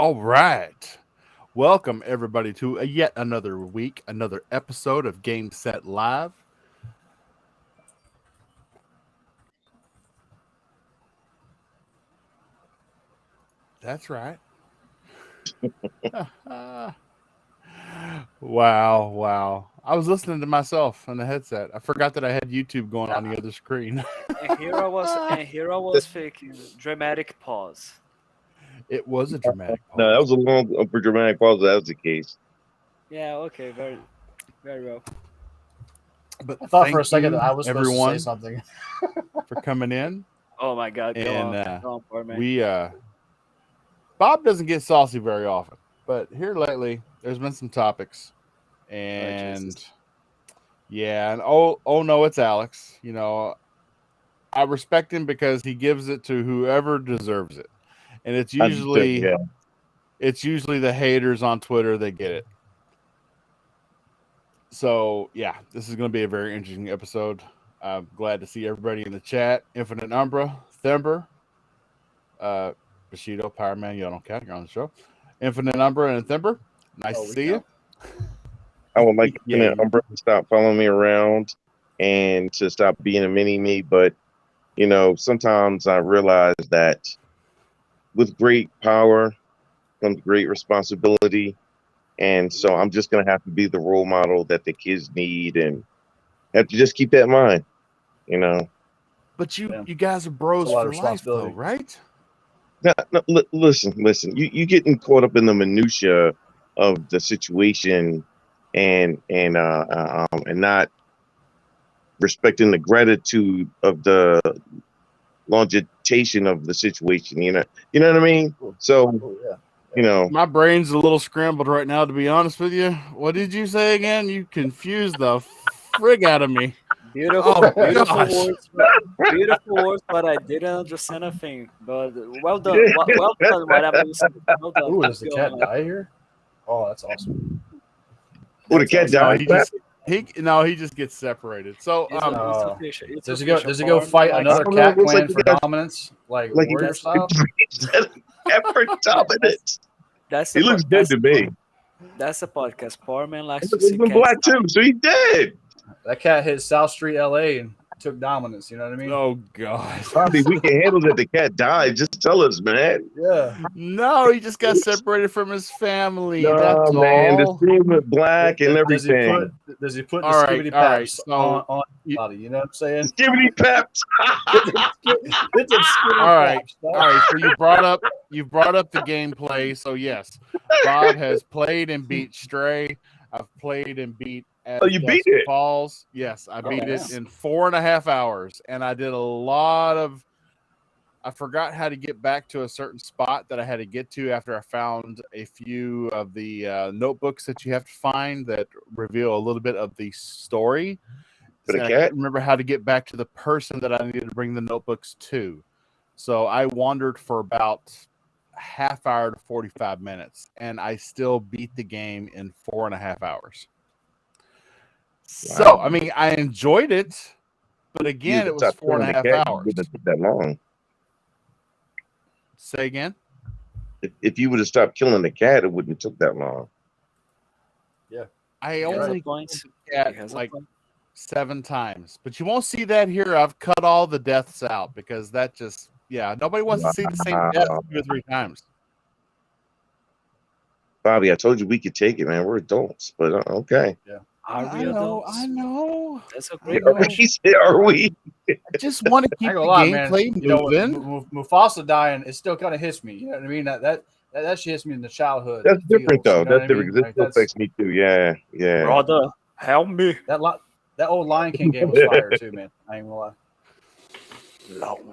All right. Welcome, everybody, to a yet another week, another episode of Game Set Live. That's right. Wow. I was listening to myself on the headset. I forgot that I had YouTube going on the other screen. And here I was faking dramatic pause. It was a dramatic No, that pause. was a long for dramatic pause. That was the case. Yeah, okay, very well. But I thought for thank a second that you, I was supposed to say everyone, something. for coming in. Oh my God, And go on, poor man. Bob doesn't get saucy very often, but here lately, there's been some topics. Oh And Jesus. yeah, and oh no, it's Alex. I respect him because he gives it to whoever deserves it. And Understood. Yeah. it's usually the haters on Twitter that get it. So yeah, this is going to be a very interesting episode. I'm glad to see everybody in the chat. Infinite Umbra, Thember, uh, Bushido, Power Man, you don't count. You're on the show. Infinite Umbra and Thember, nice to We see you. count. I would like Yeah, Umbrella to stop following me around and to stop being a mini me. But sometimes I realize that with great power comes great responsibility, and so I'm just gonna have to be the role model that the kids need, and have to just keep that in mind. You know. but you Yeah. you guys are It's bros a lot of for life, though, responsibility. right? No, listen. You getting caught up in the minutia of the situation, and not respecting the gratitude of the longevity of the situation. You know what I mean. So Oh yeah. My brain's a little scrambled right now, to be honest with you. What did you say again? You confused the frig out of me. Beautiful, Oh beautiful gosh. words, beautiful words, but I didn't understand a thing. But well done, well done, whatever you said. Well done. Ooh, Keep does the going, cat man. die here? Oh, that's awesome. would a That's cat awesome. No, die? he just gets separated. So It's, it's Oh. official. It's Does he go? official. Does he go Power Man fight likes another I don't know. cat It looks like clan he for got dominance, like like he warrior got style? effort dominance. That's He the looks part. dead to me. That's the podcast. Power Man likes to He's see been cats black too, so he dead. That cat hit South Street, L.A. and took dominance. You know what I mean? oh god. Bobby, we can handle that the cat died. Just tell us, man. Yeah. No, he just got separated from his family. No, That's man. The all. screen went black and Does he everything. put? Does he put the All right, skibbity all right. paps So on you, body? You know what I'm saying? Skibbity peps. Get them skibbity all right, paps. all right. So you brought up the gameplay. So yes, Bob has played and beat Stray. I've played and beat Oh, As you beat Dusk it. Falls. Yes, I beat it damn. in 4.5 hours, and I did a lot of. I forgot how to get back to a certain spot that I had to get to after I found a few of the notebooks that you have to find that reveal a little bit of the story. For the And I cat? couldn't remember how to get back to the person that I needed to bring the notebooks to. So I wandered for about half hour to 45 minutes, and I still beat the game in 4.5 hours. So, Wow. I mean, I enjoyed it, but You again, would it was stop four and killing a the half cat. You hours. wouldn't have took that long. Say again? If you would have stopped killing the cat, it wouldn't have took that long. I He has a only point. killed the He cat has a like point. 7 times, but you won't see that here. I've cut all the deaths out because that just, nobody wants to see the same death Wow. 2 or 3 times. Bobby, I told you we could take it, man. We're adults, but okay. Are I we know, adults? I know. That's a I great know. question. He said, "Are we?" I just want to I keep ain't the gonna lie, man. gameplay You know, moving. Mufasa dying, it still kind of hits me. You know what I mean? That shit hits me in the childhood. That's different, feels, though. you know That's what I different mean? because it Like still that's affects me too. Yeah. Brother, help me. that old Lion King game was fire too, man. I ain't gonna lie.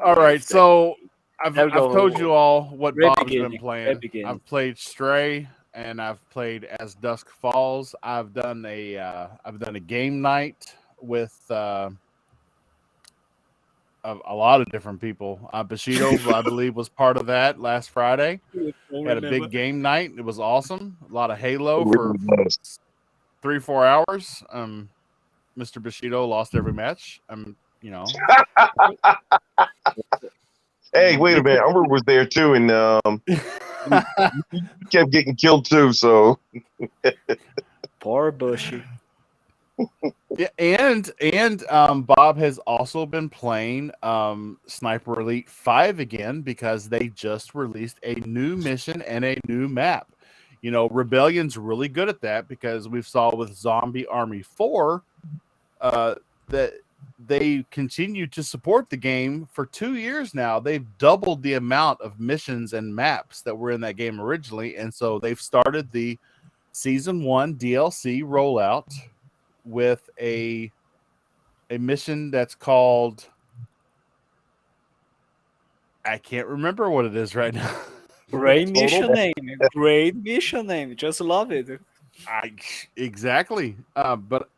All right, so I've There we go. told you all what Great Bob's been beginning. playing. Great beginning. I've played Stray and I've played As Dusk Falls. I've done a game night with a lot of different people. Bushido, I believe, was part of that last Friday. We had a big game night. It was awesome. A lot of Halo It for really was. 3-4 hours. Mr. Bushido lost every match. Hey, wait a minute. Umber was there too, and You kept getting killed too, so Poor Bushy. Yeah, and Bob has also been playing Sniper Elite 5 again because they just released a new mission and a new map. You know, Rebellion's really good at that because we saw with Zombie Army 4 that they continue to support the game for 2 years now. They've doubled the amount of missions and maps that were in that game originally, and so they've started the Season 1 DLC rollout with a mission that's called, I can't remember what it is right now. Great Total- mission name. Great mission name. Just love it. Exactly. But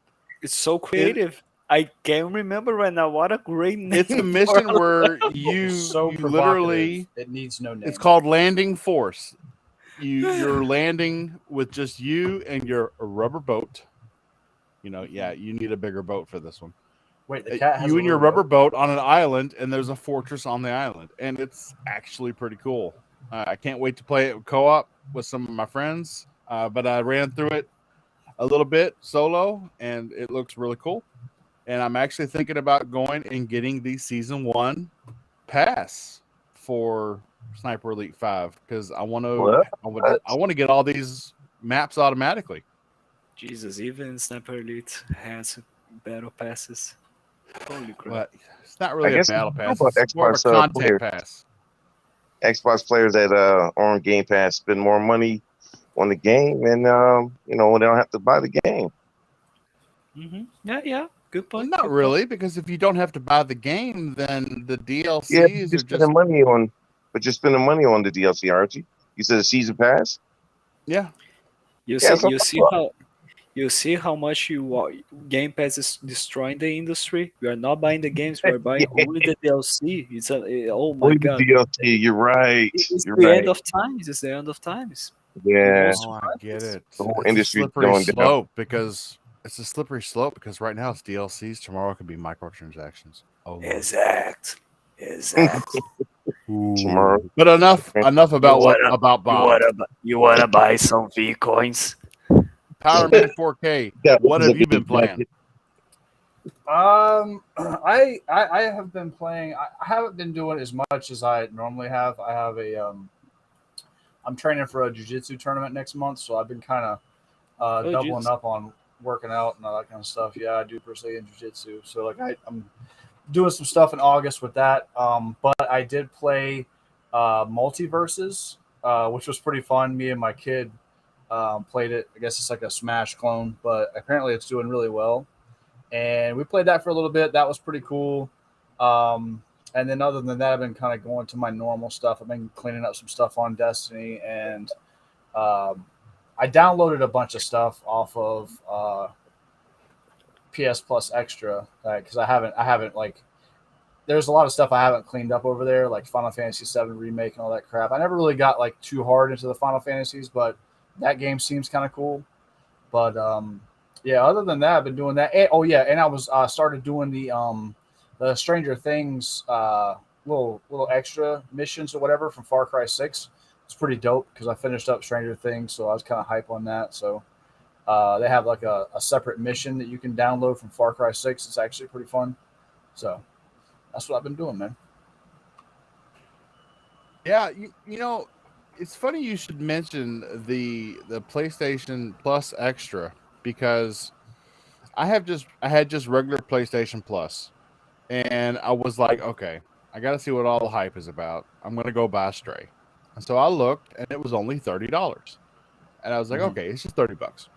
It's so creative. I can't remember right now. What a great name. it's a for mission a- where you, So you provocative. literally, It needs no name. it's called Landing Force. You're landing with just you and your rubber boat. You know, yeah, you need a bigger boat for this one. Wait, the cat has You a and your little rubber boat? boat on an island, and there's a fortress on the island, and it's actually pretty cool. I can't wait to play it co-op with some of my friends. But I ran through it a little bit solo, and it looks really cool. And I'm actually thinking about going and getting the Season 1 pass for Sniper Elite 5 because I want to. What? I want to get all these maps automatically. Jesus, even Sniper Elite has battle passes. Holy crap. But it's not really a guess battle it's pass. about It's more of a Xbox, content player. pass. Xbox players that are on Game Pass spend more money on the game, and they don't have to buy the game. Yeah. Good Well, point. not good really, because if you don't have to buy the game, then the DLCs Yeah, are you're just spending money on, but you're spending money on the DLC, aren't you? You said a season pass. yeah. Point. You Yeah, see, so- you see how much Game Pass is destroying the industry. We are not buying the games. We are buying only the DLC. Oh my Only the god. DLC. You're right. It's You're the right. end of times. It's the end of times. Yeah, Oh, I get it. The whole It's a industry's slippery going down. slope because it's a slippery slope because right now it's DLCs. Tomorrow it could be microtransactions. Oh, Lord. Exact. Tomorrow. But enough about about Bob. You wanna buy some V coins? Power Man 4K. That What was have a you been big playing? I have been playing. I haven't been doing as much as I normally have. I have I'm training for a jiu-jitsu tournament next month, so I've been kind of doubling Jesus. up on working out and all that kind of stuff. Yeah, I do Brazilian jiu-jitsu, so like I'm doing some stuff in August with that. But I did play Multiverses, which was pretty fun. Me and my kid played it. I guess it's like a Smash clone, but apparently it's doing really well. And we played that for a little bit. That was pretty cool. And then other than that, I've been kind of going to my normal stuff. I've been cleaning up some stuff on Destiny, and I downloaded a bunch of stuff off of PS Plus Extra because I haven't like. There's a lot of stuff I haven't cleaned up over there, like Final Fantasy VII Remake and all that crap. I never really got like too hard into the Final Fantasies, but that game seems kind of cool. But yeah, other than that, I've been doing that. And, and I was started doing the Stranger Things little extra missions or whatever from Far Cry 6. It's pretty dope because I finished up Stranger Things, so I was kind of hype on that. So they have like a separate mission that you can download from Far Cry 6. It's actually pretty fun. So that's what I've been doing, man. Yeah, you know, it's funny you should mention the PlayStation Plus Extra because I had just regular PlayStation Plus, and I was like, okay, I got to see what all the hype is about. I'm gonna go buy Stray, and so I looked, and it was only $30, and I was like, okay, it's just $30.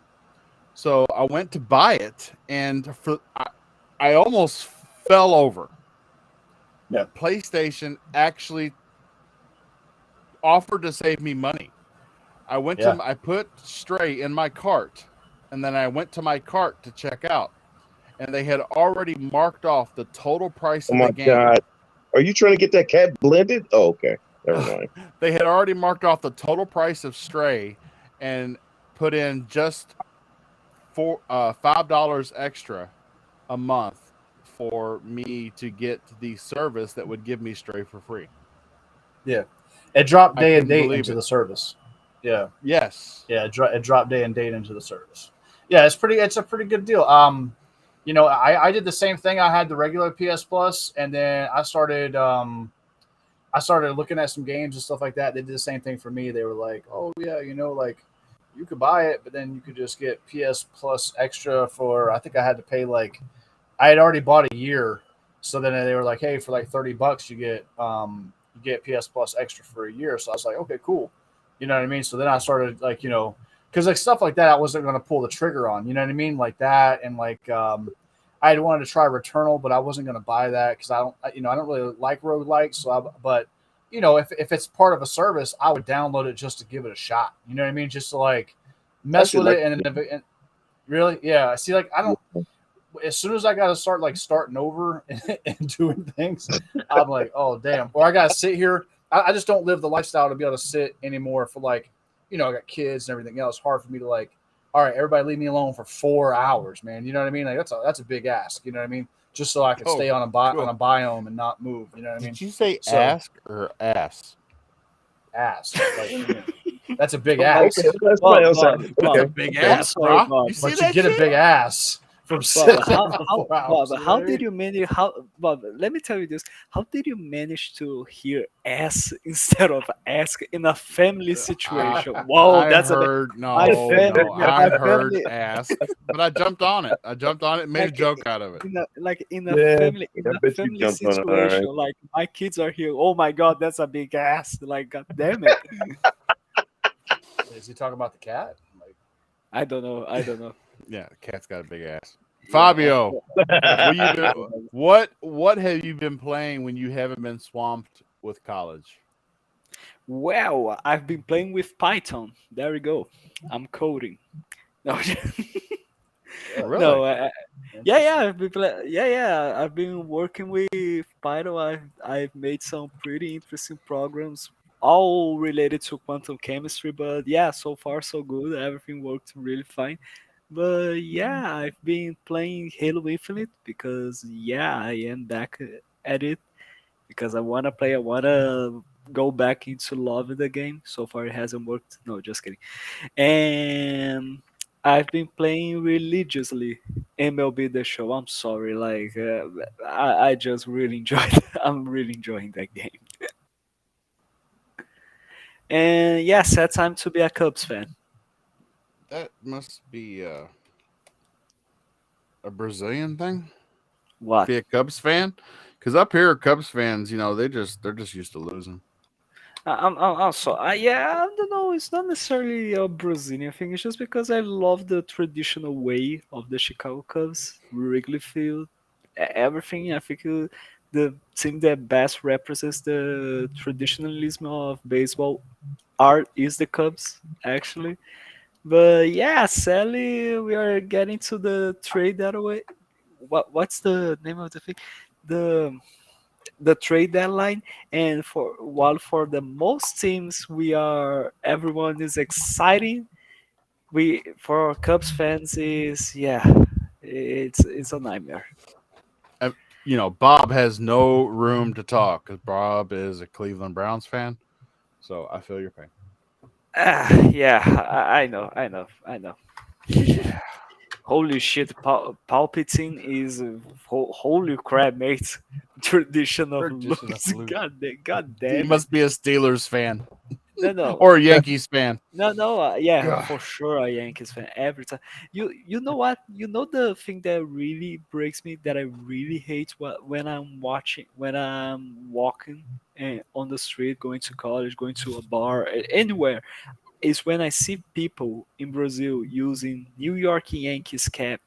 So I went to buy it, and I almost fell over. Yeah. PlayStation actually offered to save me money. I put Stray in my cart, and then I went to my cart to check out, and they had already marked off the total price Oh of my the game. God. Are you trying to get that cat blended? Oh, okay. Never mind. They had already marked off the total price of Stray and put in just for $5 extra a month for me to get the service that would give me Stray for free. Yeah. It dropped I day and couldn't date believe into it. the service. Yeah, Yes. yeah, it dropped day and date into the service. Yeah, it's a pretty good deal. I did the same thing. I had the regular PS Plus, and then I started looking at some games and stuff like that. They did the same thing for me. They were like, "Oh yeah, like you could buy it, but then you could just get PS Plus extra for." I think I had to pay like I had already bought a year, so then they were like, "Hey, for like $30, you get PS Plus extra for a year." So I was like, "Okay, cool." You know what I mean? So then I started like because like stuff like that, I wasn't going to pull the trigger on. You know what I mean? Like that, and like I had wanted to try Returnal, but I wasn't going to buy that because I don't really like roguelikes. But if it's part of a service, I would download it just to give it a shot. You know what I mean? Just to like mess with like it, and really, yeah. See, like I don't. As soon as I got to start like starting over and doing things, I'm like, oh damn. Or I got to sit here. I just don't live the lifestyle to be able to sit anymore for like, I got kids and everything else. Hard for me to like, all right, everybody leave me alone for 4 hours, man. You know what I mean? Like that's a big ask. You know what I mean? Just so I can Oh, stay on cool. a biome and not move. You know what I mean? Did you say So- ask or ass? Ask. Like, that's a big Oh, ask. Okay, that's somebody else. Bob, That's Okay. a big I'm ass, sorry, bro. Bob, You see But that you get shit? a big ass from Bob, sitting how, for how, 4 hours. Bob, You know how what I did mean? you manage? Bob, let me tell you this. How did you manage to hear "ass" instead of "ask" in a family situation? Whoa, I that's a heard my no, family, no. I my heard family, ask, but I jumped on it. And made a like joke out of it. in a Yeah, family I bet you jumped on it. All right. situation. Like my kids are here. Oh my god, that's a big ass. Like god damn it. Is he talking about the cat? Like, I don't know. I don't know. Yeah, the cat's got a big ass. Fabio, what have you been playing when you haven't been swamped with college? Well, I've been playing with Python. There we go. I'm coding. No, Really? no. Yeah. I've been working with Python. I've made some pretty interesting programs, all related to quantum chemistry. But yeah, so far so good. Everything worked really fine. But yeah, I've been playing Halo Infinite because yeah, I am back at it because I wanna play. I wanna go back into loving the game. So far, it hasn't worked. No, just kidding. And I've been playing religiously MLB The Show. I'm sorry, like I just really enjoyed. I'm really enjoying that game. And yeah, set time to be a Cubs fan. That must be a Brazilian thing. What? Be a Cubs fan, because up here, Cubs fans, they're just used to losing. I'm also, yeah, I don't know. It's not necessarily a Brazilian thing. It's just because I love the traditional way of the Chicago Cubs, Wrigley Field, everything. I think the team that best represents the traditionalism of baseball art is the Cubs, actually. But yeah, sadly, we are getting to the trade that way. What's the name of the thing? The the trade deadline, and for the most teams we are everyone is exciting, we for Cubs fans is yeah, it's a nightmare. Bob has no room to talk because Bob is a Cleveland Browns fan. So I feel your pain. Yeah, I know. Holy shit, Palpatine is holy crap, mate. Tradition of Tradition of losing. losing. God He damn it. must be a Steelers fan No, or a Yankees fan. no, yeah, God. for sure a Yankees fan every time. You know what? You know the thing that really breaks me, that I really hate when I'm walking on the street, going to college, going to a bar, anywhere, is when I see people in Brazil using New York Yankees cap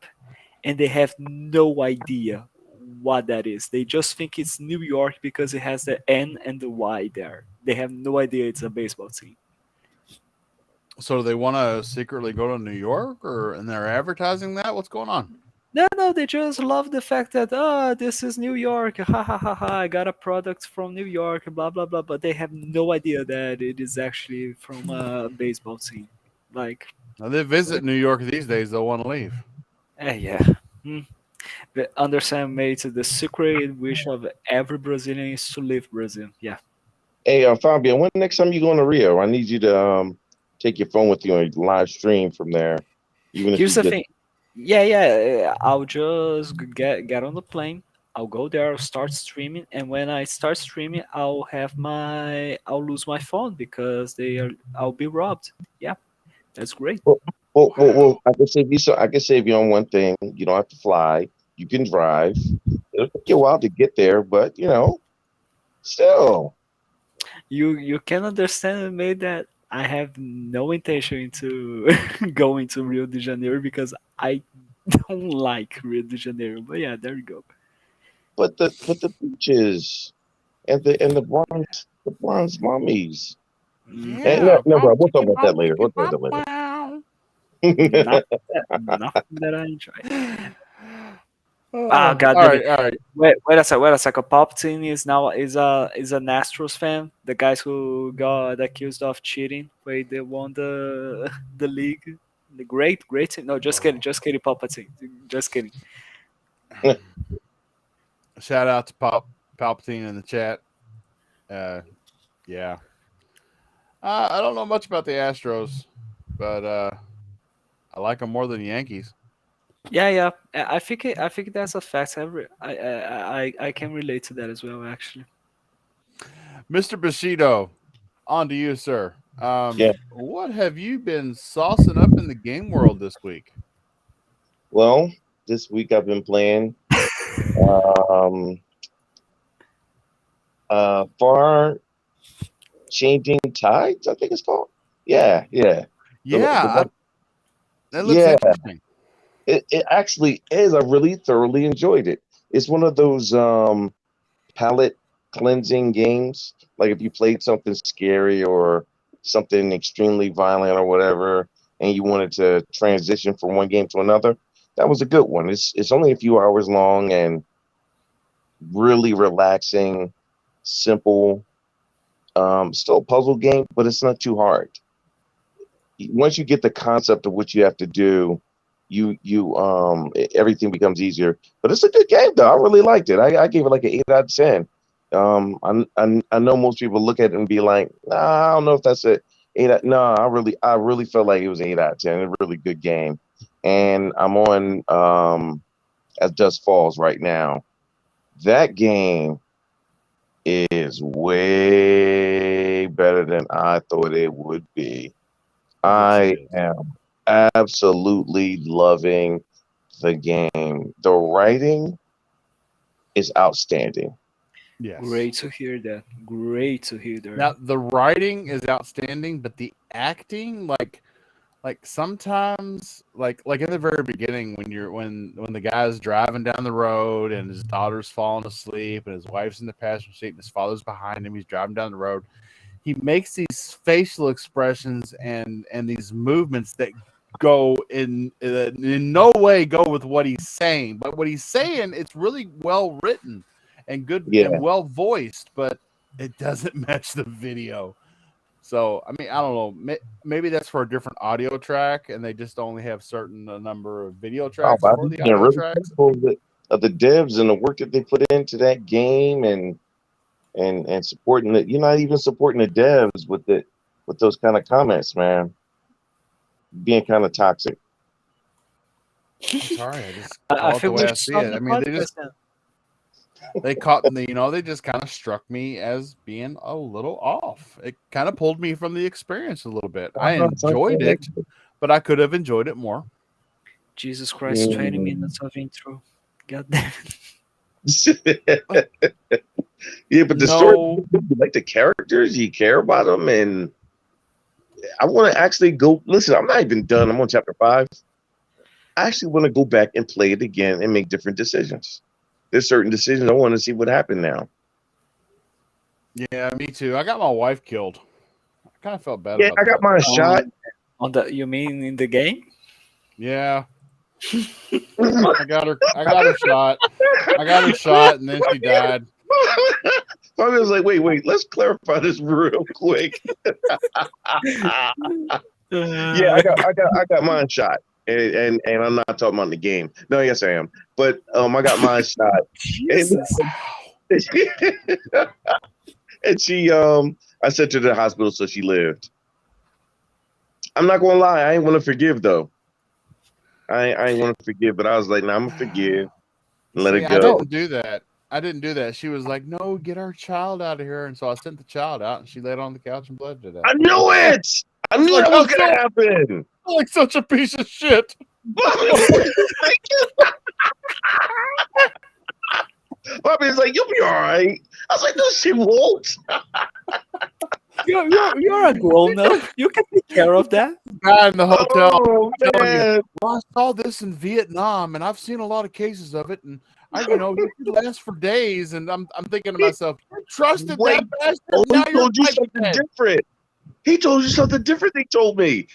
and they have no idea what that is. They just think it's New York because it has the N and the Y there. They have no idea it's a baseball team. So do they want to secretly go to New York, and they're advertising that? What's going on? No, they just love the fact that this is New York, ha ha ha ha. I got a product from New York, blah blah blah. But they have no idea that it is actually from a baseball team. Like, Now they visit New York these days. They'll want to leave. yeah. Hmm. But understand, mate. The secret wish of every Brazilian is to leave Brazil. Yeah. Hey, Fabio, when next time you going to Rio? I need you to take your phone with you and live stream from there, even if Here's you the get. thing. Yeah. I'll just get on the plane. I'll go there. I'll start streaming, and when I start streaming, I'll lose my phone because I'll be robbed. Yeah, that's great. Well, I can save you. So I can save you on one thing. You don't have to fly. You can drive. It'll take you a while to get there, but still. You can understand me that I have no intention to going to Rio de Janeiro because I don't like Rio de Janeiro. But yeah, there you go. But the beaches and the bronze mummies. And Yeah. no, bro, we'll talk about that later. We'll talk about that Not nothing that I enjoy. Ah, Oh, God all damn it! right, all right. Wait a sec. Wait a second. Palpatine is an Astros fan. The guys who got accused of cheating when they won the league. The great team. No, just kidding. Just kidding, Palpatine. Just kidding. later. Shout out to Palpatine in the chat. Yeah. I don't know much about the Astros, but I like them more than the Yankees. Yeah. I think that's a fact. I can relate to that as well. Actually. Mr. Bushido, on to you, sir. Yeah. What have you been saucing up in the game world this week? Well, this week I've been playing um Far Changing Tides, I think it's called. Yeah. Yeah, that looks Yeah, interesting. it actually is. I really thoroughly enjoyed it. It's one of those palate cleansing games. Like if you played something scary or something extremely violent or whatever, and you wanted to transition from one game to another, that was a good one. It's only a few hours long and really relaxing, simple. Still a puzzle game, but it's not too hard. Once you get the concept of what you have to do, everything becomes easier. But it's a good game though. I really liked it. I gave it like an 8 out of 10. I know most people look at it and be like, nah, I don't know if that's a 8 out. No, I really felt like it was 8 out of 10. A really good game. And I'm on at Dust Falls right now. That game is way better than I thought it would be. I am absolutely loving the game. The writing is outstanding. Yes. Great to hear that. Great to hear that. Now the writing is outstanding, but the acting, like sometimes, like in the very beginning when the guy's driving down the road and his daughter's falling asleep and his wife's in the passenger seat and his father's behind him, he's driving down the road. He makes these facial expressions and these movements that go in no way go with what he's saying, but what he's saying, it's really well written and good Yeah. and well voiced, but it doesn't match the video. So I mean, I don't know. Maybe that's for a different audio track, and they just only have certain number of video tracks Oh, for the I'm audio really tracks. thankful of the devs and the work that they put into that game and supporting it. You're not even supporting the devs with those kind of comments, man. Being kind of toxic. I'm sorry, I just I call it the think way we I should see stop it. the I mean, podcast they caught me, they just kind of struck me as being a little off. It kind of pulled me from the experience a little bit. I enjoyed it, but I could have enjoyed it more. Jesus Christ, 20 minutes of intro. God damn it. Yeah, but the story, you like the characters, you care about them, and I want to actually go. Listen, I'm not even done. I'm on chapter 5. I actually want to go back and play it again and make different decisions. There's certain decisions I want to see what happened now. Yeah, me too. I got my wife killed. I kind of felt bad. Yeah, about I got that. mine shot. You mean in the game? Yeah. I got her shot. I got her shot, and then she died. I was like, wait, let's clarify this real quick. Yeah, I got mine shot. And I'm not talking about the game. No, yes I am. But I got mine shot. Jesus. And she I sent her to the hospital so she lived. I'm not gonna lie, I ain't want to forgive though. I ain't want to forgive, but I was like, nah, I'm gonna forgive and let it I go. didn't do that. I didn't do that. She was like, "No, get our child out of here," and so I sent the child out, and she laid on the couch and bled to death. I knew it. I knew Like, that was I'm gonna happen. like such a piece of shit. Bobby's like, you'll be all right. I was like, no, she won't. You're a grown up. You can take care of that. Guy in the hotel. Oh, telling you, man. well, I saw this in Vietnam, and I've seen a lot of cases of it, and it could last for days. And I'm thinking to myself, you trusted Wait, that bastard. Oh, Now he you're told you like something that. different. He told you something different. He told me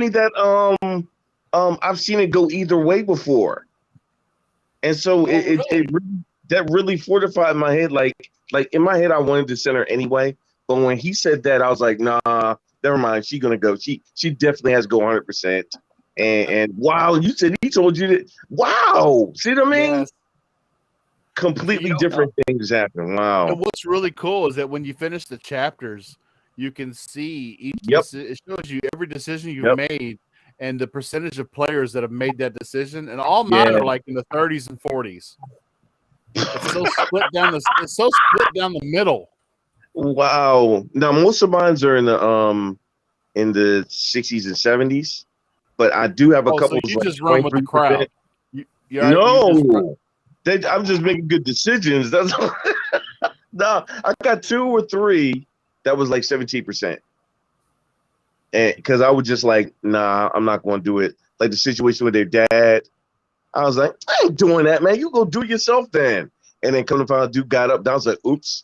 that I've seen it go either way before, and so that really fortified my head. Like in my head, I wanted to send her anyway, but when he said that, I was like, nah, never mind. She's gonna go. She definitely has to go 100%. And wow, you said he told you that. Wow, see what I mean? Yes. Completely You don't different things happen. Wow. And what's really cool is that when you finish the chapters, you can see each. Yep. It shows you every decision you've Yep. made and the percentage of players that have made that decision, and all Yeah. mine are like in the 30s and 40s. It's so split down the middle. Wow. Now most of mine are in the 60s and 70s, but I do have a couple. So you just run with the crowd. No, I'm just making good decisions. That's no. I got 2 or 3 that was like 17%, and because I was just like, nah, I'm not going to do it. Like the situation with their dad, I was like, I ain't doing that, man. You go do it yourself then. And then come to find out, dude got up. I was like, oops.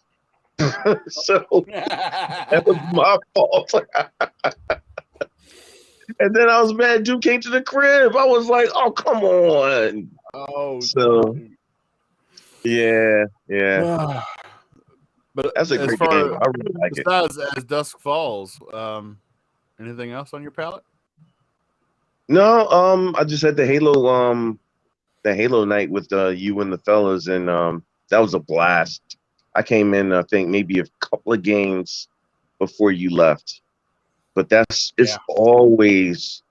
So that was my fault. And then I was mad. Dude came to the crib. I was like, oh, come on. Oh, So yeah. But That's a as great far game. I really like it. besides As Dusk Falls, anything else on your palette? No, I just had the Halo night with you and the fellas, and that was a blast. I came in, I think maybe a couple of games before you left, but it's always.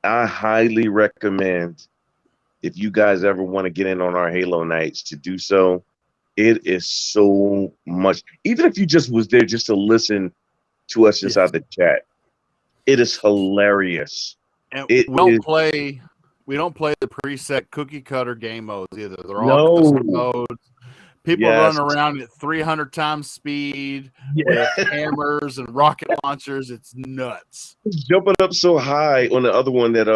I highly recommend if you guys ever want to get in on our Halo nights to do so. It is so much. Even if you just was there just to listen to us inside the chat, it is hilarious. And we don't play the preset cookie cutter game modes either. They're all custom modes. People run around at 300 times speed with hammers and rocket launchers. It's nuts. Jumping up so high on the other one that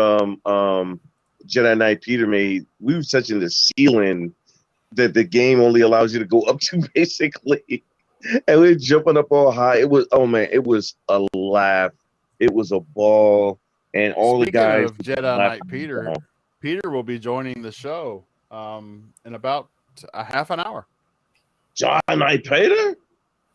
Jedi Knight Peter made, we were touching the ceiling that the game only allows you to go up to, basically. And we were jumping up all high. It was it was a laugh. It was a ball. And all Speaking the guys of Jedi Knight Peter will be joining the show in about a half an hour. Jedi Knight Peter?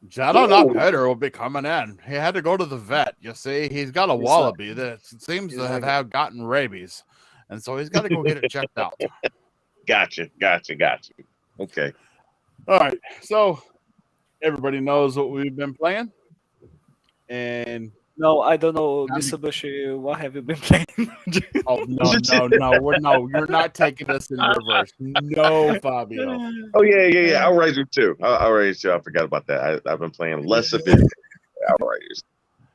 Jedi Knight Peter will be coming in. He had to go to the vet. You see, he's got a wallaby that seems to have gotten rabies, and so he's got to go get it checked out. Gotcha. Okay. All right. So everybody knows what we've been playing, and no, I don't know, Mr. Bushy. What have you been playing? Oh no! You're not taking us in reverse. No, Fabio. Oh yeah. Outrider too. Outrider too. I forgot about that. I've been playing less of it. Outriders.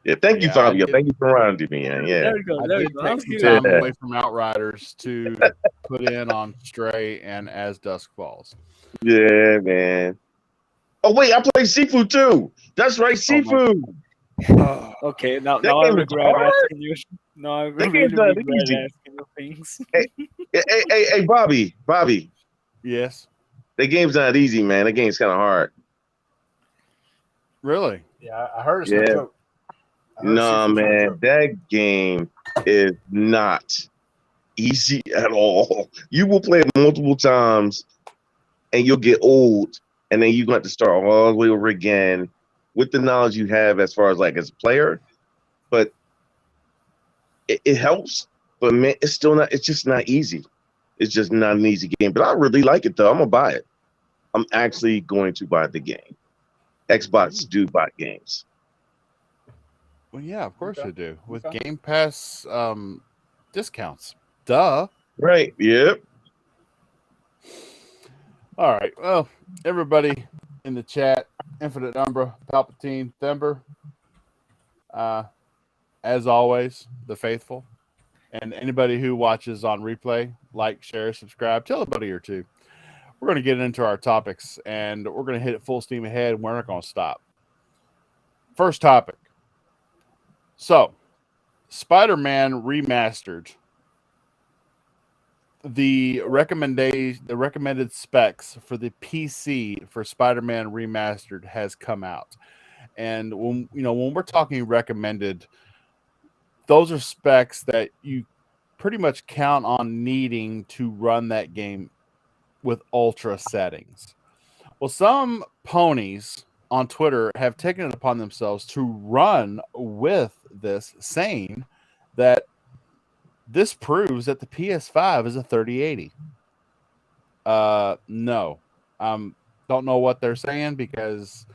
Yeah. Thank you, Fabio. Thank you for reminding me. Yeah. There you go. I did take some time away from Outriders to put in on Stray and As Dusk Falls. Yeah, man. Oh wait, I played Seafood too. That's right, Seafood. Okay, now I regret asking you. No, I really regret asking you things. Hey, Bobby. Yes. The game's not easy, man. The game's kind of hard. Really? Yeah, I heard it's no joke. No, man, that game is not easy at all. You will play it multiple times, and you'll get old, and then you're going to have to start all the way over again with the knowledge you have as far as like as a player. But it helps, but man, it's still not. It's just not easy. It's just not an easy game. But I really like it though. I'm gonna buy it. I'm actually going to buy the game. Xbox do buy games. Well, yeah, of course Okay. you do. With Okay. Game Pass discounts. Duh. Right. Yep. All right. Well, everybody in the chat, Infinite Umbra, Palpatine, Thember, as always, the faithful. And anybody who watches on replay, like, share, subscribe, tell a buddy or two. We're going to get into our topics and we're going to hit it full steam ahead and we're not going to stop. First topic. So, Spider-Man Remastered. The recommended specs for the PC for Spider-Man Remastered has come out. And when we're talking recommended, those are specs that you pretty much count on needing to run that game with ultra settings. Well, some ponies on Twitter have taken it upon themselves to run with this, saying that this proves that the PS5 is a 3080. No. Don't know what they're saying because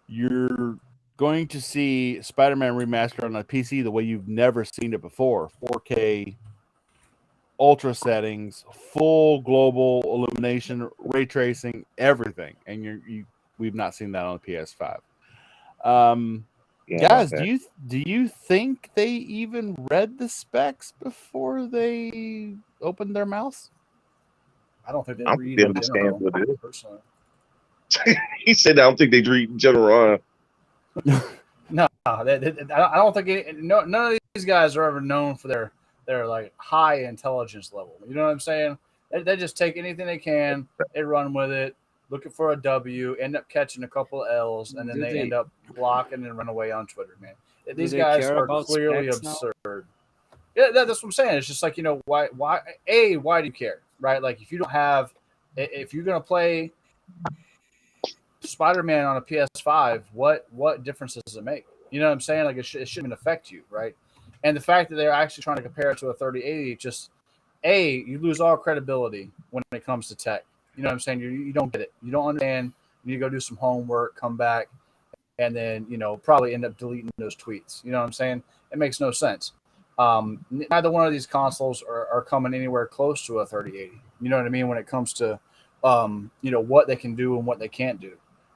you're going to see Spider-Man Remastered on a PC the way you've never seen it before. 4K, ultra settings, full global illumination, ray tracing, everything. And we've not seen that on the PS5. Yeah. Guys, Okay. do you think they even read the specs before they opened their mouths? I don't think they I don't read think they in understand general, what it is. personally. He said, "I don't think they read in general." No, I don't think none of these guys are ever known for their like high intelligence level. You know what I'm saying? They just take anything they can, they run with it, looking for a W, end up catching a couple of L's, and then Do they they- end up blocking and run away on Twitter. Man, these they guys care are about clearly specs now? absurd. Yeah, that's what I'm saying. It's just like, why do you care, right? Like if you're gonna play Spider-Man on a PS5, what difference does it make? You know what I'm saying? Like it shouldn't affect you, right? And the fact that they're actually trying to compare it to a 3080, just you lose all credibility when it comes to tech. You know what I'm saying? You don't get it. You don't understand. You need to go do some homework, come back, and then probably end up deleting those tweets. You know what I'm saying? It makes no sense. Neither one of these consoles are coming anywhere close to a 3080. You know what I mean? When it comes to what they can do and what they can't do.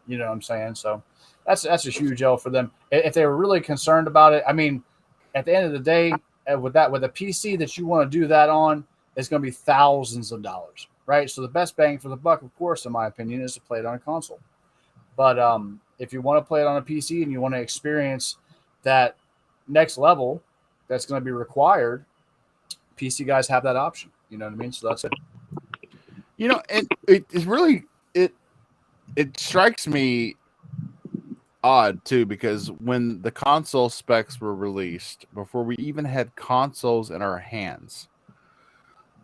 You know what I'm saying? So that's a huge L for them. If they were really concerned about it, I mean, at the end of the day, with a PC that you want to do that on, it's going to be thousands of dollars, right? So the best bang for the buck, of course, in my opinion, is to play it on a console. But if you want to play it on a PC and you want to experience that next level that's going to be required, PC guys have that option. You know what I mean? So that's it. It's really it strikes me odd too, because when the console specs were released, before we even had consoles in our hands,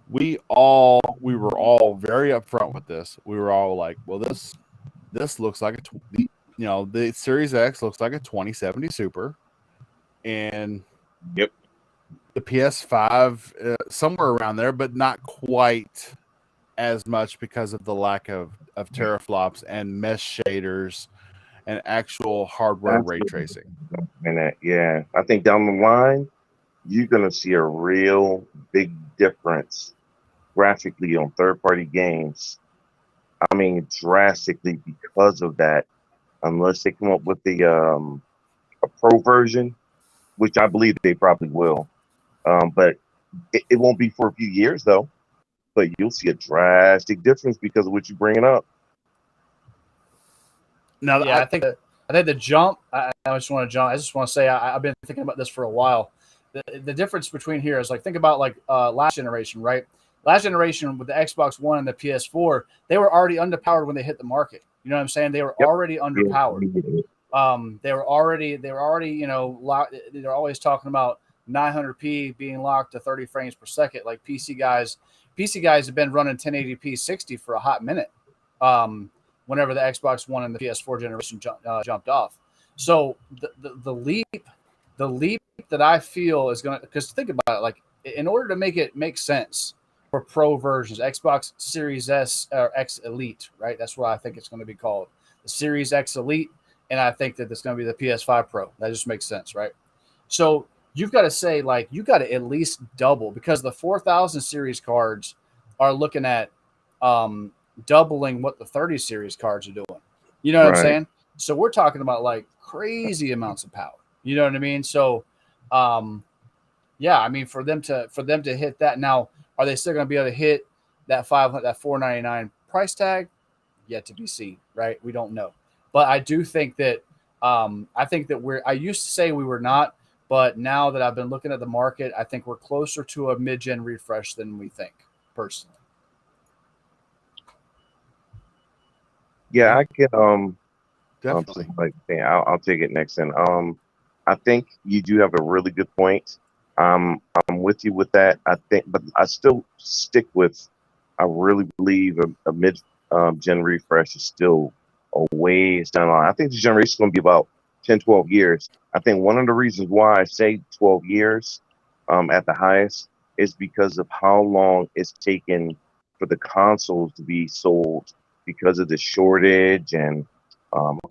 we were all very upfront with this. We were all like, well, this looks like the Series X looks like a 2070 Super, and Yep. the PS5 somewhere around there, but not quite as much because of the lack of teraflops and mesh shaders and actual hardware ray tracing. And I think down the line, you're gonna see a real big difference graphically on third-party games. I mean, drastically because of that. Unless they come up with a pro version, which I believe they probably will. But it won't be for a few years though. But you'll see a drastic difference because of what you're bringing up. Now, Yeah, I think the jump. I just want to jump. I just want to say I've been thinking about this for a while. The difference between here is like, think about like last generation, right? Last generation with the Xbox One and the PS4, they were already underpowered when they hit the market. You know what I'm saying? They were already underpowered. They were already they're always talking about 900p being locked to 30 frames per second. Like PC guys have been running 1080p 60 for a hot minute. Whenever the Xbox One and the PS4 generation jumped off. So the leap that I feel is going to, because think about it, like in order to make it make sense for pro versions, Xbox Series S or X Elite, right? That's what I think it's going to be called, the Series X Elite, and I think that it's going to be the PS5 Pro. That just makes sense, right? So you've got to say, like, you got to at least double, because the 4000 series cards are looking at doubling what the 30 series cards are doing. You know what I'm Right. saying? So we're talking about like crazy amounts of power. You know what I mean? So yeah, I mean, for them to hit that now, are they still going to be able to hit that $499 price tag? Yet to be seen, right? We don't know. But I do think that I used to say we were not, but now that I've been looking at the market, I think we're closer to a mid-gen refresh than we think, personally. Yeah, I can Definitely. like I'll take it next. And I think you do have a really good point. I'm with you with that. I think, but I still stick with. I really believe a mid gen refresh is still a ways down the line. I think the generation is going to be about 10, 12 years. I think one of the reasons why I say 12 years at the highest is because of how long it's taken for the consoles to be sold because of the shortage and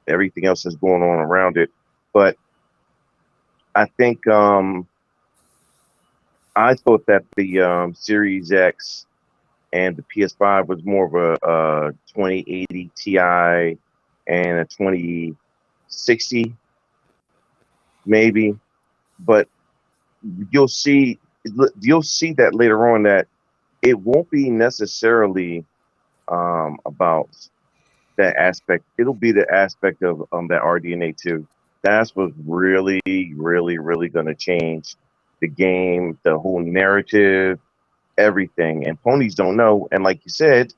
everything else that's going on around it. But I think I thought that the Series X and the PS5 was more of a 2080 Ti and a 2060 maybe, but you'll see that later on that it won't be necessarily about that aspect. It'll be the aspect of that RDNA 2. That's what's really, really, really going to change the game, the whole narrative, everything. And ponies don't know. And like you said,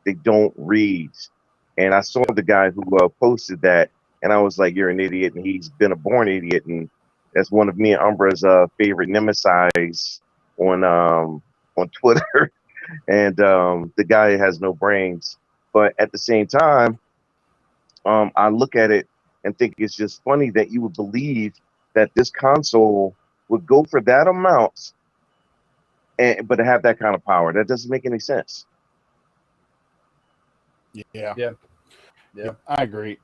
they don't read. And I saw the guy who posted that, and I was like, "You're an idiot," and he's been a born idiot. And that's one of me and Umbra's favorite nemesis on Twitter. And the guy has no brains. But at the same time, I look at it and think it's just funny that you would believe that this console would go for that amount, but to have that kind of power. That doesn't make any sense. Yeah. Yeah. I agree.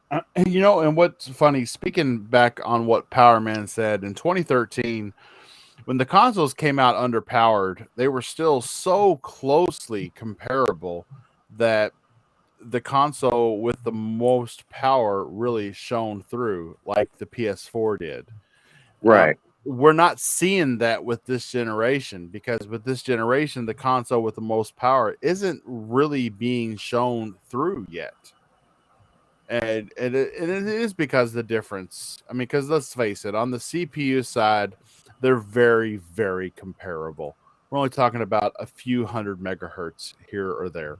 You know, and what's funny, speaking back on what Power Man said in 2013, when the consoles came out underpowered, they were still so closely comparable that the console with the most power really shone through, like the PS4 did. Right. We're not seeing that with this generation, because with this generation, the console with the most power isn't really being shown through yet. And it is because of the difference. I mean, because let's face it, on the CPU side, they're very, very comparable. We're only talking about a few hundred megahertz here or there.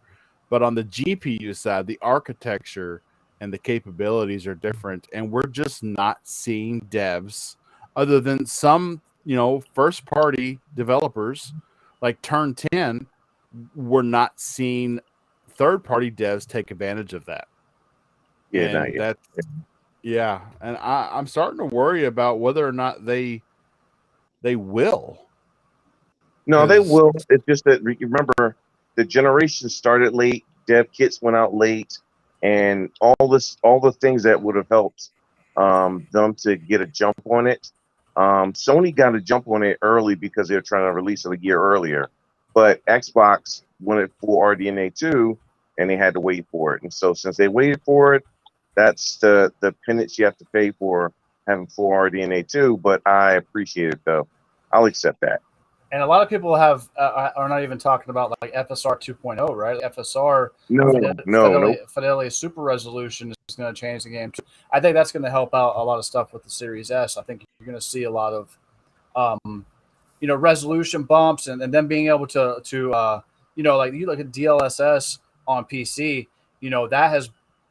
But on the GPU side, the architecture and the capabilities are different. And we're just not seeing devs, other than some, first party developers like Turn 10, we're not seeing third party devs take advantage of that. Yeah, And not yet. yeah, and I'm starting to worry about whether or not they will. No, they 'Cause- will. It's just that remember the generation started late, dev kits went out late, and all the things that would have helped them to get a jump on it. Sony got a jump on it early because they were trying to release it a year earlier, but Xbox wanted full RDNA 2, and they had to wait for it. And so since they waited for it, that's the penance you have to pay for having full RDNA 2. But I appreciate it though. I'll accept that. And a lot of people are not even talking about like FSR 2.0, right? FSR No. Fidelity Super Resolution is going to change the game. I think that's going to help out a lot of stuff with the Series S. I think you're going to see a lot of resolution bumps and them being able to like you look at DLSS on PC, that has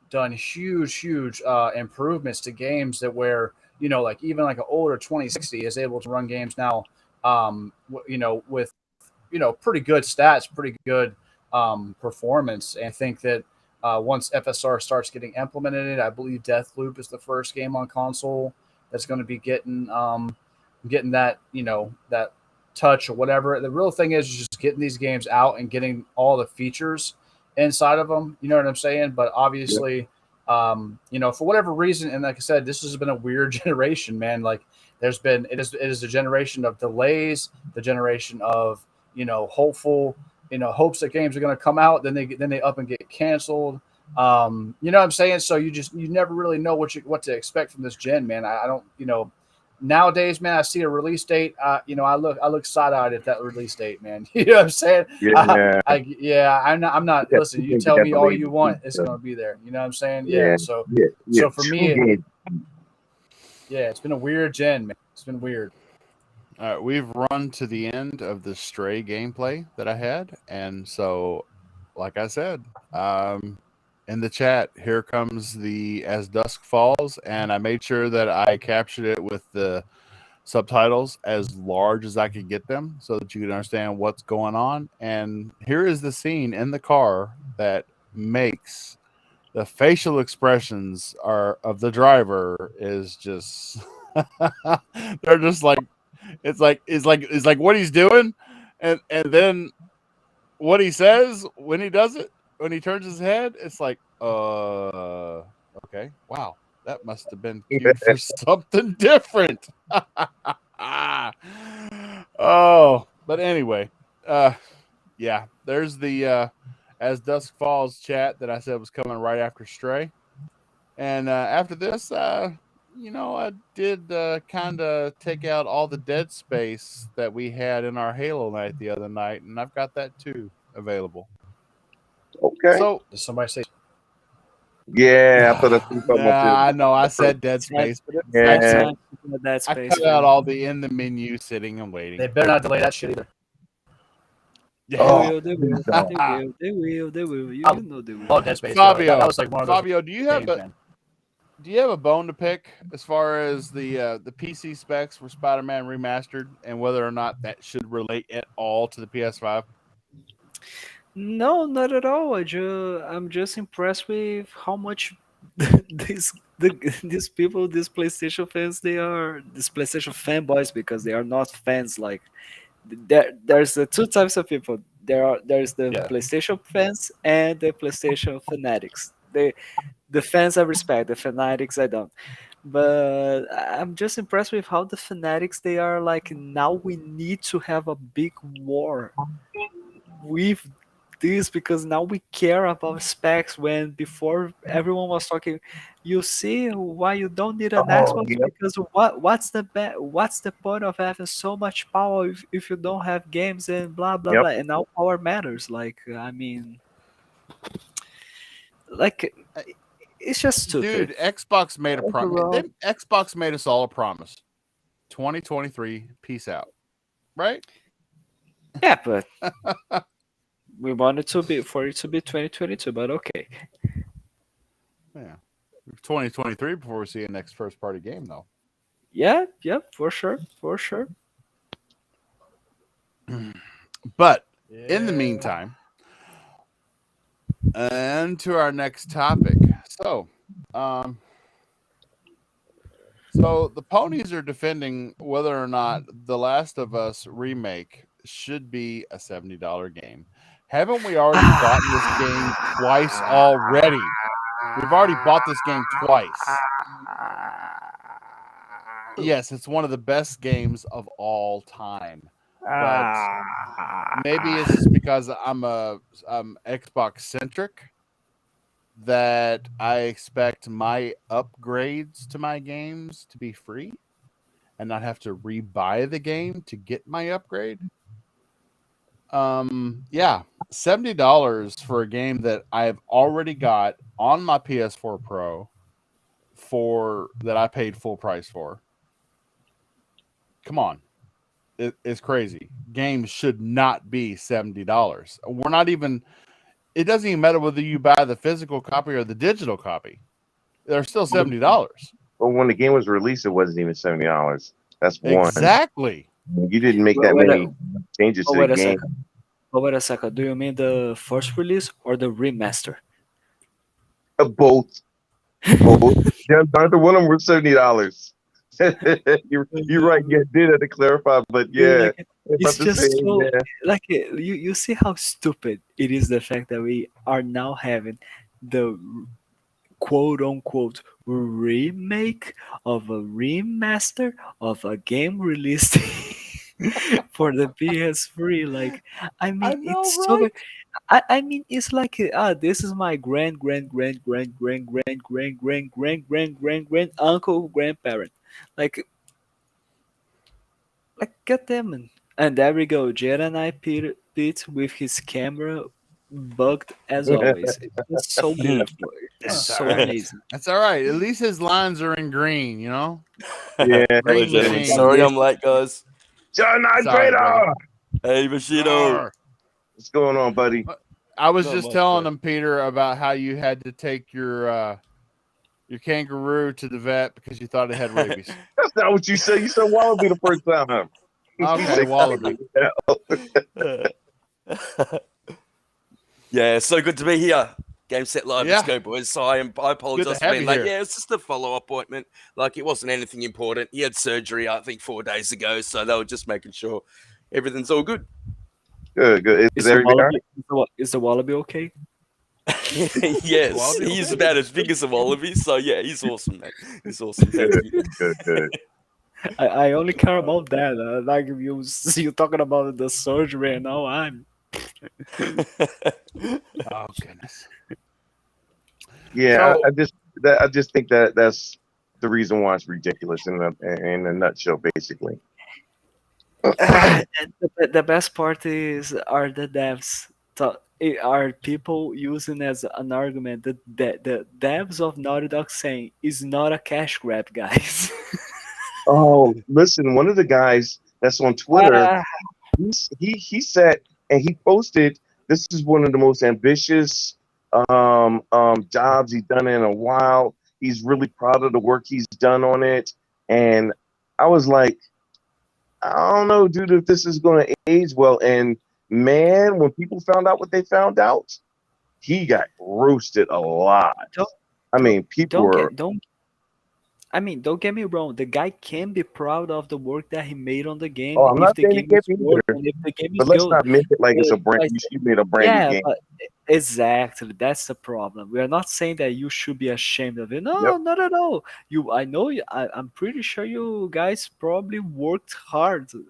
done huge improvements to games that where like even like an older 2060 is able to run games now with pretty good stats, pretty good performance. And I think that once FSR starts getting implemented, I believe Deathloop is the first game on console that's going to be getting that that touch or whatever. The real thing is just getting these games out and getting all the features inside of them. You know what I'm saying? But obviously, for whatever reason, and like I said, this has been a weird generation, man. Like it is a generation of delays, the generation of hopeful hopes that games are going to come out, then they up and get canceled. You know what I'm saying? So you never really know what to expect from this gen, man. I don't nowadays, man. I see a release date. I look side-eyed at that release date, man. You know what I'm saying? Yeah. I'm not. Yeah, listen, you tell me all you want, it's going to be there. You know what I'm saying? Yeah. So for me, it's been a weird gen, man. It's been weird. All right, we've run to the end of the Stray gameplay that I had, and so, like I said, in the chat, here comes the As Dusk Falls, and I made sure that I captured it with the subtitles as large as I could get them so that you can understand what's going on. And here is the scene in the car that makes the facial expressions of the driver is just they're just like it's like what he's doing, and then what he says when he does it, when he turns his head, it's like, okay, wow, that must have been cute for something different. Oh, but anyway, yeah, there's the As Dusk Falls chat that I said was coming right after Stray, and after this, I did kind of take out all the dead space that we had in our Halo night the other night, and I've got that too available. Okay. So, Did somebody say? Yeah, I thought that's I know I said dead space, but Yeah. That I space. cut out all the in the menu sitting and waiting. They better not delay that shit either. They Oh, will. They will. They will. You know they will. Oh, Dead Space. Fabio, that was like one of those Fabio, do you have games, man. a bone to pick as far as the PC specs for Spider-Man Remastered and whether or not that should relate at all to the PS5? No, not at all. I'm just impressed with how much these people, these PlayStation fans, these PlayStation fanboys, because they are not fans. Like there's the two types of people. There's the PlayStation fans and the PlayStation fanatics. The fans I respect, the fanatics I don't. But I'm just impressed with how the fanatics, they are like, now we need to have a big war with this because now we care about specs, when before everyone was talking, you see why you don't need an Xbox, yep. because what's the point of having so much power if you don't have games and blah blah Yep. blah, and now power matters. Like, I mean, like, it's just stupid. Dude, Xbox made a Overall- promise. Xbox made us all a promise. 2023, peace out. Right? Yeah, but we wanted to be for it to be 2022, but okay. Yeah. 2023 before we see a next first party game though. Yeah, for sure. But in the meantime, and to our next topic. So the ponies are defending whether or not The Last of Us remake should be a $70 game. Haven't we already bought this game twice already? We've already bought this game twice. Yes, it's one of the best games of all time. But maybe it's just because I'm Xbox centric that I expect my upgrades to my games to be free and not have to rebuy the game to get my upgrade. Yeah, $70 for a game that I've already got on my PS4 Pro that I paid full price for. Come on. It's crazy. Games should not be $70. We're not even, it doesn't even matter whether you buy the physical copy or the digital copy. They're still $70. But when the game was released, it wasn't even $70. That's one. Exactly. You didn't make that many changes to the game. Wait a second. Do you mean the first release or the remaster? Both. Yeah, neither one of them were $70. You're right. Yeah, did have to clarify, but yeah, Like, it's just so, like, you see how stupid it is, the fact that we are now having the quote unquote remake of a remaster of a game released for the PS3. Like, I mean, know, it's so right? good. I mean, it's like, this is my grand uncle, grandparent. Like, goddamn it. And there we go. Jedi Pete with his camera bugged as always. It's so beautiful. It's That's so all right. amazing. That's all right. At least his lines are in green, you know? Yeah. Green Hello, gentlemen. machine. Sorry I'm late, guys. John Sorry, Trader. brother. Hey, Bushido. Arr. What's going on, buddy? I was Not just much, telling bro. him, Peter, about how you had to take your kangaroo to the vet because you thought it had rabies. That's not what you said. You said Wallaby the first time. Okay, Wallaby. Yeah, so good to be here. Game Set Live, Yeah. let's go, boys. So I apologize for have being you late. here. Yeah, it's just a follow-up appointment. Like, it wasn't anything important. He had surgery, I think, 4 days ago, so they were just making sure everything's all good. Good. Is Is the everything all wallaby, is the wallaby okay? Yes, Wallaby, he's okay. about as big as a wallaby, so yeah, he's awesome, man. He's awesome. Thank you. Good. I only care about that. Like, if you talking about the surgery and all, I'm. Oh, goodness. Yeah, So- I just think that's the reason why it's ridiculous in a nutshell, basically. And the best part are the devs. Are people using as an argument that the devs of Naughty Dog saying is not a cash grab, guys. Oh, listen, one of the guys that's on Twitter, Ah, he said, and he posted, this is one of the most ambitious jobs he's done in a while. He's really proud of the work he's done on it. And I was like, I don't know, dude, if this is going to age well. And man, when people found out what they found out, he got roasted a lot. Don't- I mean, people were. don't get me wrong. The guy can be proud of the work that he made on the game Oh, I'm if not the saying he game can't is be good either, and if the game but is let's good. not make it like it's a brand. Like, You made a brand new Yeah, game. but exactly, that's the problem. We are not saying that you should be ashamed of it. No, Yep. not at all. I know I'm pretty sure you guys probably worked hard See,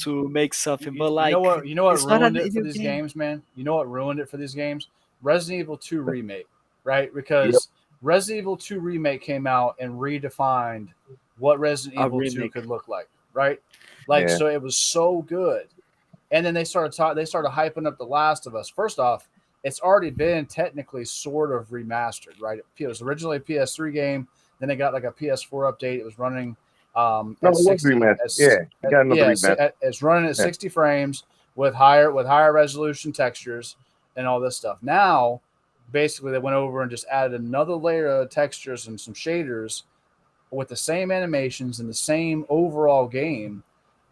to make something, but You like, know what? You know what it's not a ruined it for video these game. games, man. You know what ruined it for these games? Resident Evil 2 remake, right? Because Resident Evil 2 remake came out and redefined what Resident A Evil 2 remake. could look like, right? Like, Yeah. so it was so good, and then they started hyping up The Last of Us. First off, it's already been technically sort of remastered, right? It was originally a PS3 game, then they got like a PS4 update. It was running No, at it was 60. remastered. Yeah, you got another remaster. It's running at Yeah. 60 frames with higher resolution textures and all this stuff. Now, basically, they went over and just added another layer of textures and some shaders with the same animations and the same overall game,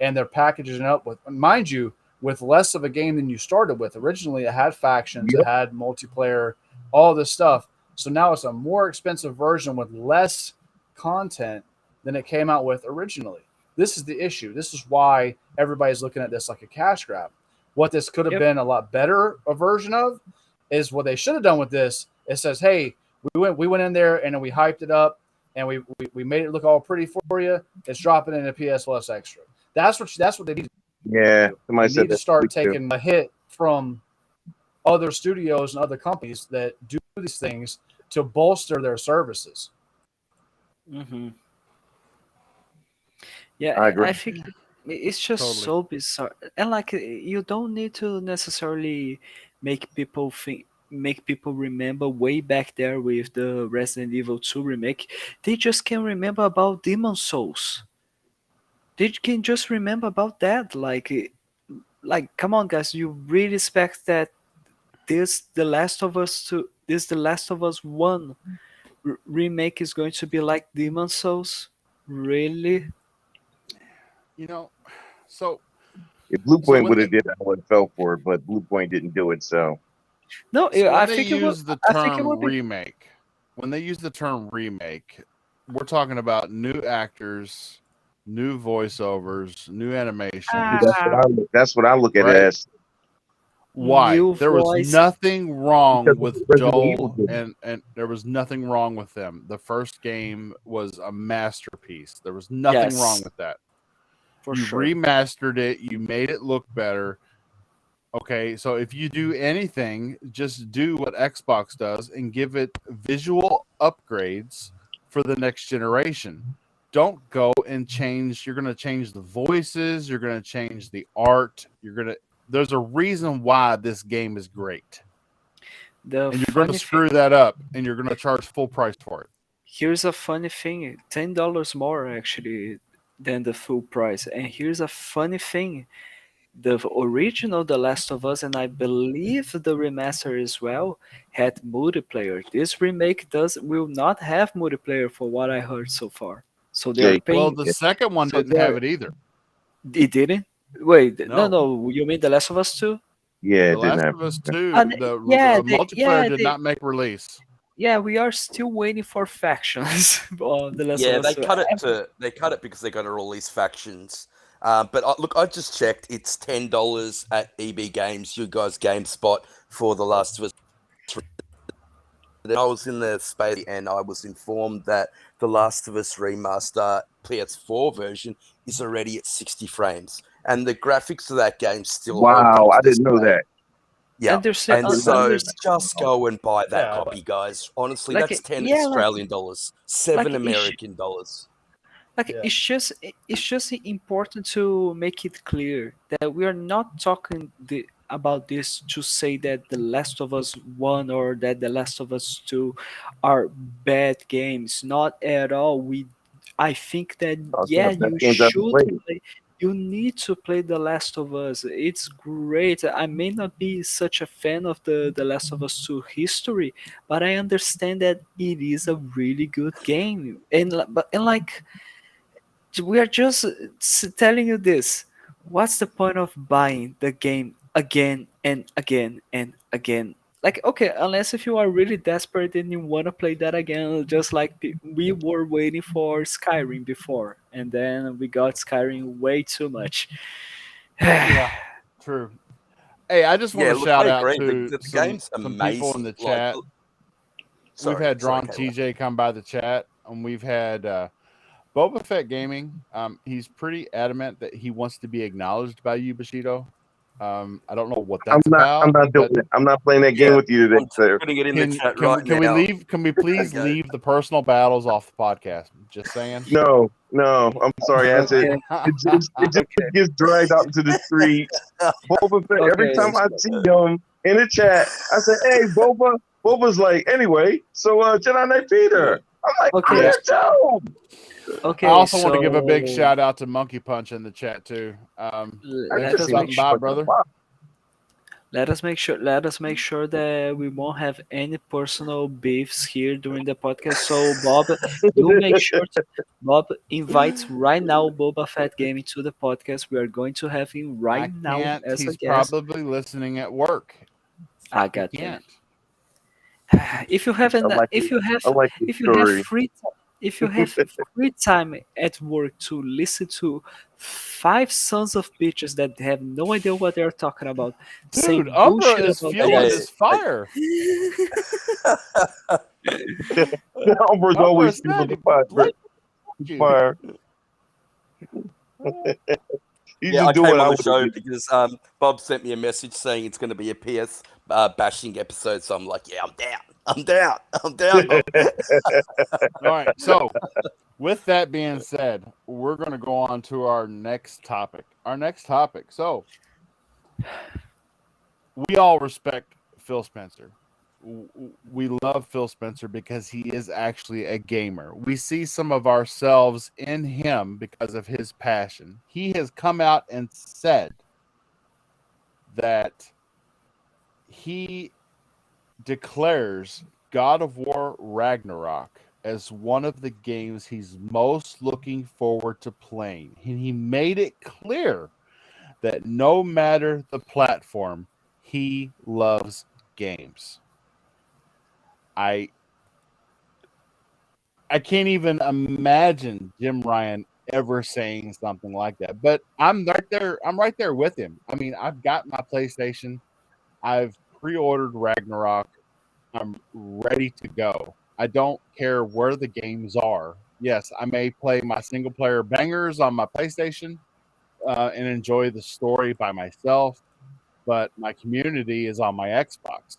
and they're packaging it up with, mind you, with less of a game than you started with. Originally, it had factions, Yep. it had multiplayer, all this stuff. So now it's a more expensive version with less content than it came out with originally. This is the issue. This is why everybody's looking at this like a cash grab. What this could have Yep. been a lot better a version of is what they should have done with this. It says, hey, we went in there and we hyped it up and we made it look all pretty for you. It's dropping in a PS Plus Extra. That's what they need to Yeah, do. somebody They said need to that start too. taking a hit from other studios and other companies that do these things to bolster their services. Mm-hmm. Yeah, I agree. I think it's just Totally. so bizarre, and like, you don't need to necessarily make people remember way back there with the Resident Evil 2 remake. They just can remember about Demon Souls. They can just remember about that. Like, come on, guys, you really expect that this The Last of Us 1 remake is going to be like Demon Souls? Really? You know, so If Blue So Point when would have did that, I would have fell for it, but Blue Point didn't do it. So No, So I when they think it would. use the I think it term would be. remake, when they use the term remake, we're talking about new actors, new voiceovers, new animation. Ah. that's what I look at Right. it as. Why? new There was voice. nothing wrong Because of with the Resident Evil Joel, game. and there was nothing wrong with them. The first game was a masterpiece. There was nothing wrong Yes, with that. for You sure. remastered it. You made it look better. Okay, so if you do anything, just do what Xbox does and give it visual upgrades for the next generation. Don't go and change. You're going to change the voices. You're going to change the art. There's a reason why this game is great. The And you're going to funny thing, screw that up and you're going to charge full price for it. here's a funny thing, $10 more actually than the full price. And here's a funny thing. The original The Last of Us, and I believe the remaster as well, had multiplayer. This remake will not have multiplayer for what I heard so far. So they are Yeah, Well, paying. the second one So didn't they're have it either. it didn't. Wait, no, No. no. You mean The Last of Us 2? yeah, The it didn't Last have. of Us 2, And the yeah, multiplayer did not make release. yeah, we are still waiting for factions on The Last Yeah, of Us they 2. cut it because they're going to release factions. But look, I just checked. It's $10 at EB Games, you guys GameSpot for The Last of Us. I was in the space and I was informed that The Last of Us remaster PS4 version is already at 60 frames, and the graphics of that game still hold Wow, up I to this didn't know day. that. Yeah, And they're saying, and so just go and buy that Yeah. copy, guys. Honestly, Like, that's 10 yeah, like- Australian dollars, 7 like, American dollars. Like Yeah. it's just important to make it clear that we are not talking about this to say that The Last of Us 1 or that The Last of Us 2 are bad games. Not at all. I think that Those yeah, are the best you games I've should played. play. You need to play The Last of Us. It's great. I may not be such a fan of the Last of Us 2 history, but I understand that it is a really good game. And like we are just telling you this. What's the point of buying the game again and again and again? Like, okay, unless if you are really desperate and you want to play that again, just like we were waiting for Skyrim before, and then we got Skyrim way too much. Yeah, true. Hey, I just want Yeah, to look, shout I out agree. to The some game's people in amazing. the chat. Sorry, We've had sorry, Drawn Caleb. TJ come by the chat, and we've had Boba Fett Gaming. He's pretty adamant that he wants to be acknowledged by you, Bushido. I don't know what that's about. I'm not doing but it. I'm not playing that game Yeah, with you today, I'm sir. putting it in the chat Can, right can now. we leave? Can we please Okay. leave the personal battles off the podcast? Just saying. No, I'm sorry. I said Okay. it just gets dragged out into the street. Boba Fett, every Okay. time I see him in the chat, I say, "Hey, Boba." Boba's like, "Anyway, so Jedi Knight Peter." I'm like, Okay. "I'm here too." Okay. I also want to give a big so shout out to Monkey Punch in the chat too. Thanks Let for us stopping make by, sure. brother. Let us make sure that we won't have any personal beefs here during the podcast. So Bob, do make sure Bob invites right now Boba Fett Gaming to the podcast. We are going to have him right I now can't. as a He's guest. probably listening at work. I got that. Can't. If you have I like if you have I like this if you story. have free time at work to listen to five sons of bitches that have no idea what they're talking about, saying Dude, Umbra bullshit is about fueling Yeah, this fire. Umber's Umbra always said feeling he the fire. blazed you. fire. He's Yeah, I just came doing what I on the would show do. because Bob sent me a message saying it's going to be a PS bashing episode. So I'm like, yeah, I'm down. I'm down. I'm down. Bob. All right. So, with that being said, we're going to go on to our next topic. So, we all respect Phil Spencer. We love Phil Spencer because he is actually a gamer. We see some of ourselves in him because of his passion. He has come out and said that he declares God of War Ragnarok as one of the games he's most looking forward to playing. And he made it clear that no matter the platform, he loves games. I can't even imagine Jim Ryan ever saying something like that. But I'm right there with him. I mean, I've got my PlayStation. I've pre-ordered Ragnarok. I'm ready to go. I don't care where the games are. Yes, I may play my single player bangers on my PlayStation and enjoy the story by myself, but my community is on my Xbox.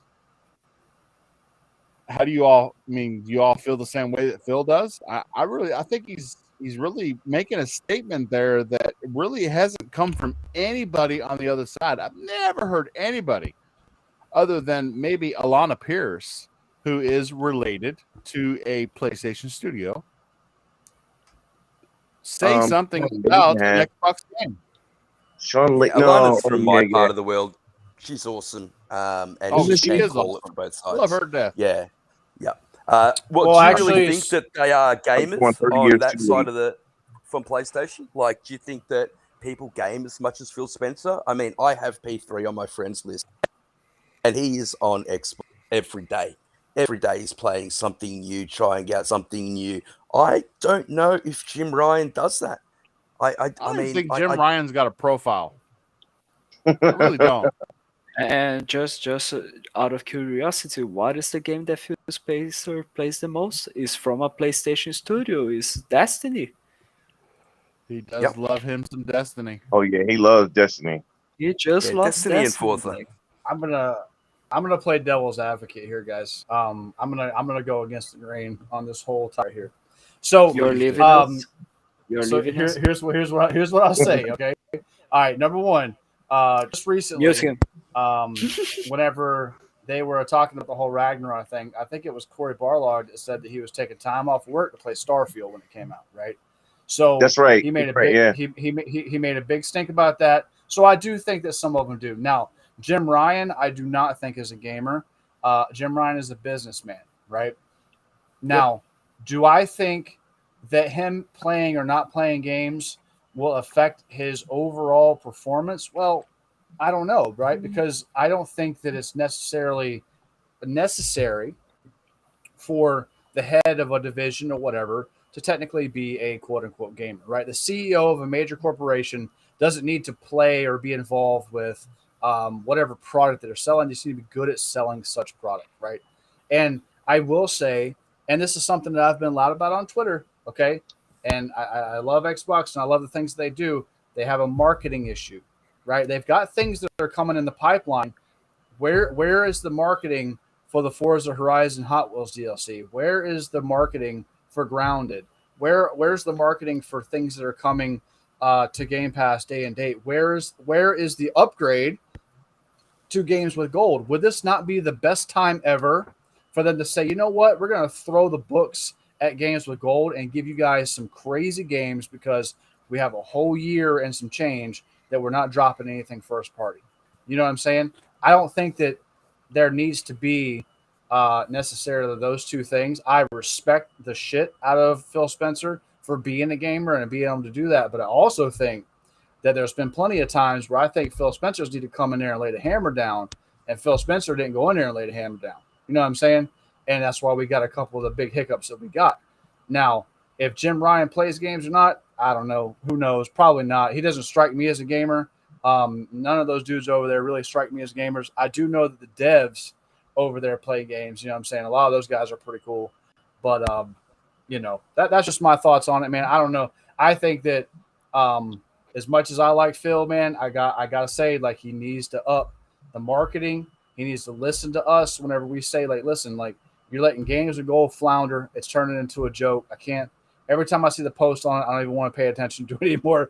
How do you all? I mean, do you all feel the same way that Phil does? I think he's really making a statement there that really hasn't come from anybody on the other side. I've never heard anybody other than maybe Alana Pierce, who is related to a PlayStation studio, say something Sean about Layden an Xbox game. Sean Layden. Yeah, Alana's No, from my part of the world. She's awesome. And Oh, she she can is call it awesome. for both I sides. love her to death. Yeah. Yeah. Well, Do you actually, really think that they are going gamers 30 on years that too side late. of the from PlayStation? Like, do you think that people game as much as Phil Spencer? I mean, I have P3 on my friends list, and he is on Xbox every day. Every day he's playing something new, trying out something new. I don't know if Jim Ryan does that. I I don't mean, think Jim Ryan's got a profile. I really don't. And just out of curiosity, what is the game that Phil Spencer plays the most? Is from a PlayStation studio. Is Destiny. He does Yep. love him some Destiny. Oh yeah, he loves Destiny. He just Yeah, loves Destiny and Destiny. Forza. Like, I'm gonna play devil's advocate here, guys. I'm gonna go against the grain on this whole tie here. So you're leaving um, us. You're so leaving us. here's what I'll say. Okay. All right. Number one, just recently, Mute him. whenever they were talking about the whole Ragnarok thing, I think it was Corey Barlog that said that he was taking time off work to play Starfield when it came out, right? So That's right. he made a Right, big yeah. he made a big stink about that. So I do think that some of them do. Now, Jim Ryan, I do not think is a gamer. Jim Ryan is a businessman, right? Now, do I think that him playing or not playing games will affect his overall performance? Well, I don't know, right? Because I don't think that it's necessarily necessary for the head of a division or whatever to technically be a quote unquote gamer, right? The CEO of a major corporation doesn't need to play or be involved with whatever product that they're selling. They just need to be good at selling such product, right? And I will say, and this is something that I've been loud about on Twitter, okay? And I love Xbox and I love the things they do. They have a marketing issue, right? They've got things that are coming in the pipeline. Where is the marketing for the Forza Horizon Hot Wheels DLC? Where is the marketing for Grounded? Where's the marketing for things that are coming to Game Pass day and date? Where is the upgrade to Games with Gold? Would this not be the best time ever for them to say, you know what, we're going to throw the books at Games with Gold and give you guys some crazy games because we have a whole year and some change that we're not dropping anything first party. You know what I'm saying? I don't think that there needs to be necessarily those two things. I respect the shit out of Phil Spencer for being a gamer and being able to do that, but I also think that there's been plenty of times where I think Phil Spencer's need to come in there and lay the hammer down, and Phil Spencer didn't go in there and lay the hammer down. You know what I'm saying? And that's why we got a couple of the big hiccups that we got. Now, if Jim Ryan plays games or not, I don't know. Who knows? Probably not. He doesn't strike me as a gamer. None of those dudes over there really strike me as gamers. I do know that the devs over there play games. You know what I'm saying? A lot of those guys are pretty cool. But, that's just my thoughts on it, man. I don't know. I think that as much as I like Phil, man, I gotta say, like, he needs to up the marketing. He needs to listen to us whenever we say, like, listen, like, you're letting Games of Gold flounder. It's turning into a joke. I can't. Every time I see the post on it, I don't even want to pay attention to it anymore.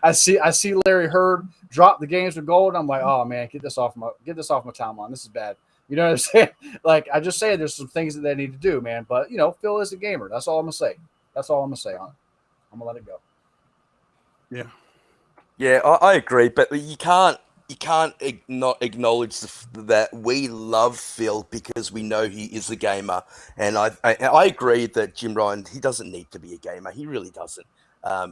I see Larry Hurd drop the Games of Gold. And I'm like, oh man, get this off my timeline. This is bad. You know what I'm saying? Like, I just say there's some things that they need to do, man. But Phil is a gamer. That's all I'm gonna say. That's all I'm gonna say on it. I'm gonna let it go. Yeah. Yeah, I agree, but you can't not acknowledge that we love Phil because we know he is a gamer, and I agree that Jim Ryan, he doesn't need to be a gamer. He really doesn't.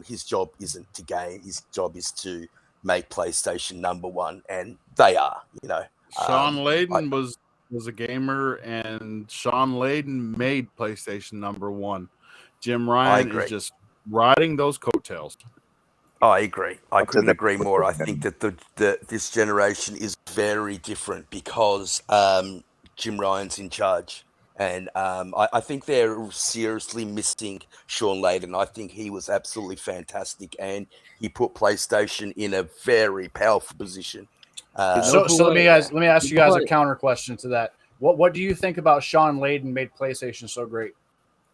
His job isn't to game. His job is to make PlayStation number one, and they are. Sean Layden was a gamer, and Sean Layden made PlayStation number one. Jim Ryan agree. is just riding those coattails. I agree. I Up to couldn't that agree point. more. I think that this generation is very different because Jim Ryan's in charge, and I think they're seriously missing Sean Layden. I think he was absolutely fantastic, and he put PlayStation in a very powerful position. know So, who so let I- me ask you guys a But counter question to that. What do you think about Sean Layden made PlayStation so great?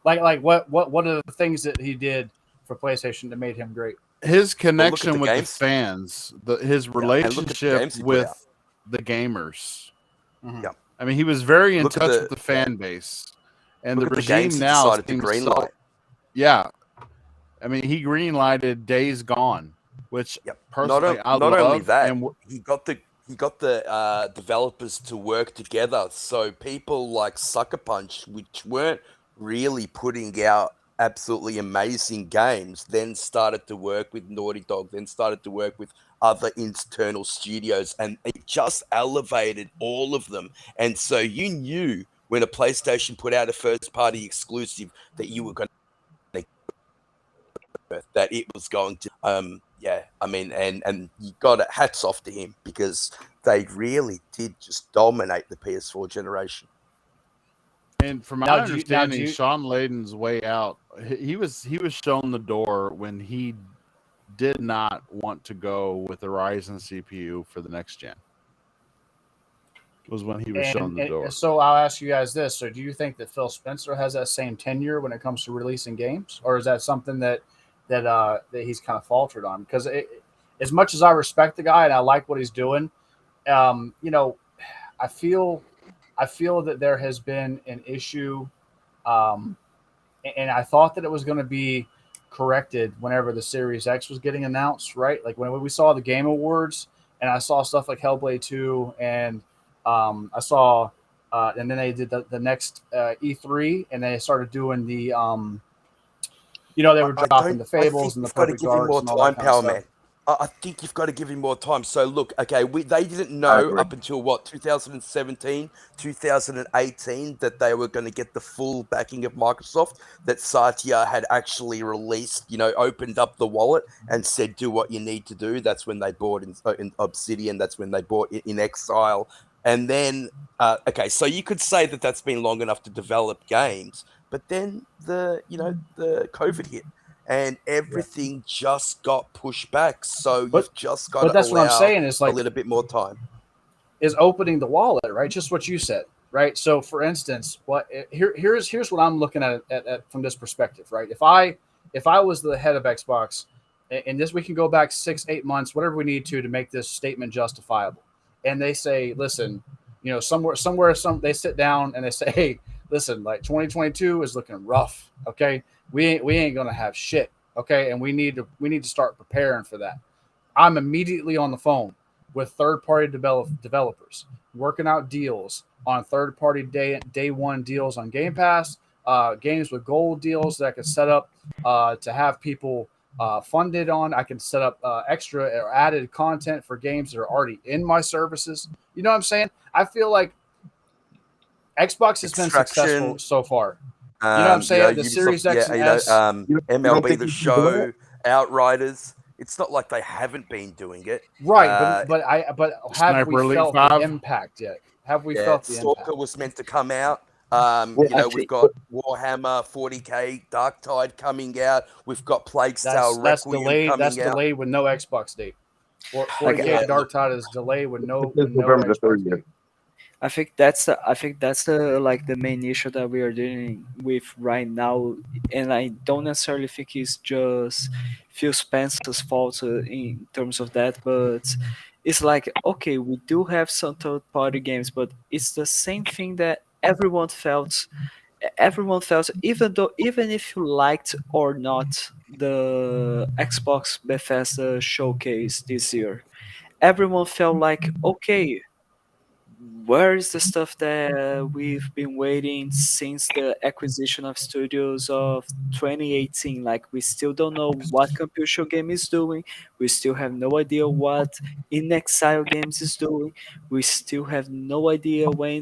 Like what are the things that he did for PlayStation that made him great? His Well, look at connection the with the games. fans, his And look at the relationship games he put out. with the gamers. Mhm. Yeah. I mean, he was very in Look at touch the with the fan base, and look the at the games regime he now decided to seems greenlight. yeah. I mean, he greenlighted Days Gone, which Yep. personally I Not only love, that, and he got the developers to work together. So people like Sucker Punch, which weren't really putting out absolutely amazing games, then started to work with Naughty Dog, then started to work with other internal studios, and it just elevated all of them. And so you knew when a PlayStation put out a first party exclusive that you were going to that it was going to yeah, I mean, and you got it, hats off to him because they really did just dominate the PS4 generation. and from my Now, do understanding, you Sean Layden's way out, he was shown the door when he did not want to go with the Ryzen CPU for the next gen. Was when he was shown the door. so I'll ask you guys this: so do you think that Phil Spencer has that same tenure when it comes to releasing games, or is that something that he's kind of faltered on? Because as much as I respect the guy and I like what he's doing, you know, I feel that there has been an issue, and I thought that it was going to be corrected whenever the Series X was getting announced, right? Like when we saw the Game Awards, and I saw stuff like Hellblade 2, and I saw, and then they did the next E3, and they started doing the, you know, they were dropping the I Fables think and the you've got to Perfect give him Darks more and all time, that kind of Power stuff. Man. I think you've got to give him more time. So look, okay, they didn't I know agree. up until what 2017, 2018 that they were going to get the full backing of Microsoft. That Satya had actually released, opened up the wallet and said, "Do what you need to do." That's when they bought in Obsidian. That's when they bought in Exile. And then, okay, so you could say that that's been long enough to develop games, but then the COVID hit. And everything just got pushed back. So But you've just got but to that's what I'm allow saying is a like little bit more time. is opening the wallet, right? Just what you said, right? So, for instance, here's what I'm looking at from this perspective, right? If I was the head of Xbox, and this we can go back 6-8 months, whatever we need to make this statement justifiable, and they say, listen, somewhere they sit down and they say, hey, listen, like 2022 is looking rough, okay? We ain't gonna have shit, okay? And we need to start preparing for that. I'm immediately on the phone with third-party developers, working out deals on third-party day one deals on Game Pass, games with gold deals that I can set up to have people funded on. I can set up extra or added content for games that are already in my services. You know what I'm saying? I feel like Xbox has been successful so far. You know what I'm saying? The Ubisoft, Series X and S. You don't MLB think The you can do Show, Outriders. It's not like they haven't been doing it. Right, but have Sniper we Elite felt 5? the impact yet? Have we felt the Stalker impact? was meant to come out. Well, We've got Warhammer 40k Dark Tide coming out. We've got Plague Tale That's Requiem delayed. That's coming out. delayed with no Xbox date. 40K Yeah, Dark Tide is delayed with no November the Xbox 30th. date. I think that's the like the main issue that we are dealing with right now, and I don't necessarily think it's just Phil Spencer's fault in terms of that, but it's like, okay, we do have some third party games, but it's the same thing that everyone felt, even if you liked or not the Xbox Bethesda showcase this year, everyone felt like, okay, where is the stuff that we've been waiting since the acquisition of studios of 2018? Like, we still don't know what Computer Show Game is doing. We still have no idea what In Exile Games is doing. We still have no idea when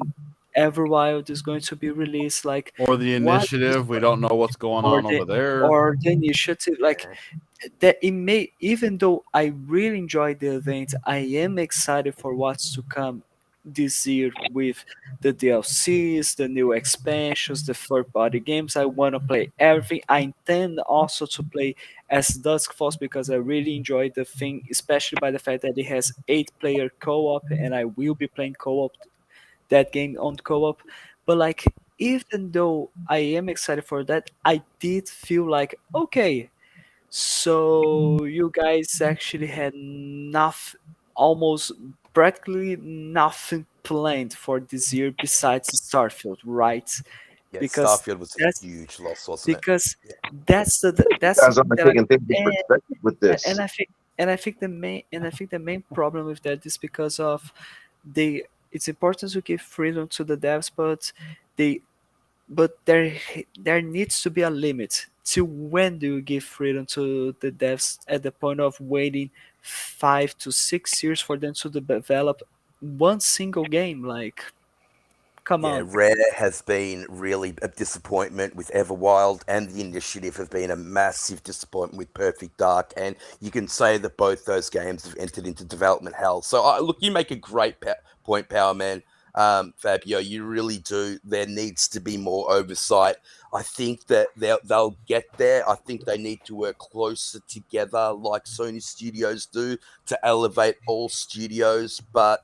Everwild is going to be released. Like, Or the what is initiative, we don't know what's going or on the over there. or the initiative, like that it may, even though I really enjoyed the event, I am excited for what's to come this year with the DLCs, the new expansions, the third party games. I want to play everything. I intend also to play as Dusk Falls because I really enjoyed the thing, especially by the fact that it has 8-player co-op, and I will be playing co-op that game on co-op. But like, even though I am excited for that, I did feel like, okay, so you guys actually had nothing, almost practically nothing planned for this year besides Starfield, right? Yeah, Because Starfield was a that's huge loss, wasn't it? because Yeah. that's Guys something aren't that taking things into and perspective with this. and I think the main problem with that is because of they. It's important to give freedom to the devs, but they there needs to be a limit to when do you give freedom to the devs at the point of waiting 5 to 6 years for them to develop one single game. Like, come Yeah, on. Rare has been really a disappointment with Everwild, and the Initiative have been a massive disappointment with Perfect Dark. And you can say that both those games have entered into development hell. So, look, you make a great point, Power Man. Fabio, you really do. There needs to be more oversight. I think that they'll get there. I think they need to work closer together, like Sony Studios do, to elevate all studios. But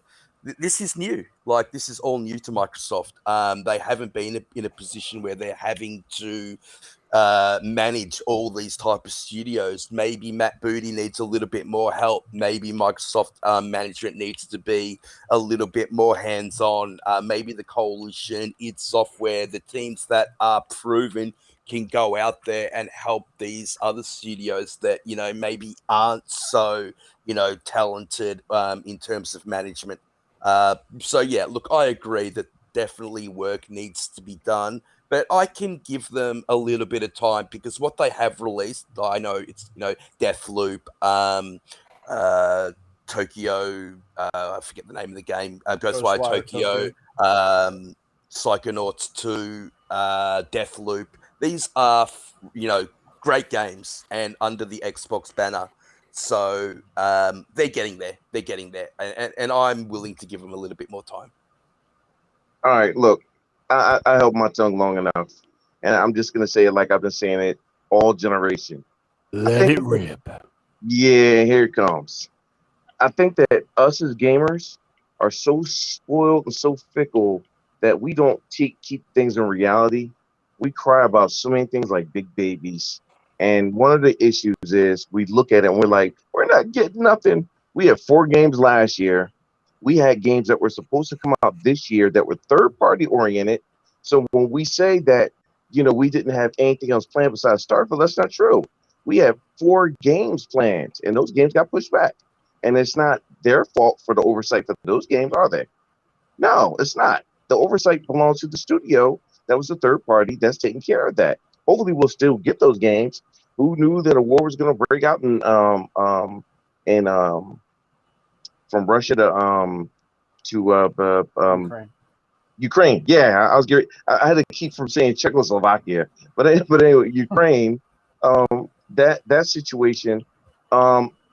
this is new. Like, this is all new to Microsoft. They haven't been in a position where they're having to manage all these type of studios. Maybe Matt Booty needs a little bit more help. Maybe Microsoft management needs to be a little bit more hands-on. Maybe the coalition, id Software, the teams that are proven can go out there and help these other studios that, maybe aren't so, talented in terms of management. So yeah, look, I agree that definitely work needs to be done, but I can give them a little bit of time because what they have released, I know it's Deathloop, uh, Tokyo, I forget the name of the game, Ghostwire Tokyo, Psychonauts 2, Deathloop. These are great games and under the Xbox banner. So they're getting there. They're getting there, and I'm willing to give them a little bit more time. All right, look, I held my tongue long enough, and I'm just gonna say it like I've been saying it all generation. Let it rip. Yeah, here it comes. I think that us as gamers are so spoiled and so fickle that we don't keep things in reality. We cry about so many things like big babies. And one of the issues is we look at it and we're like, we're not getting nothing. We had 4 games last year. We had games that were supposed to come out this year that were third party oriented. So when we say that, we didn't have anything else planned besides Starfield, that's not true. We had 4 games planned and those games got pushed back. And it's not their fault for the oversight for those games, are they? No, it's not. The oversight belongs to the studio that was the third party that's taking care of that. Hopefully, we'll still get those games. Who knew that a war was going to break out in from Russia to Ukraine. Ukraine? Yeah, I had to keep from saying Czechoslovakia, but anyway, Ukraine. That situation.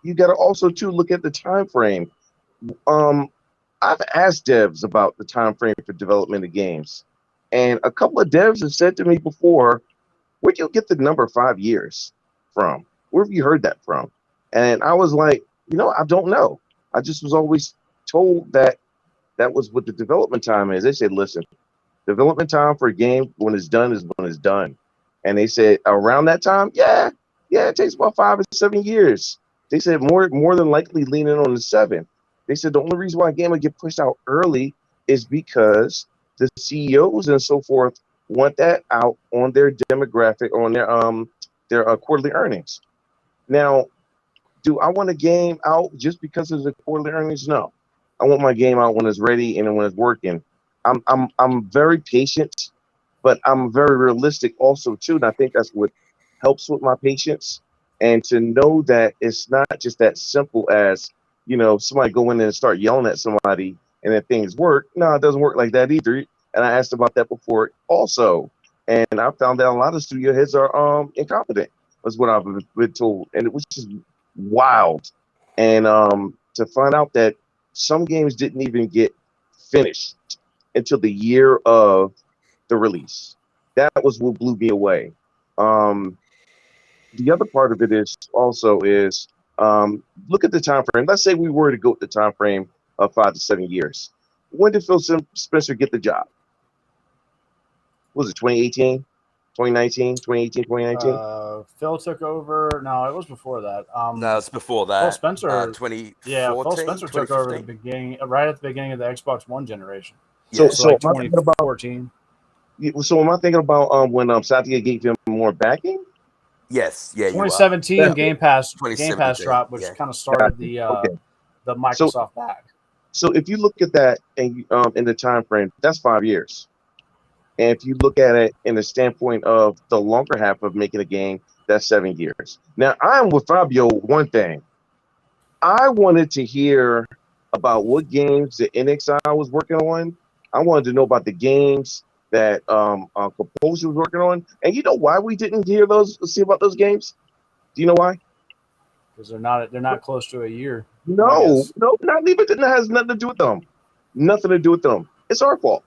You got to also too look at the time frame. I've asked devs about the time frame for development of games, and a couple of devs have said to me before, "Where'd you get the number 5 years from? Where have you heard that from?" And I was like, I don't know. I just was always told that was what the development time is. They said, "Listen, development time for a game when it's done is when it's done," and they said around that time, yeah, it takes about 5 or 7 years. They said more than likely leaning on the 7. They said the only reason why a game would get pushed out early is because the CEOs and so forth want that out on their demographic, on their quarterly earnings. Now, do I want a game out just because of the quarterly earnings? No, I want my game out when it's ready and when it's working. I'm very patient, but I'm very realistic also too, and I think that's what helps with my patience. And to know that it's not just that simple as somebody go in and start yelling at somebody and then things work. No, it doesn't work like that either. and I asked about that before also, and I found that a lot of studio heads are incompetent. Was what I've been told, and it was just wild. And to find out that some games didn't even get finished until the year of the release. That was what blew me away. The other part of it is also is look at the time frame. Let's say we were to go with the time frame of 5 to 7 years. When did Phil Spencer get the job? Was it 2018, 2019, 2018, 2019? Phil took over. No, it was before that. No, it's before that. Phil Spencer. 2014, Yeah, Phil Spencer took over at the 2015. beginning, right at the beginning of the Xbox One generation. So, Yes. so like am I thinking about 2014. so am I thinking about when Satya gave him more backing? Yes, yeah, you are. 2017 Yeah. Game Pass 2017, drop, which yeah. kind of started the Okay. the Microsoft bag. So if you look at that and in the time frame, that's 5 years. And if you look at it in the standpoint of the longer half of making a game, that's 7 years. Now I'm with Fabio. One thing, I wanted to hear about what games the NXI was working on. I wanted to know about the games that Composer was working on. And you know why we didn't see about those games? Do you know why? Because they're not close to a year. No, Yes. no, not even. That has nothing to do with them. Nothing to do with them. It's our fault.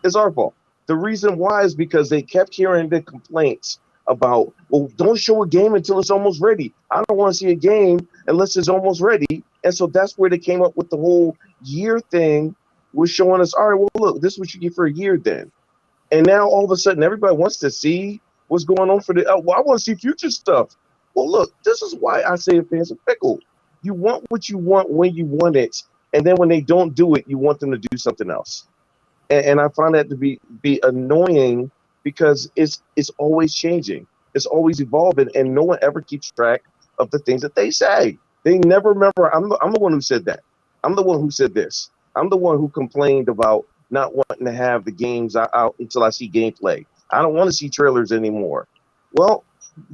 It's our fault. The reason why is because they kept hearing the complaints about, well, don't show a game until it's almost ready. I don't want to see a game unless it's almost ready. And so that's where they came up with the whole year thing, was showing us, all right, well, look, this is what you get for a year then. And now all of a sudden, everybody wants to see what's going on for the. Well, I want to see future stuff. Well, look, this is why I say fans are fickle. You want what you want when you want it, and then when they don't do it, you want them to do something else. And I find that to be annoying because it's always changing, it's always evolving, and no one ever keeps track of the things that they say. They never remember. I'm the one who said that. I'm the one who said this. I'm the one who complained about not wanting to have the games out until I see gameplay. I don't want to see trailers anymore. Well,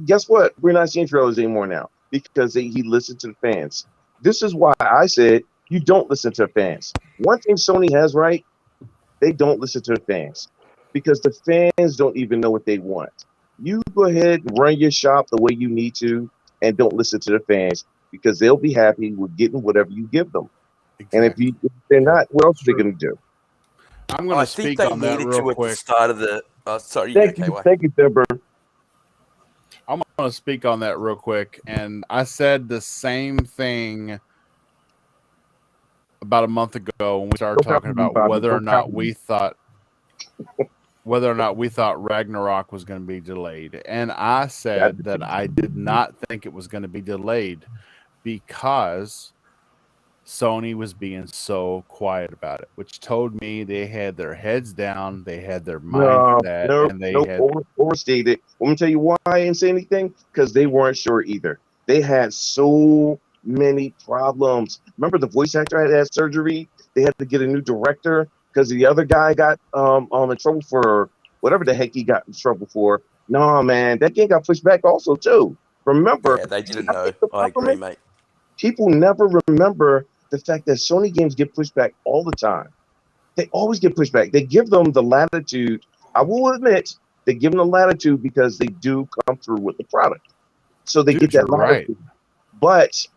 guess what? We're not seeing trailers anymore now because he listened to the fans. This is why I said you don't listen to the fans. One thing Sony has right, they don't listen to the fans because the fans don't even know what they want. You go ahead and run your shop the way you need to and don't listen to the fans because they'll be happy with getting whatever you give them. Exactly. And if they're not, what else are they going to do? I'm going I to think speak they on that needed real to at the quick. start of the. Sorry, Thank okay, you, thank you, Deborah. I'm going to speak on that real quick. And I said the same thing about a month ago when we started Don't talking copy me, about Bobby. whether or Don't not copy we me. thought Ragnarok was going to be delayed. And I said that I did not think it was going to be delayed because Sony was being so quiet about it, which told me they had their heads down, they had their mind set, and they had overstated. Let me tell you why I didn't say anything, because they weren't sure either. They had so many problems. Remember, the voice actor had surgery. They had to get a new director because the other guy got in trouble for whatever the heck he got in trouble for. No, man, that game got pushed back also too. Remember, Yeah, they didn't I know. think the I problem agree, is mate. people never remember the fact that Sony games get pushed back all the time. They always get pushed back. They give them the latitude. I will admit, they give them the latitude because they do come through with the product. So they Dude, get that you're right. latitude. But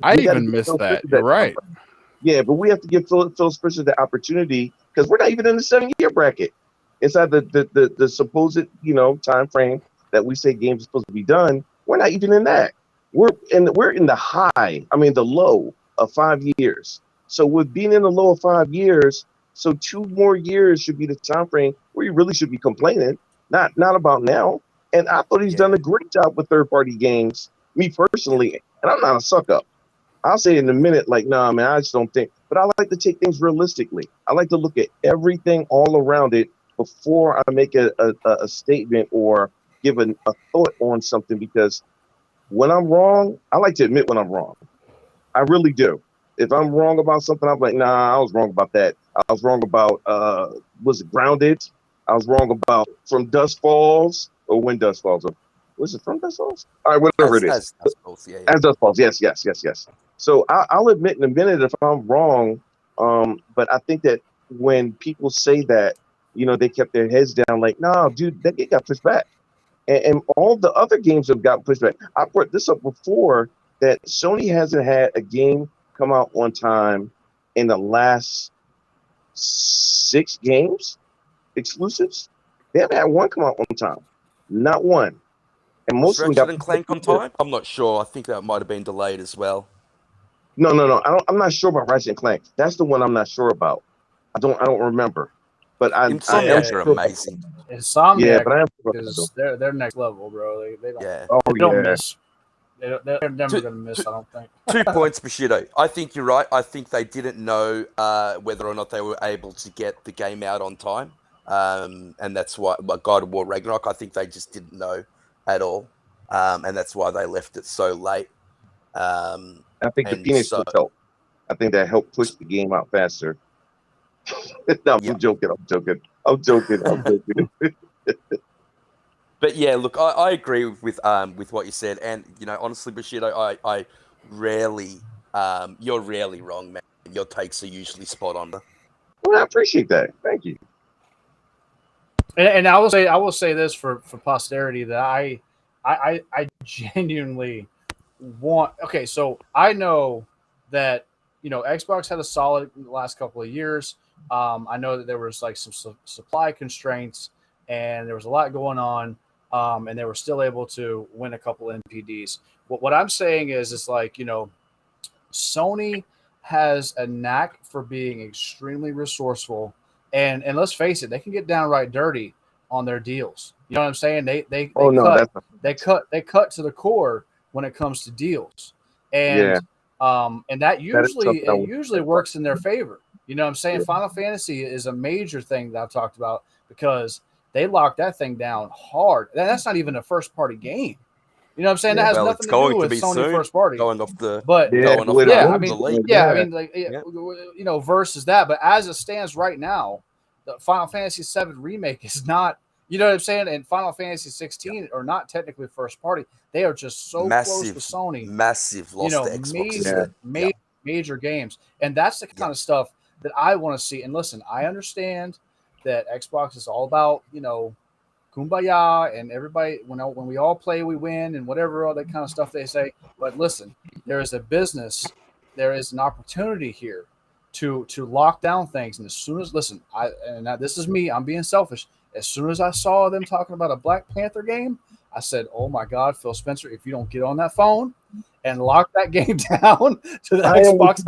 I we gotta even give missed Phil that. Spencer You're right. Yeah, but we have to give Phil Spencer the opportunity because we're not even in the 7-year bracket. Inside the supposed time frame that we say games are supposed to be done, we're not even in that. We're in the high, the low of 5 years. So with being in the low of 5 years, so 2 more years should be the time frame where you really should be complaining, not about now. And I thought he's done a great job with third-party games, me personally, and I'm not a suck up. I'll say in a minute, like, nah, man, I just don't think. But I like to take things realistically. I like to look at everything all around it before I make a statement or give a thought on something. Because when I'm wrong, I like to admit when I'm wrong. I really do. If I'm wrong about something, I'm like, nah, I was wrong about that. I was wrong about, was it Grounded? I was wrong about From Dusk Falls or When Dusk Falls. Was it From Dusk Falls? All right, whatever it is. As both, yeah. As Dusk Falls, yes. So I'll admit in a minute if I'm wrong, but I think that when people say that, they kept their heads down, like, no, dude, that game got pushed back. And all the other games have gotten pushed back. I brought this up before that Sony hasn't had a game come out on time in the last 6 games, exclusives. They haven't had one come out on time. Not one. And most of them Ratchet got and Clank on time? I'm not sure. I think that might have been delayed as well. No. I'm not sure about Ratchet and Clank. That's the one I'm not sure about. I don't remember. But I am Insomniacs sure are amazing. Insomniac Yeah, but I am sure is they're next level, bro. They don't Yeah. Oh, they don't yeah. miss. They're never gonna miss. I don't think. 2 points, Bushido. I think you're right. I think they didn't know whether or not they were able to get the game out on time. And that's why God of War Ragnarok, I think they just didn't know at all. And that's why they left it so late. I think the And Phoenix so- will help. I think that helped push the game out faster. No, Yeah. I'm joking. I'm joking. But yeah, look, I agree with what you said, and honestly, Bushido, I rarely, you're rarely wrong, man. Your takes are usually spot on. Well, I appreciate that. Thank you. And I will say this for posterity that I genuinely want. Okay, so I know that Xbox had a solid last couple of years. I know that there was like some supply constraints and there was a lot going on, and they were still able to win a couple NPDs. What I'm saying is, it's like Sony has a knack for being extremely resourceful, and let's face it, they can get downright dirty on their deals. You know what I'm saying? They cut to the core when it comes to deals, and and that usually works in their favor. You know what I'm saying? Yeah. Final Fantasy is a major thing that I've talked about because they locked that thing down hard. And that's not even a first party game. You know what I'm saying? Yeah, that has well, nothing it's to going do to with be Sony soon, first party. going off the But going off with- the, yeah, I the mean, league. yeah, I Yeah. mean, like, versus that. But as it stands right now, the Final Fantasy VII remake is not. You know what I'm saying? And Final Fantasy 16 are not technically first party. They are just so close with Sony. Massive loss to Xbox. Major games, and that's the kind of stuff that I want to see. And listen, I understand that Xbox is all about kumbaya and everybody. When we all play, we win, and whatever all that kind of stuff they say. But listen, there is a business, there is an opportunity here to lock down things. And as soon as now this is me, I'm being selfish. As soon as I saw them talking about a Black Panther game, I said, "Oh my God, Phil Spencer! If you don't get on that phone and lock that game down to the Xbox,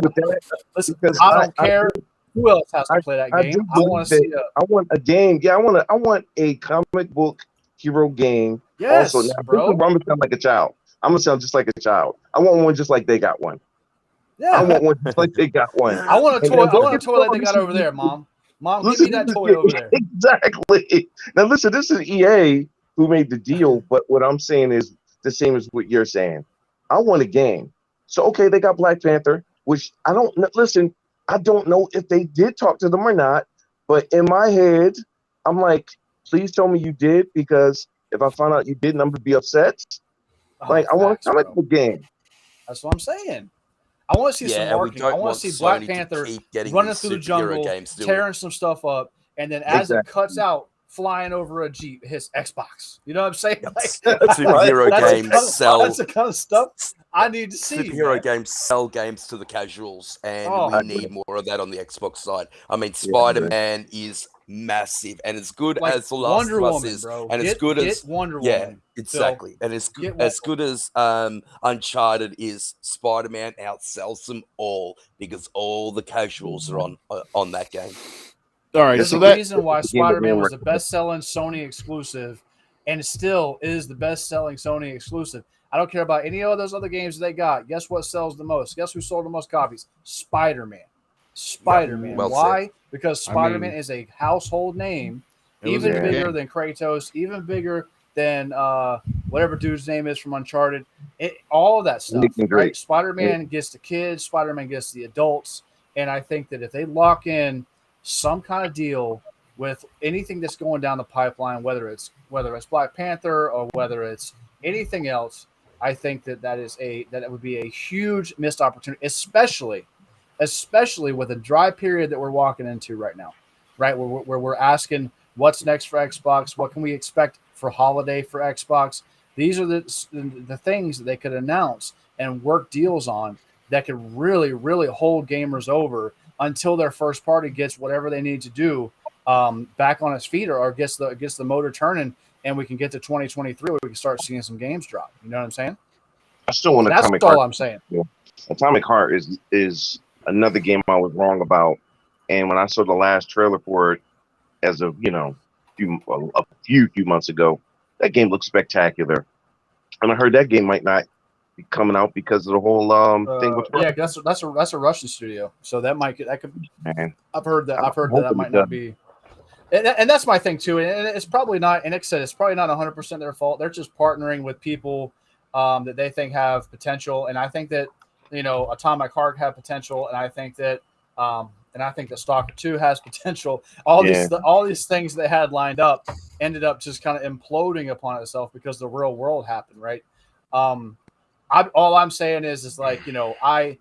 listen, I don't care who else has to play that I game. do I want to believe see I want a game. Yeah, I want a comic book hero game. yes, Also, now, bro. I'm gonna sound like a child. I'm gonna sound just like a child. I want one just like they got one. I Yeah, want one just like they got one. I want a And toy. then I want a don't toy like they get got me over there, Mom. Mom, give Listen, me that this is- toy over there. Exactly. Now listen, this is EA who made the deal, but what I'm saying is the same as what you're saying. I want a game. So okay, they got Black Panther, which I don't listen. I don't know if they did talk to them or not, but in my head, I'm like, please tell me you did, because if I find out you didn't, I'm gonna be upset. Like, I want Facts, a comic bro. book game. That's what I'm saying. I want to see some Yeah, and we marketing. I don't want want to see Black Sony Panther to keep getting running these through the superhero jungle, games, do we? tearing some stuff up, and then as it Exactly. cuts out, flying over a Jeep, his Xbox. You know what I'm saying? Yep. Like, Superhero that's the games kind of- sell. That's the kind of stuff I need to see. Superhero man. games sell games to the casuals, and Oh, we I need more of that on the Xbox side. I mean, Yeah, Spider-Man is massive, and as good like as The Last Wonder of Us Woman, is, bro. and as Get good as Wonder yeah, Woman. exactly, and as Get good as Uncharted is, Spider-Man outsells them all because all the casuals are on that game. All right, There's so a that reason why Game of Spider-Man was the America. best-selling Sony exclusive, and still is the best-selling Sony exclusive. I don't care about any of those other games they got. Guess what sells the most? Guess who sold the most copies? Spider-Man. Spider-Man. well Why? Because I Spider-Man mean, is a household name, it was even a bigger game. than Kratos, even bigger than whatever dude's name is from Uncharted. All of that stuff, Nathan Drake. right? Spider-Man gets the kids. Spider-Man gets the adults. And I think that if they lock in some kind of deal with anything that's going down the pipeline, whether it's Black Panther or whether it's anything else, I think that it would be a huge missed opportunity, especially especially with the dry period that we're walking into right now, right? Where we're asking what's next for Xbox, what can we expect for holiday for Xbox. These are the things that they could announce and work deals on that could really, really hold gamers over until their first party gets whatever they need to do back on its feet, or gets the motor turning, and we can get to 2023 where we can start seeing some games drop. You know what I'm saying? I still want That's Atomic all Heart. I'm saying. Atomic Heart is another game I was wrong about, and when I saw the last trailer for it, as of a few months ago, that game looked spectacular, and I heard that game might not be coming out because of the whole thing with Yeah, that's a Russian studio, so that could. man. I've heard that hoping that might it not does. be. And that's my thing too. And it's probably not. And Nick said it's probably not 100% their fault. They're just partnering with people that they think have potential. And I think that Atomic Heart have potential, and I think that Stalker 2 has potential. All these things they had lined up ended up just kind of imploding upon itself because the real world happened, right? All I'm saying is like, I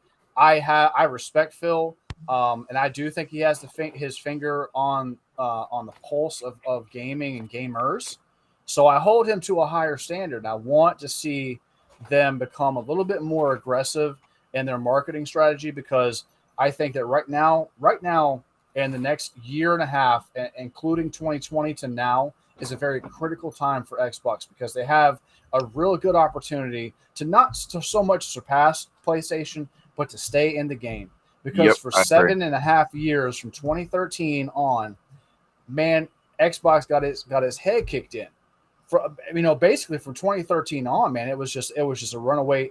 respect Phil, and I do think he has his finger on the pulse of gaming and gamers. So I hold him to a higher standard. I want to see them become a little bit more aggressive in their marketing strategy, because I think that right now, in the next year and a half, including 2020 to now, is a very critical time for Xbox, because they have a real good opportunity to not so much surpass PlayStation, but to stay in the game. Because for 7.5 years, from 2013 on, man, Xbox got its head kicked in. Basically from 2013 on, man, it was just a runaway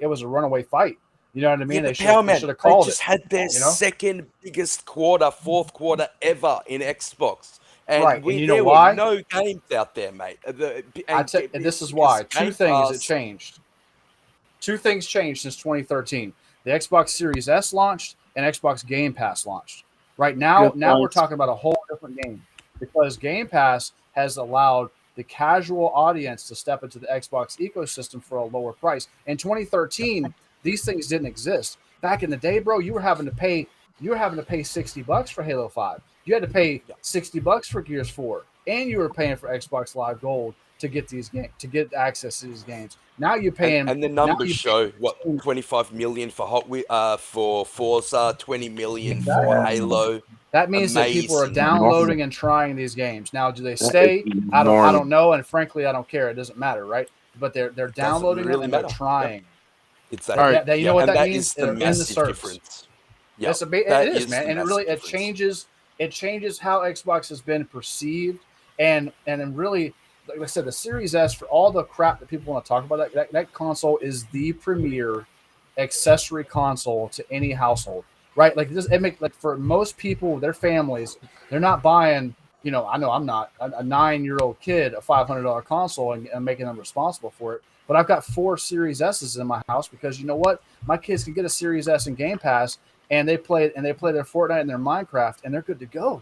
fight. You know what I mean? Yeah, They should have called they just it. had their second biggest fourth quarter ever in Xbox. And Right, and you know there why? were no games out there, mate. And this is why. Two things changed since 2013. The Xbox Series S launched and Xbox Game Pass launched. Right now we're talking about a whole different game, because Game Pass has allowed the casual audience to step into the Xbox ecosystem for a lower price. In 2013, these things didn't exist. Back in the day, bro, you were having to pay $60 for Halo 5. You had to pay $60 for Gears 4, and you were paying for Xbox Live Gold to get to get access to these games. Now you're paying, and the numbers show 25 million for Forza, 20 million for Halo. That means that people are downloading and trying these games. Now, do they stay? I don't know, and frankly, I don't care. It doesn't matter, right? But they're downloading them and they're trying. Exactly. All right. You know what that means? Is the massive difference. Yeah, it is, man, and it changes how Xbox has been perceived, and then really, like I said, the Series S, for all the crap that people want to talk about, that console is the premier accessory console to any household, right? Like this, for most people, their families, they're not buying. I know I'm not a 9-year-old kid a $500 console and making them responsible for it. But I've got 4 Series S's in my house, because you know what? My kids can get a Series S in Game Pass, and they play their Fortnite and their Minecraft, and they're good to go.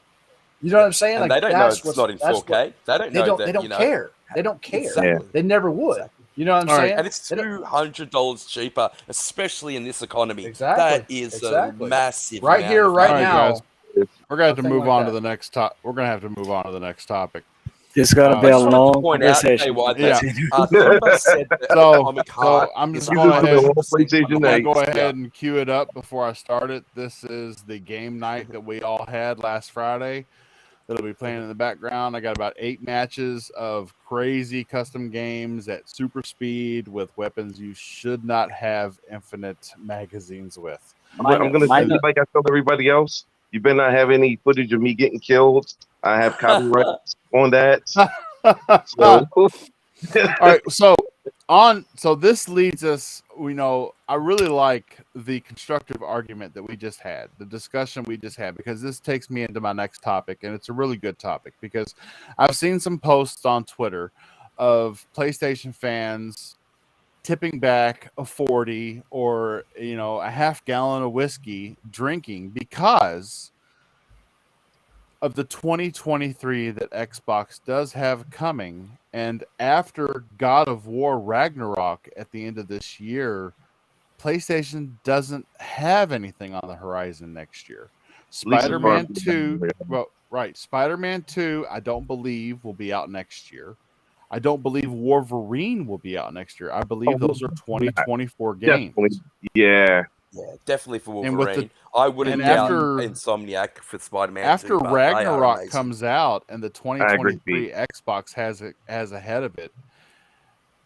You know what I'm saying? And they don't know it's not in 4K. They don't know that. They don't care. They don't care. Exactly. They never would. Exactly. You know what I'm saying? And it's $200 cheaper, especially in this economy. Exactly. That is a massive right here, right now. Guys, we're gonna have to move on to the next top. We're gonna have to move on to the next topic. It's gonna be a long conversation. So I'm just gonna go ahead and cue it up before I start it. This is the game night that we all had last Friday. That'll be playing in the background. I got about 8 matches of crazy custom games at super speed with weapons you should not have infinite magazines with. I'm gonna say, like I told everybody else, you better not have any footage of me getting killed. I have copyrights on that. All right, so this leads us, I really like the constructive argument that we just had, the discussion we just had, because this takes me into my next topic, and it's a really good topic, because I've seen some posts on Twitter of PlayStation fans tipping back a 40 or a half gallon of whiskey drinking because of the 2023 that Xbox does have coming. And after God of War Ragnarok at the end of this year, PlayStation doesn't have anything on the horizon next year. least as Spider-Man far as- 2, well, right, Spider-Man 2, I don't believe will be out next year. I don't believe Wolverine will be out next year. I believe those are 2024 games. Definitely. Yeah. Yeah, definitely for And with the- Wolverine. I wouldn't and doubt after- Insomniac for Spider-Man. After 2, but they are Ragnarok amazing. comes out and the agree. 2023 Xbox has ahead of it,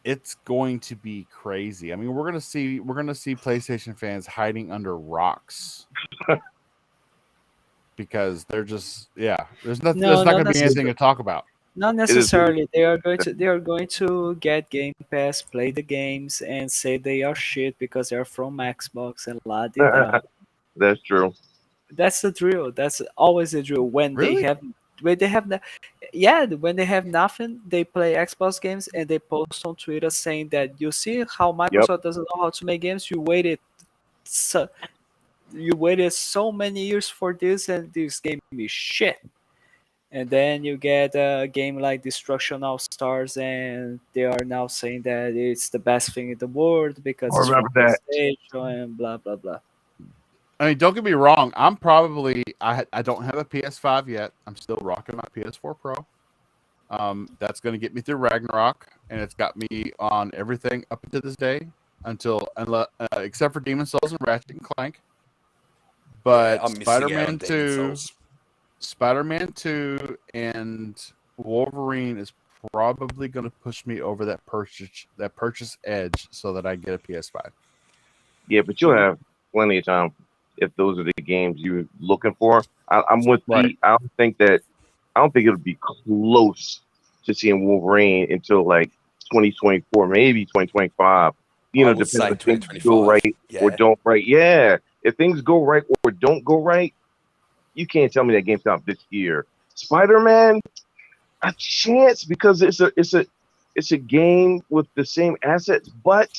it's going to be crazy. I mean, we're gonna see PlayStation fans hiding under rocks because they're just there's nothing. No, There's not not going to be anything to talk about. Not necessarily. They are going to get Game Pass, play the games, and say they are shit because they're from Xbox and la di da. That's true. That's the drill. That's always the drill. When Really? when they have nothing, they play Xbox games and they post on Twitter saying that you see how Microsoft doesn't know how to make games. You waited so many years for this, and this game is shit. And then you get a game like Destruction All Stars, and they are now saying that it's the best thing in the world because I it's from remember that. PlayStation and blah blah blah. I mean, don't get me wrong. I'm probably I don't have a PS5 yet. I'm still rocking my PS4 Pro. That's going to get me through Ragnarok, and it's got me on everything up to this day except for Demon Souls and Ratchet and Clank. But I'm missing out on Spider-Man Demon's 2, Souls. Spider-Man 2 and Wolverine is probably going to push me over that purchase edge so that I get a PS5. Yeah, but you'll have plenty of time if those are the games you're looking for. I'm with Right. Pete. I don't think it'll be close to seeing Wolverine until like 2024, maybe 2025. You know, I would say depending if things go 2025. right Yeah. or don't right. Yeah, if things go right or don't go right, you can't tell me that game's out this year. Spider-Man, a chance because it's a game with the same assets, but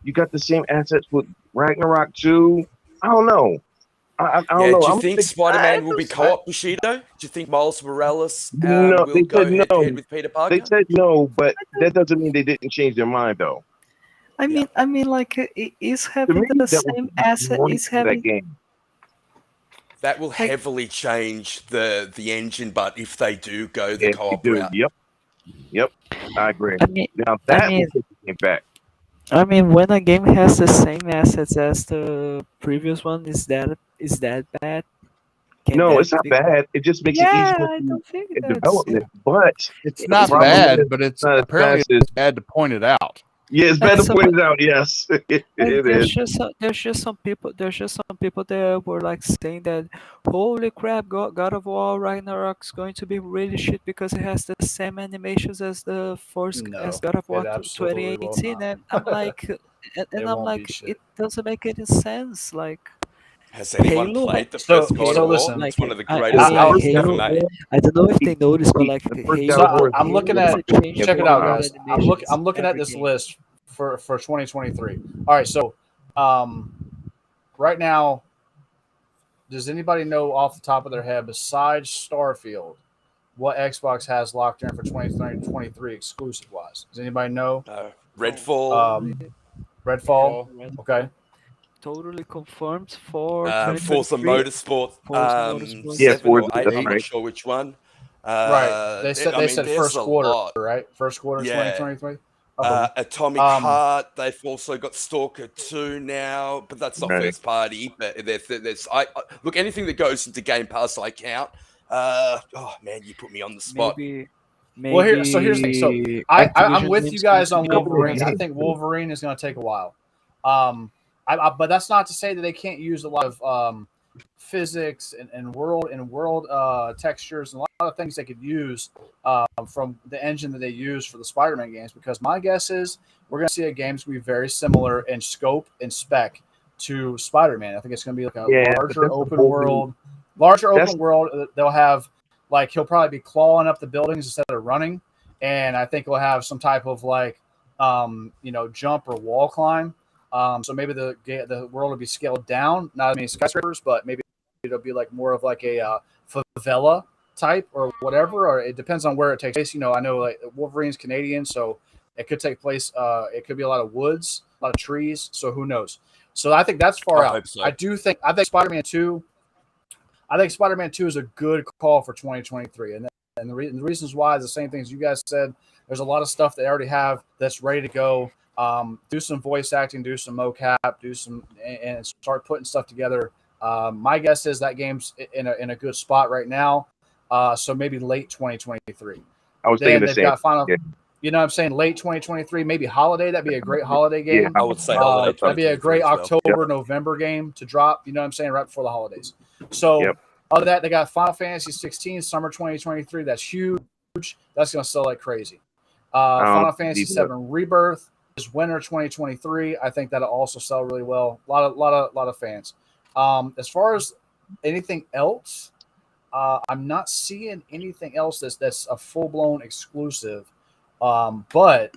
you got the same assets with Ragnarok 2. I don't know. I don't Yeah, know. do you I'm think thinking- Spider-Man will be co-op, Bushido? Do you think Miles Morales No, will they go said head to no. head with Peter Parker? They said no, but that doesn't mean they didn't change their mind, though. I mean, like is To having me, the that was same asset. one Is for that having game. That will Like- heavily change the engine, but if they do go the Yeah, co-op they do. route, Yep. I agree. I mean, Now that mean- will take the game back. when a game has the same assets as the previous one, is that bad? Can No, that it's not be- bad. It just makes Yeah, it I easier don't think in that's development. But It's not problem bad, is but it's not as apparently fast as- it's bad to point it out. yeah, it's bad to That's point it out. Yes, it there's is. just some people that were like saying that holy crap, God of War Ragnarok's going to be really shit because it has the same animations as the first No, as God of War it absolutely will 2018, not. and I'm like It I'm won't be like shit. it doesn't make any sense. Like has anyone Halo- played the So- first God so of War? listen, It's one of the I- greatest I- games Halo- ever made. I don't know if they noticed, but like The first Halo, God of War- I'm looking at- change Check it the out, world guys. animations I'm looking at every this game. list for 2023. All right, so right now, does anybody know off the top of their head, besides Starfield, what Xbox has locked in for 2023 exclusive wise? Does anybody know? Redfall, Redfall. Red- Okay. Totally confirmed for Forza 2023. Motorsport, Forza Motorsport. Yeah, 7 Forza, or 8, that's I'm not right. sure which one. Right. They said I they said mean, first there's a quarter, lot. right? First quarter Yeah. 2023. Okay. Atomic Um, Heart, they've also got Stalker 2 now, but that's not Right. first party. But there's look, anything that goes into Game Pass, I count. Oh man, you put me on the spot. Maybe. Well, so here's the thing. So I'm Activision with you games guys on going to be Wolverine. I amazing. think Wolverine is going to take a while. But that's not to say that they can't use a lot of physics and world textures and a lot of things they could use from the engine that they use for the Spider-Man games. Because my guess is we're going to see a game's going to be very similar in scope and spec to Spider-Man. I think it's going to be like a Yeah, but larger that's the open whole world. thing. Larger open world. They'll have like he'll probably be clawing up the buildings instead of running, and I think he'll have some type of like jump or wall climb. So maybe the world will be scaled down, not as many skyscrapers, but maybe it'll be like more of like a favela type or whatever, or it depends on where it takes place. I know like Wolverine's Canadian, so it could take place. It could be a lot of woods, a lot of trees. So who knows? So I think that's far I out. hope so. I think Spider-Man 2. I think Spider-Man 2 is a good call for 2023, and the reasons why is the same things you guys said. There's a lot of stuff they already have that's ready to go. Do some voice acting, do some mocap, and start putting stuff together. My guess is that game's in a good spot right now. So maybe late 2023. I was Then thinking the they've same. got final. Yeah. You know what I'm saying? Late 2023, maybe holiday. That'd be a great holiday game. I would say holiday That'd be a 2023 great as well. October, November game to drop. You know what I'm saying? Right before the holidays. So Yep. other than that, they got Final Fantasy 16 summer 2023. That's huge. That's going to sell like crazy. Final Fantasy 7 Rebirth is winter 2023. I think that'll also sell really well. A lot of fans. As far as anything else, I'm not seeing anything else that's a full blown exclusive. But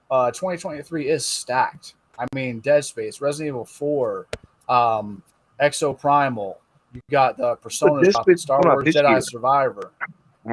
2023 is stacked. I mean, Dead Space, Resident Evil 4, Exo Primal. You got the Persona, Star Wars Jedi Survivor,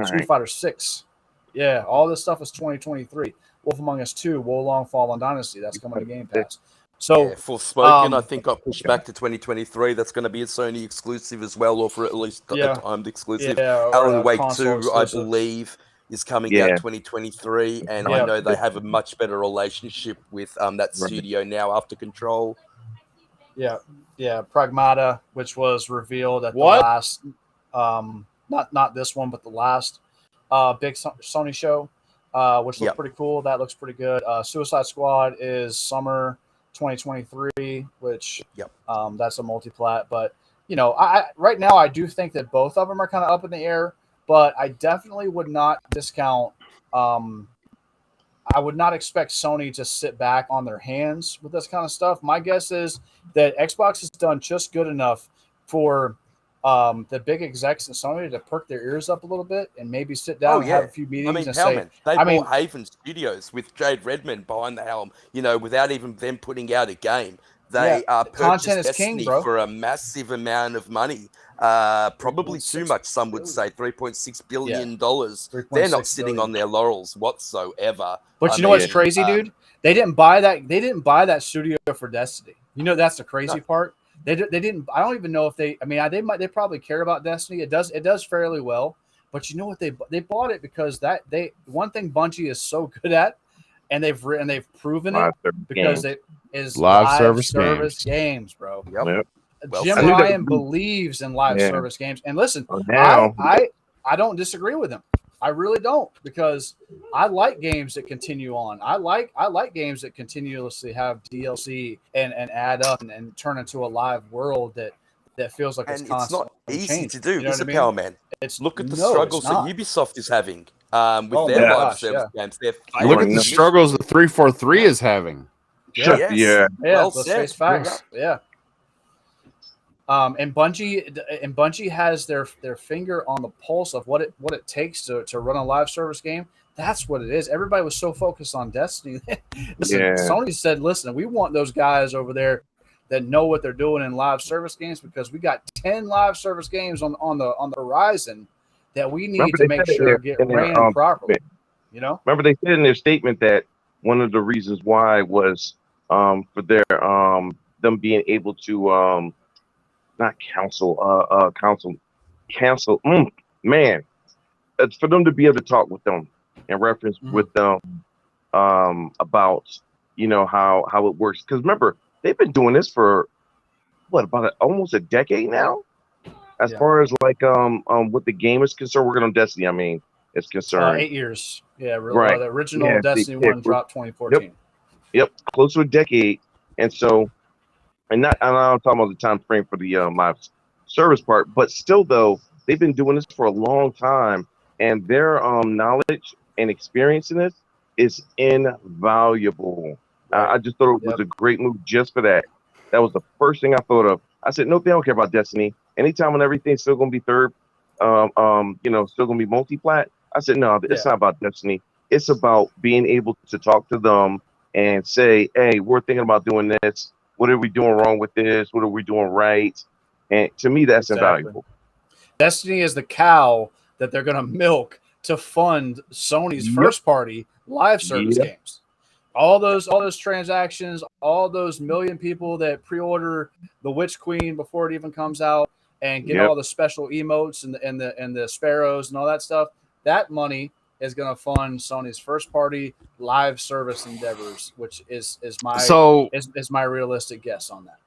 Street Fighter 6. Yeah, all this stuff is 2023. Wolf Among Us 2, Wolong Fallen Dynasty. That's coming to Game Pass. So, yeah, Forspoken, I think got pushed back to 2023. That's going to be a Sony exclusive as well, or for at least a timed exclusive. Yeah, Alan Wake 2, exclusive. I believe, is coming out 2023, and I know they have a much better relationship with that studio now after Control. Yeah, Pragmata, which was revealed at the last, not this one, but the last big Sony show, which looks pretty cool. That looks pretty good. Suicide Squad is summer 2023, which that's a multi-plat. But I right now I do think that both of them are kind of up in the air. But I definitely would not discount. I would not expect Sony to sit back on their hands with this kind of stuff. My guess is that Xbox has done just good enough for the big execs in Sony to perk their ears up a little bit and maybe sit down and have a few meetings. I mean, and Hellman, they I bought Haven Studios with Jade Redmond behind the helm, without even them putting out a game. They purchased Destiny for a massive amount of money. Probably too much, some would say. $3.6 billion. They're not sitting on their laurels whatsoever. But you know what's crazy, dude? They didn't buy that studio for Destiny. That's the crazy part. They didn't. I don't even know if they. I mean, they probably care about Destiny. It does fairly well. But you know what? They bought it because one thing Bungie is so good at, and they've proven it because it is live service games, bro. Yep. Jim Ryan believes in live service games, and listen, I don't disagree with him. I really don't, because I like games that continue on. I like games that continuously have DLC and add up and turn into a live world that feels like it's constant. It's not easy to do, is it, Power Man? Look at the struggles that Ubisoft is having with their live service games. Look at the struggles that 343 is having. Let's face facts. Yeah. And Bungie has their finger on the pulse of what it takes to run a live service game. That's what it is. Everybody was so focused on Destiny. Sony said, "Listen, we want those guys over there that know what they're doing in live service games, because we got 10 live service games on the horizon that we need to make sure get ran properly." Remember they said in their statement that one of the reasons why was for their them being able to not cancel. Man, it's for them to be able to talk with them and reference with them about how it works. Because remember, they've been doing this for about almost a decade now. As far as what the game is concerned, working on Destiny, I mean, it's concerned 8 years. Yeah, really. Right. The original Destiny 1 dropped 2014. Yep, close to a decade, and so. I'm not talking about the time frame for the live service part, but still, though, they've been doing this for a long time, and their knowledge and experience in this is invaluable. I just thought it was a great move just for that. That was the first thing I thought of. I said, no, they don't care about Destiny. Anytime when everything's still going to be third, still going to be multi-plat. I said, no, it's not about Destiny. It's about being able to talk to them and say, hey, we're thinking about doing this. What are we doing wrong with this? What are we doing right? And to me, that's invaluable. Destiny is the cow that they're going to milk to fund Sony's first party live service games. all those transactions, all those million people that pre-order the Witch Queen before it even comes out and get Yep. all the special emotes and the sparrows and all that stuff. That money is going to fund Sony's first party live service endeavors, which is my So is my realistic guess on that.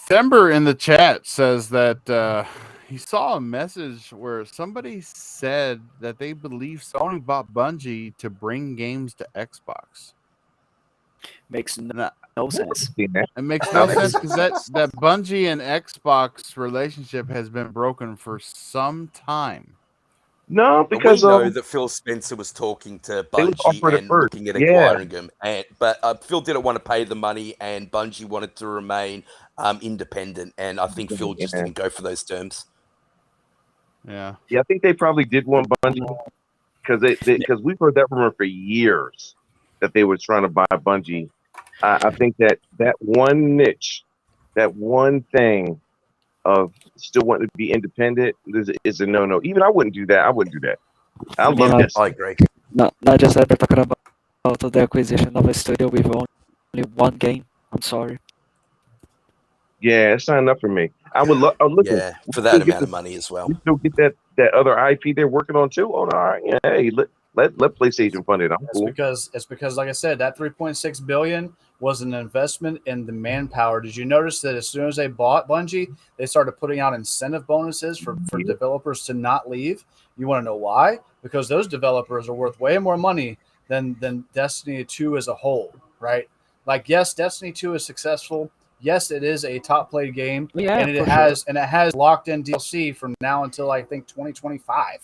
Thember in the chat says that he saw a message where somebody said that they believe Sony bought Bungie to bring games to Xbox. Makes And I- no sense. Seen that. It makes no That sense makes because that Bungie and Xbox relationship has been broken for some time. No, But because we know that Phil Spencer was talking to They was Bungie offered it and first. looking at Yeah. acquiring them, but Phil didn't want to pay the money, and Bungie wanted to remain independent. And I think Phil just Yeah. didn't go for those terms. Yeah. I think they probably did want Bungie because we've heard that rumor for years that they were trying to buy Bungie. I think that one niche, that one thing of still wanting to be independent is a no-no. Even I wouldn't do that. I wouldn't do that. I I mean, love like, this. I agree. not just that, we're talking about the acquisition of a studio with only one game. I'm sorry. Yeah, it's not enough for me. I would love. Listen, Yeah, for we that still get amount of money as well. we still get that other IP they're working on too. Oh, all right. Yeah, hey, let PlayStation fund it. I'm It's cool. because like I said, that 3.6 billion was an investment in the manpower. Did you notice that as soon as they bought Bungie, they started putting out incentive bonuses for Yeah. developers to not leave? You want to know why? Because those developers are worth way more money than Destiny 2 as a whole, right? Like, yes, Destiny 2 is successful. Yes, it is a top played game, Yeah, and it for has locked in DLC from now until I think 2025.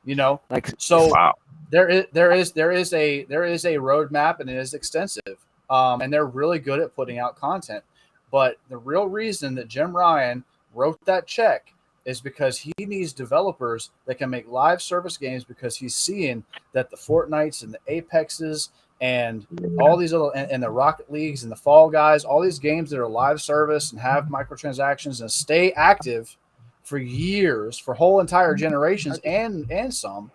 You know, Like, so Wow. there is a roadmap, and it is extensive, and they're really good at putting out content. But the real reason that Jim Ryan wrote that check is because he needs developers that can make live service games, because he's seeing that the Fortnites and the Apexes and all these other and the Rocket Leagues and the Fall Guys, all these games that are live service and have microtransactions and stay active for years, for whole entire generations, and some.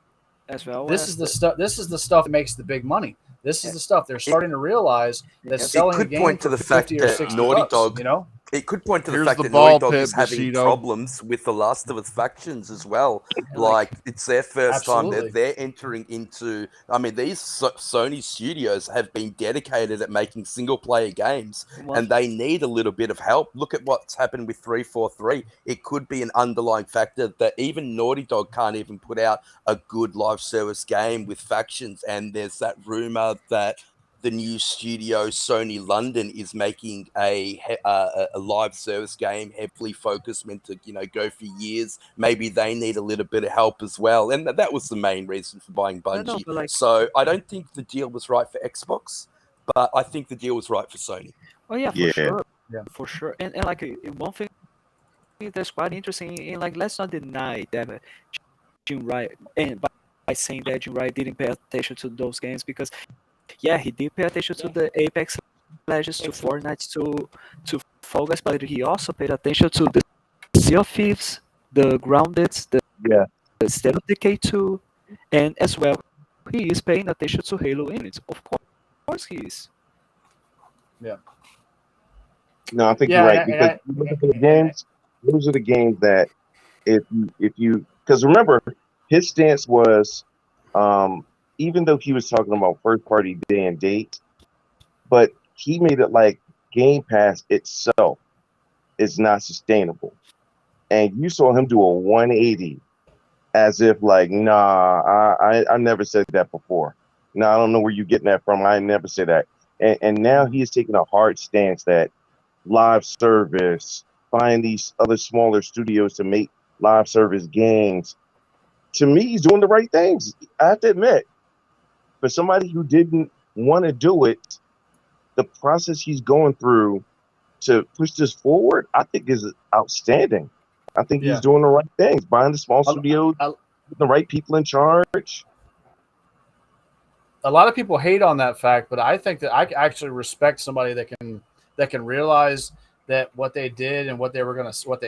as well. This is the stuff. This is the stuff that makes the big money. This is the stuff they're starting to realize that It selling a could game point for to the fact 50 or that 60 Naughty bucks, Dog- you know, It could point to the Here's fact the that ball Naughty Dog pit, is having Bushido. problems with the Last of Us factions as well. Like, it's their first time Absolutely. that they're entering into. I mean, these Sony studios have been dedicated at making single player games, and they need a little bit of help. Look at what's happened with 343. It could be an underlying factor that even Naughty Dog can't even put out a good live service game with factions. And there's that rumor that the new studio Sony London is making a live service game heavily focused, meant to go for years. Maybe they need a little bit of help as well, and that was the main reason for buying Bungie. know, but, like- So I don't think the deal was right for Xbox, but I think the deal was right for Sony. Oh yeah, for Yeah. sure. Yeah. For sure. And like one thing that's quite interesting, and like let's not deny that Jim Ryan, and by saying that Jim Ryan didn't pay attention to those games, because yeah, he did pay attention to the Apex Legends, to Fortnite, to Fall Guys, but he also paid attention to the Sea of Thieves, the Grounded, Yeah. the State of Decay 2, and as well, he is paying attention to Halo Infinite. Of course he is. No, I think Yeah, you're right, and because you look at the games. Those are the games that if you because remember his stance was even though he was talking about first party day and date, but he made it like Game Pass itself is not sustainable, and you saw him do a 180 as if like, nah, I never said that before. No, I don't know where you're getting that from. I never said that. And now he is taking a hard stance that live service, find these other smaller studios to make live service games. To me, he's doing the right things. I have to admit, for somebody who didn't want to do it, the process he's going through to push this forward, I think is outstanding. I think Yeah. he's doing the right things, buying the small I- studios, I- putting the right people in charge. a lot of people hate on that fact, but I think that I actually respect somebody that can realize that what they did and what they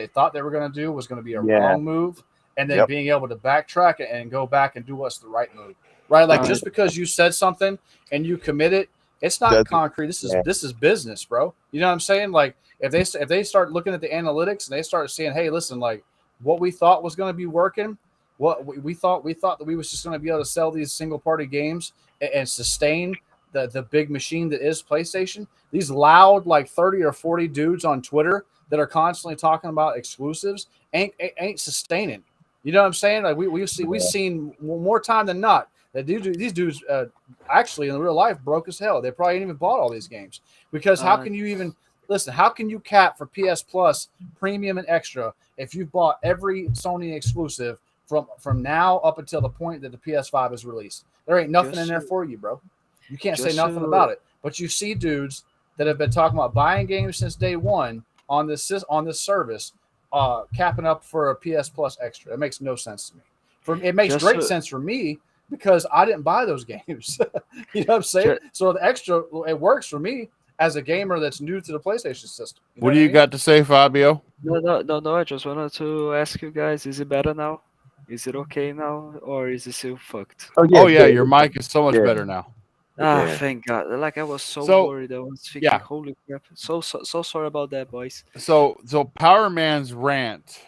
thought they were gonna do was gonna be a Yeah. wrong move, and then Yep. being able to backtrack it and go back and do what's the right move. Right? Like, Right. just because you said something and you commit it It's not Doesn't- concrete. This yeah. is business, bro. You know what I'm saying? Like if they start looking at the analytics and they start saying, hey, listen, like what we thought was going to be working, what we thought that we was just going to be able to sell these single party games and sustain the big machine that is PlayStation. These loud like 30 or 40 dudes on Twitter that are constantly talking about exclusives ain't sustaining. You know what I'm saying? Like we've seen more time than not that these dudes actually in real life broke as hell. They probably ain't even bought all these games because how can you even listen? How can you cap for PS Plus Premium and Extra if you've bought every Sony exclusive from now up until the point that the PS5 is released? There ain't nothing in there for you, bro. You can't say nothing about it. But you see dudes that have been talking about buying games since day one on this service, capping up for a PS Plus Extra. It makes no sense to me. It makes great sense for me because I didn't buy those games. You know what I'm saying? So the Extra, it works for me as a gamer that's new to the PlayStation system. What do you got to say, Fabio? No. I just wanted to ask you guys: is it better now? Is it okay now, or is it still fucked? Oh yeah, your mic is so much better now. Thank God! Like I was so worried. I was thinking, holy crap! So sorry about that, boys. So Power Man's rant,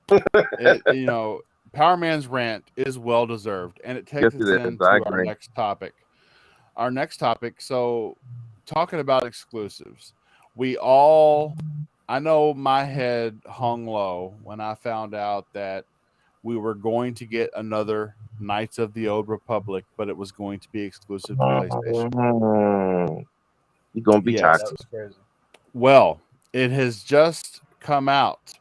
Power Man's rant is well deserved, and it takes us into our next topic. Our next topic. So, talking about exclusives, I know my head hung low when I found out that we were going to get another Knights of the Old Republic, but it was going to be exclusive to PlayStation. You're going to be toxic. That was crazy. Well, it has just come out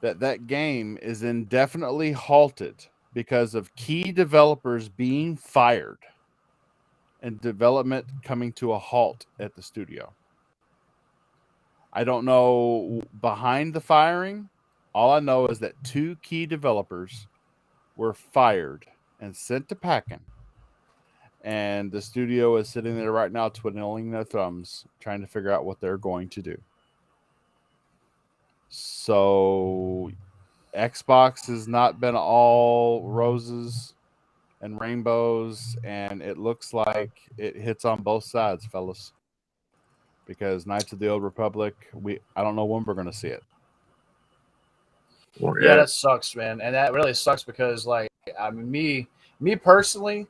that game is indefinitely halted because of key developers being fired and development coming to a halt at the studio. I don't know behind the firing. All I know is that 2 key developers were fired and sent to packing. And the studio is sitting there right now twiddling their thumbs, trying to figure out what they're going to do. So Xbox has not been all roses and rainbows, and it looks like it hits on both sides, fellas. Because Knights of the Old Republic, I don't know when we're going to see it. Yeah, that sucks, man, and that really sucks because, like, I mean, me personally,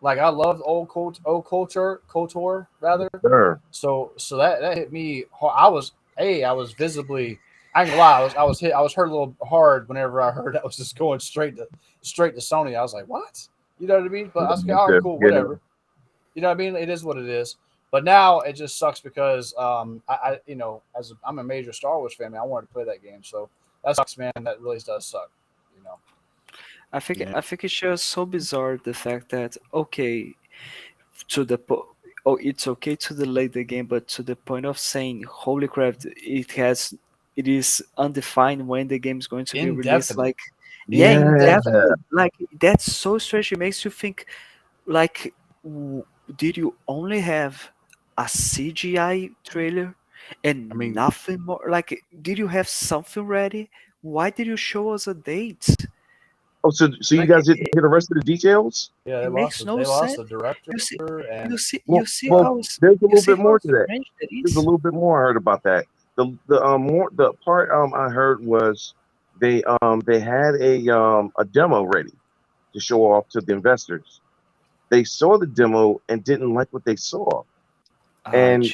like, I love old KOTOR rather. Sure. So that hit me. I was visibly. I ain't gonna lie. I was hurt a little hard whenever I heard that was just going straight to Sony. I was like, what? You know what I mean? But I was like, all right, cool, whatever. You know what I mean? It is what it is. But now it just sucks because I'm a major Star Wars fan, man. I wanted to play that game, so that sucks, man. That really does suck. You know. I think it's just so bizarre the fact that it's okay to delay the game, but to the point of saying, holy crap, it is undefined when the game is going to be released. Like, indefinite. Like, that's so strange. It makes you think, like, did you only have a CGI trailer and nothing more? Like, did you have something ready? Why did you show us a date? Oh, so you guys didn't get the rest of the details? Yeah, it makes no sense. Lost the director. There's a little bit more to that. There's a little bit more I heard about that. The part I heard was they had a demo ready to show off to the investors. They saw the demo and didn't like what they saw, and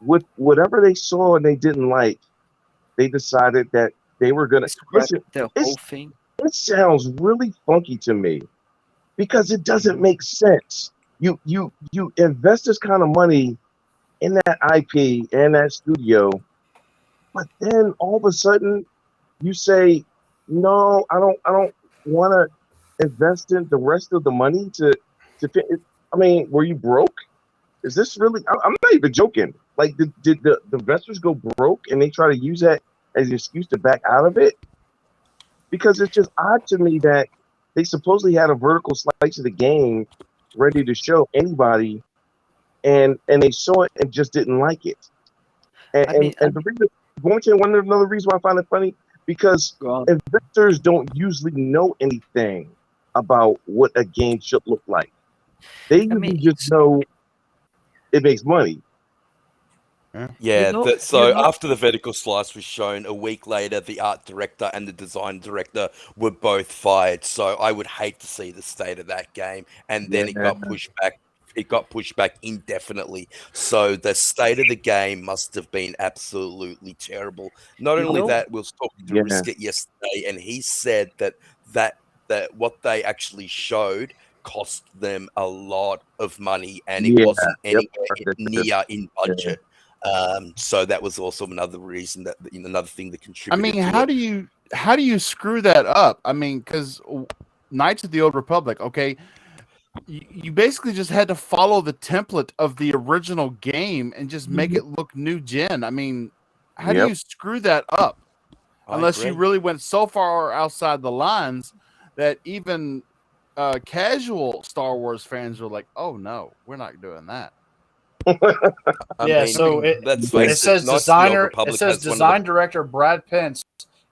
with whatever they saw and they didn't like, they decided that they were gonna listen. The whole thing. It sounds really funky to me because it doesn't make sense. You invest this kind of money in that IP and that studio, but then all of a sudden you say, no, I don't want to invest in the rest of the money to I mean, were you broke? Is this really? I'm not even joking. Like, did the investors go broke and they try to use that as an excuse to back out of it? Because it's just odd to me that they supposedly had a vertical slice of the game ready to show anybody, and they saw it and just didn't like it. And the reason, going to another reason why I find it funny, because investors don't usually know anything about what a game should look like. They usually just know it makes money. Yeah, know- so you know- after the vertical slice was shown, a week later, the art director and the design director were both fired. So I would hate to see the state of that game. And then it got pushed back. It got pushed back indefinitely. So the state of the game must have been absolutely terrible. Not You only know- that, we was talking to Yeah. Risket yesterday, and he said that what they actually showed cost them a lot of money, and it Yeah, wasn't yep. anywhere near in budget. So that was also another reason another thing that I contributed. mean, to how do you screw that up? I mean, because Knights of the Old Republic, okay, you basically just had to follow the template of the original game and just make it look new gen. I mean, how do Yep. you screw that up? I Unless you agree. really went so far outside the lines that even casual Star Wars fans were like, "Oh no, we're not doing that." I Yeah, mean, so let's It face says Knights of the Old designer. It Republic says has one of design director Brad Pence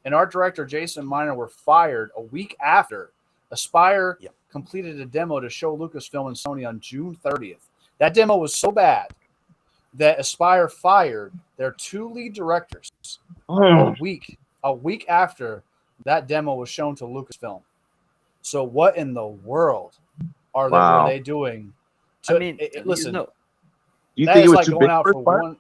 and art director Jason Miner were fired a week after Aspire Yep. completed a demo to show Lucasfilm and Sony on June 30th. That demo was so bad that Aspire fired their 2 lead directors Oh, a week after that demo was shown to Lucasfilm. So what in the world were Wow. they doing? I mean, listen, you that think it is was like too going big out for for Aspire? one.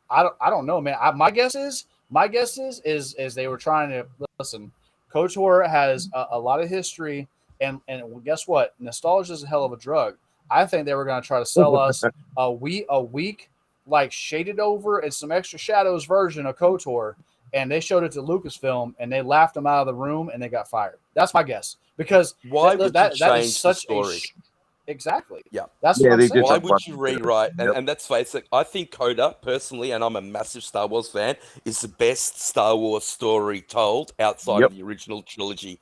I don't know, man. My guess is they were trying to listen. KOTOR has a lot of history, and guess what? Nostalgia is a hell of a drug. I think they were going to try to sell us a week like shaded over and some extra shadows version of KOTOR, and they showed it to Lucasfilm, and they laughed them out of the room, and they got fired. That's my guess because Why would you that is change the such story? exactly. Yeah. That's Yeah, what I'm they saying. did Why talk would about you that. rewrite? Yep. And let's face it, I think Coda, personally, and I'm a massive Star Wars fan, is the best Star Wars story told outside Yep. of the original trilogy.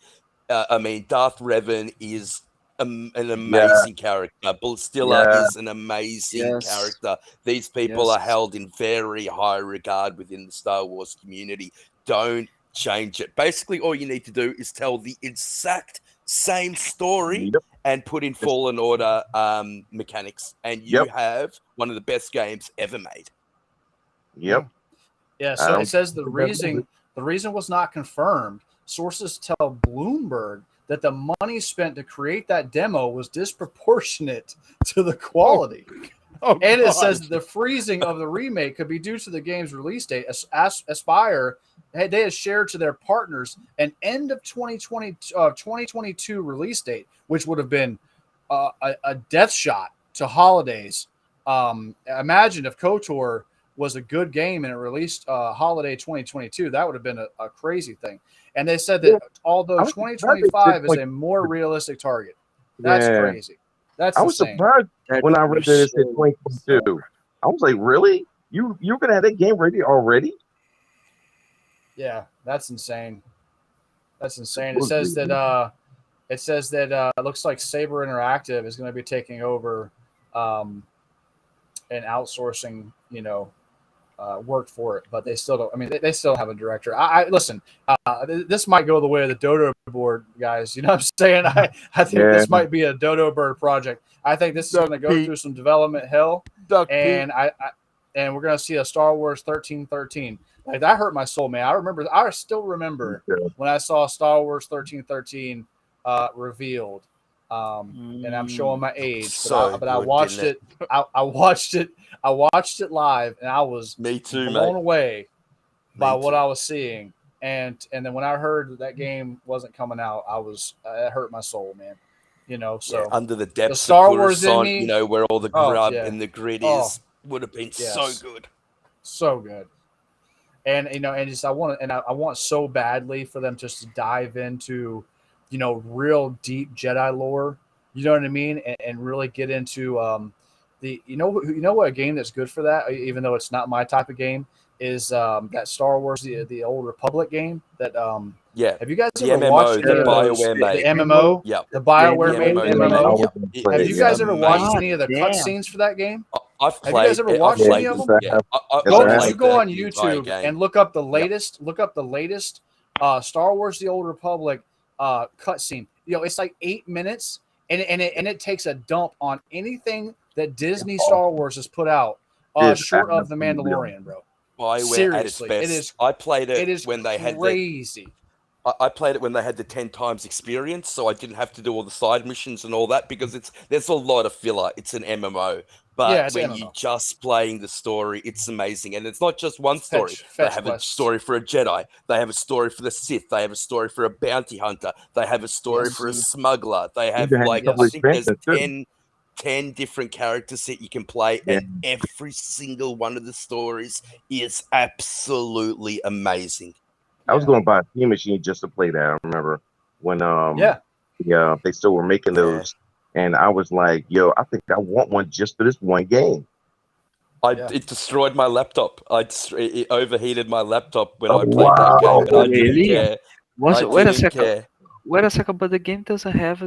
I mean, Darth Revan is an Yeah, amazing character. Ballistilla yeah. is an amazing Yes. character. These people Yes. are held in very high regard within the Star Wars community. Don't change it. Basically, all you need to do is tell the exact same story Yep. and put in Fallen Order mechanics, and you Yep. have one of the best games ever made. Yep. Yeah, I so don't it says the think that's reason was not confirmed. Sources tell Bloomberg that the money spent to create that demo was disproportionate to the quality. Oh, And it God. says the freezing of the remake could be due to the game's release date. Aspire, they had shared to their partners an end of 2022 release date, which would have been a death shot to holidays. Imagine if KOTOR was a good game and it released holiday 2022, that would have been a crazy thing. And they said that Yeah. although I was surprised they 2025 did is a more realistic target. That's Yeah. crazy. That's I was insane. surprised when I That read that it was said so 2022. bizarre. I was like, really? You're gonna have that game ready already? Yeah, that's insane. That's insane. It says that it looks like Saber Interactive is going to be taking over and outsourcing, work for it, but they still don't. I mean, they still have a director. I listen. This might go the way of the Dodo board, guys. You know what I'm saying? I think Yeah. this might be a Dodo bird project. I think this is going to go Pete. through some development hell, Duck and and we're going to see a Star Wars 1313. Like that hurt my soul, man. I still remember Yeah. when I saw Star Wars 1313 revealed. And I'm showing my age, So but I good, watched didn't it. I watched it. I watched it live, and I was Me too, blown mate. away by Me what too. I was seeing. And then when I heard that game wasn't coming out, it hurt my soul, man. So Yeah, under the depths Star of Wars in Coruscant, me- where all the Oh, grub yeah. and the grit Oh, is, would have been yes. so good. so good. And and just I want so badly for them just to dive into, real deep Jedi lore. You know what I mean, and really get into the what a game that's good for that, even though it's not my type of game, is that Star Wars the Old Republic game that Yeah, have you guys the ever MMO watched that any of those? BioWare made. The MMO, Yep. the BioWare The made MMO, MMO. yeah. Have It's you guys ever watched amazing. any of the Damn. cutscenes for that game? I've Have you played. guys ever I've watched played any of this- them? Yeah, I Yes, I have. You go on the entire YouTube game. and look up the latest. Look up the latest Star Wars: The Old Republic cutscene. It's like 8 minutes, and it takes a dump on anything that Disney Star Wars has put out, It's short of the absolutely Mandalorian, bro. Bioware at its Seriously, best. it is. I played It it is when they had the crazy. I played it when they had the 10 times experience, so I didn't have to do all the side missions and all that because there's a lot of filler. It's an MMO. But Yeah, it's when MMO. you're just playing the story, it's amazing. And it's not just one story. They Fetch have a quests. story for a Jedi. They have a story for the Sith. They have a story for a bounty hunter. They have a story Yes. for a smuggler. They have Even had a like couple I think there's expansions, too. 10 different characters that you can play, Yeah. and every single one of the stories is absolutely amazing. I was Yeah. going to buy a Steam machine just to play that. I remember when Yeah. they still were making Yeah. those, and I was like, yo, I think I want one just for this one game. Yeah. It destroyed my laptop. It overheated my laptop when Oh, I played that wow. game, and I didn't Really? care. Wait a didn't second. care. Wait a second, but the game doesn't have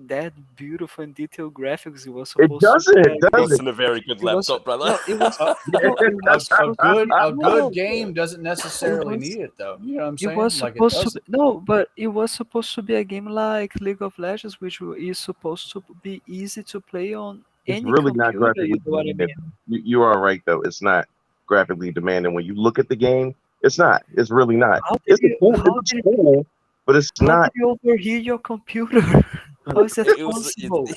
that beautiful and detailed graphics. It was It supposed to doesn't. be. It It doesn't. wasn't a very good It was laptop, brother. no. It was A, no. It was supposed to be. a good No, game doesn't necessarily was- need it though. You know what I'm It saying? was Like it supposed to doesn't. be, no, but it was supposed to be a game like League of Legends, which is supposed to be easy to play on It's any really not computer. You graphically know what I demanding. mean? You are right, though. It's not graphically demanding. When you look at the game, it's not. It's really not. How did It's you? cool. How It's did? cool, but it's How not. did you overheat your computer? How is that It was possible?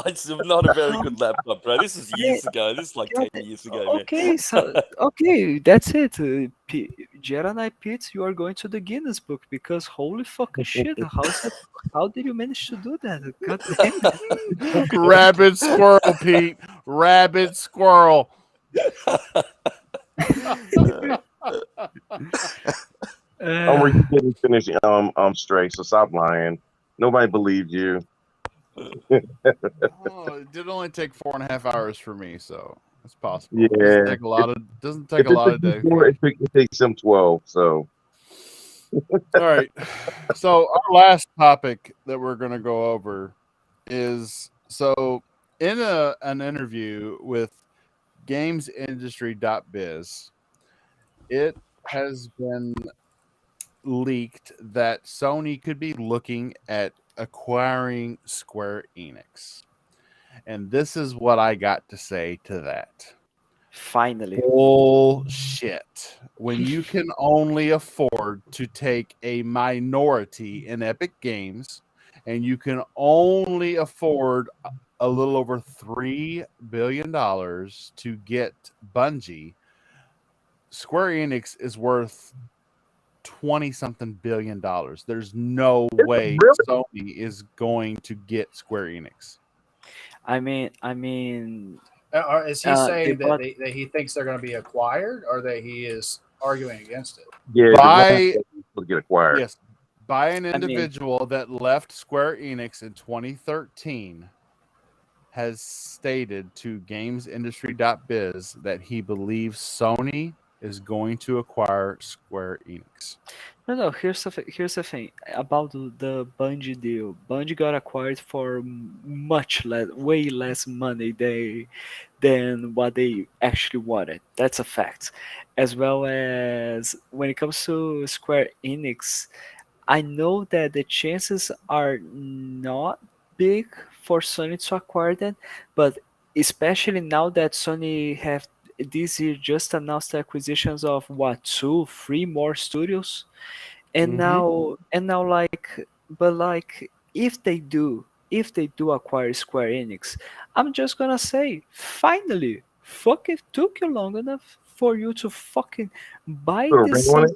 it's not a very good laptop, bro. This is years Yeah, ago. This is like yeah, 10 years ago, man. okay, so okay, that's it. Jedi Pitts, you are going to the Guinness Book because holy fucking shit, how's that? How did you manage to do that? God damn it. Rabbit squirrel, Pete. Rabbit squirrel. Or you didn't finish Stray, so stop lying. Nobody believed you. Oh, it did only take 4.5 hours for me, so it's possible. It Yeah. doesn't take a lot of If it took you 4, it takes him 12. So All right. So our last topic that we're going to go over is in an interview with gamesindustry.biz, it has been leaked that Sony could be looking at acquiring Square Enix. And this is what I got to say to that. Finally. Bullshit. When you can only afford to take a minority in Epic Games and you can only afford a little over $3 billion to get Bungie, Square Enix is worth 20 something billion dollars. There's no way Sony is going to get Square Enix. I mean, Is he saying they bought- that he thinks they're going to be acquired, or that he is arguing against it? yeah, By will get acquired. yes, by an mean- individual that left Square Enix in 2013 has stated to gamesindustry.biz that he believes Sony is going to acquire Square Enix. No. Here's the thing about the Bungie deal. Bungie got acquired for much less, way less money than what they actually wanted. That's a fact. As well as when it comes to Square Enix, I know that the chances are not big for Sony to acquire them, but especially now that Sony have this year just announced the acquisitions of what 2, 3 more studios, and now like if they do acquire Square Enix, I'm just gonna say finally, fuck, it took you long enough for you to fucking buy Put a this ring on son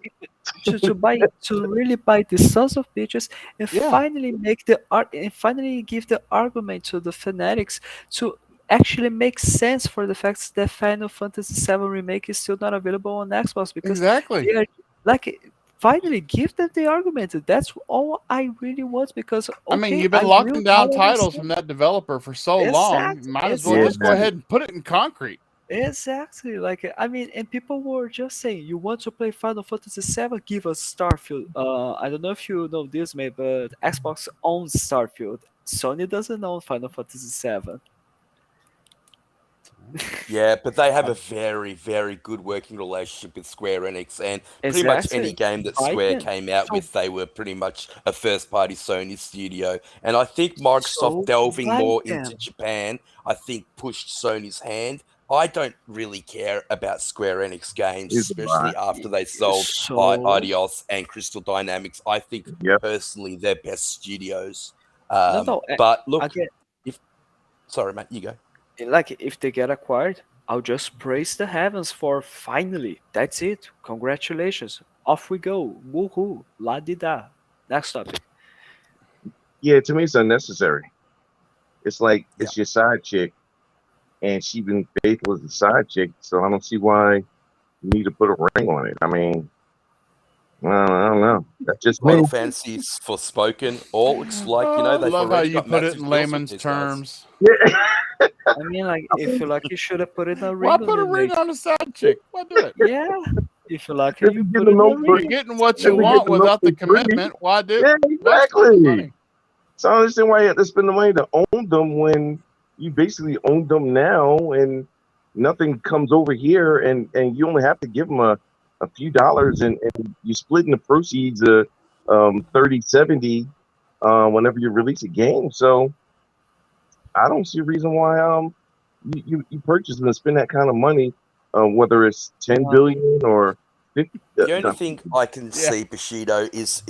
to really buy the sons of bitches and Yeah. finally make the art and finally give the argument to the fanatics to actually make sense for the fact that Final Fantasy VII Remake is still not available on Xbox because Exactly. they are like finally give them the argument. That's all I really want because I mean, okay, you've been I locking will down now titles understand- from that developer for so long. Exactly, Might as well just go exactly. ahead and put it in concrete. Exactly. Like I mean, and people were just saying, "You want to play Final Fantasy VII? Give us Starfield." I don't know if you know this, mate, but Xbox owns Starfield. Sony doesn't own Final Fantasy VII. Yeah, but they have a very, very good working relationship with Square Enix, and pretty much any Exactly. game that Right Square then. came out So with, they were pretty much a first-party Sony studio. And I think Microsoft so delving right more then. into Japan, I think pushed Sony's hand. I don't really care about Square Enix games, It's a lot. especially after they sold So Eidos and Crystal Dynamics. I think Yep. personally they're best studios. no, But look, again, if sorry, mate, you go. like if they get acquired, I'll just praise the heavens for finally. That's it. Congratulations. Off we go. Woohoo. La di da. Next topic. Yeah, to me, it's unnecessary. It's like Yeah. it's your side chick, and she's been faithful as a side chick, so I don't see why you need to put a ring on it. I mean, I don't know. That's just me. Final Fantasy is Forspoken. All looks like, I they've love how already you got put it massive in deals with layman's these guys. terms. Yeah. I mean, like, if you like, you should have put it in a ring. Why on put a the ring neck. on a side chick? Why do it? Yeah. If you like If it, you you put get it the in a notebook, You're ring. getting what If you you get want the without the notebook free, commitment. Why do? yeah, Why spend the exactly. money? So I don't understand why you have to spend the money to own them when you basically own them now, and nothing comes over here, and you only have to give them a few dollars, and you're splitting the proceeds of 30/70 whenever you release a game. So I don't see a reason why you purchase and spend that kind of money, whether it's 10 Um, billion or 50. The only thing I can see, Bushido, is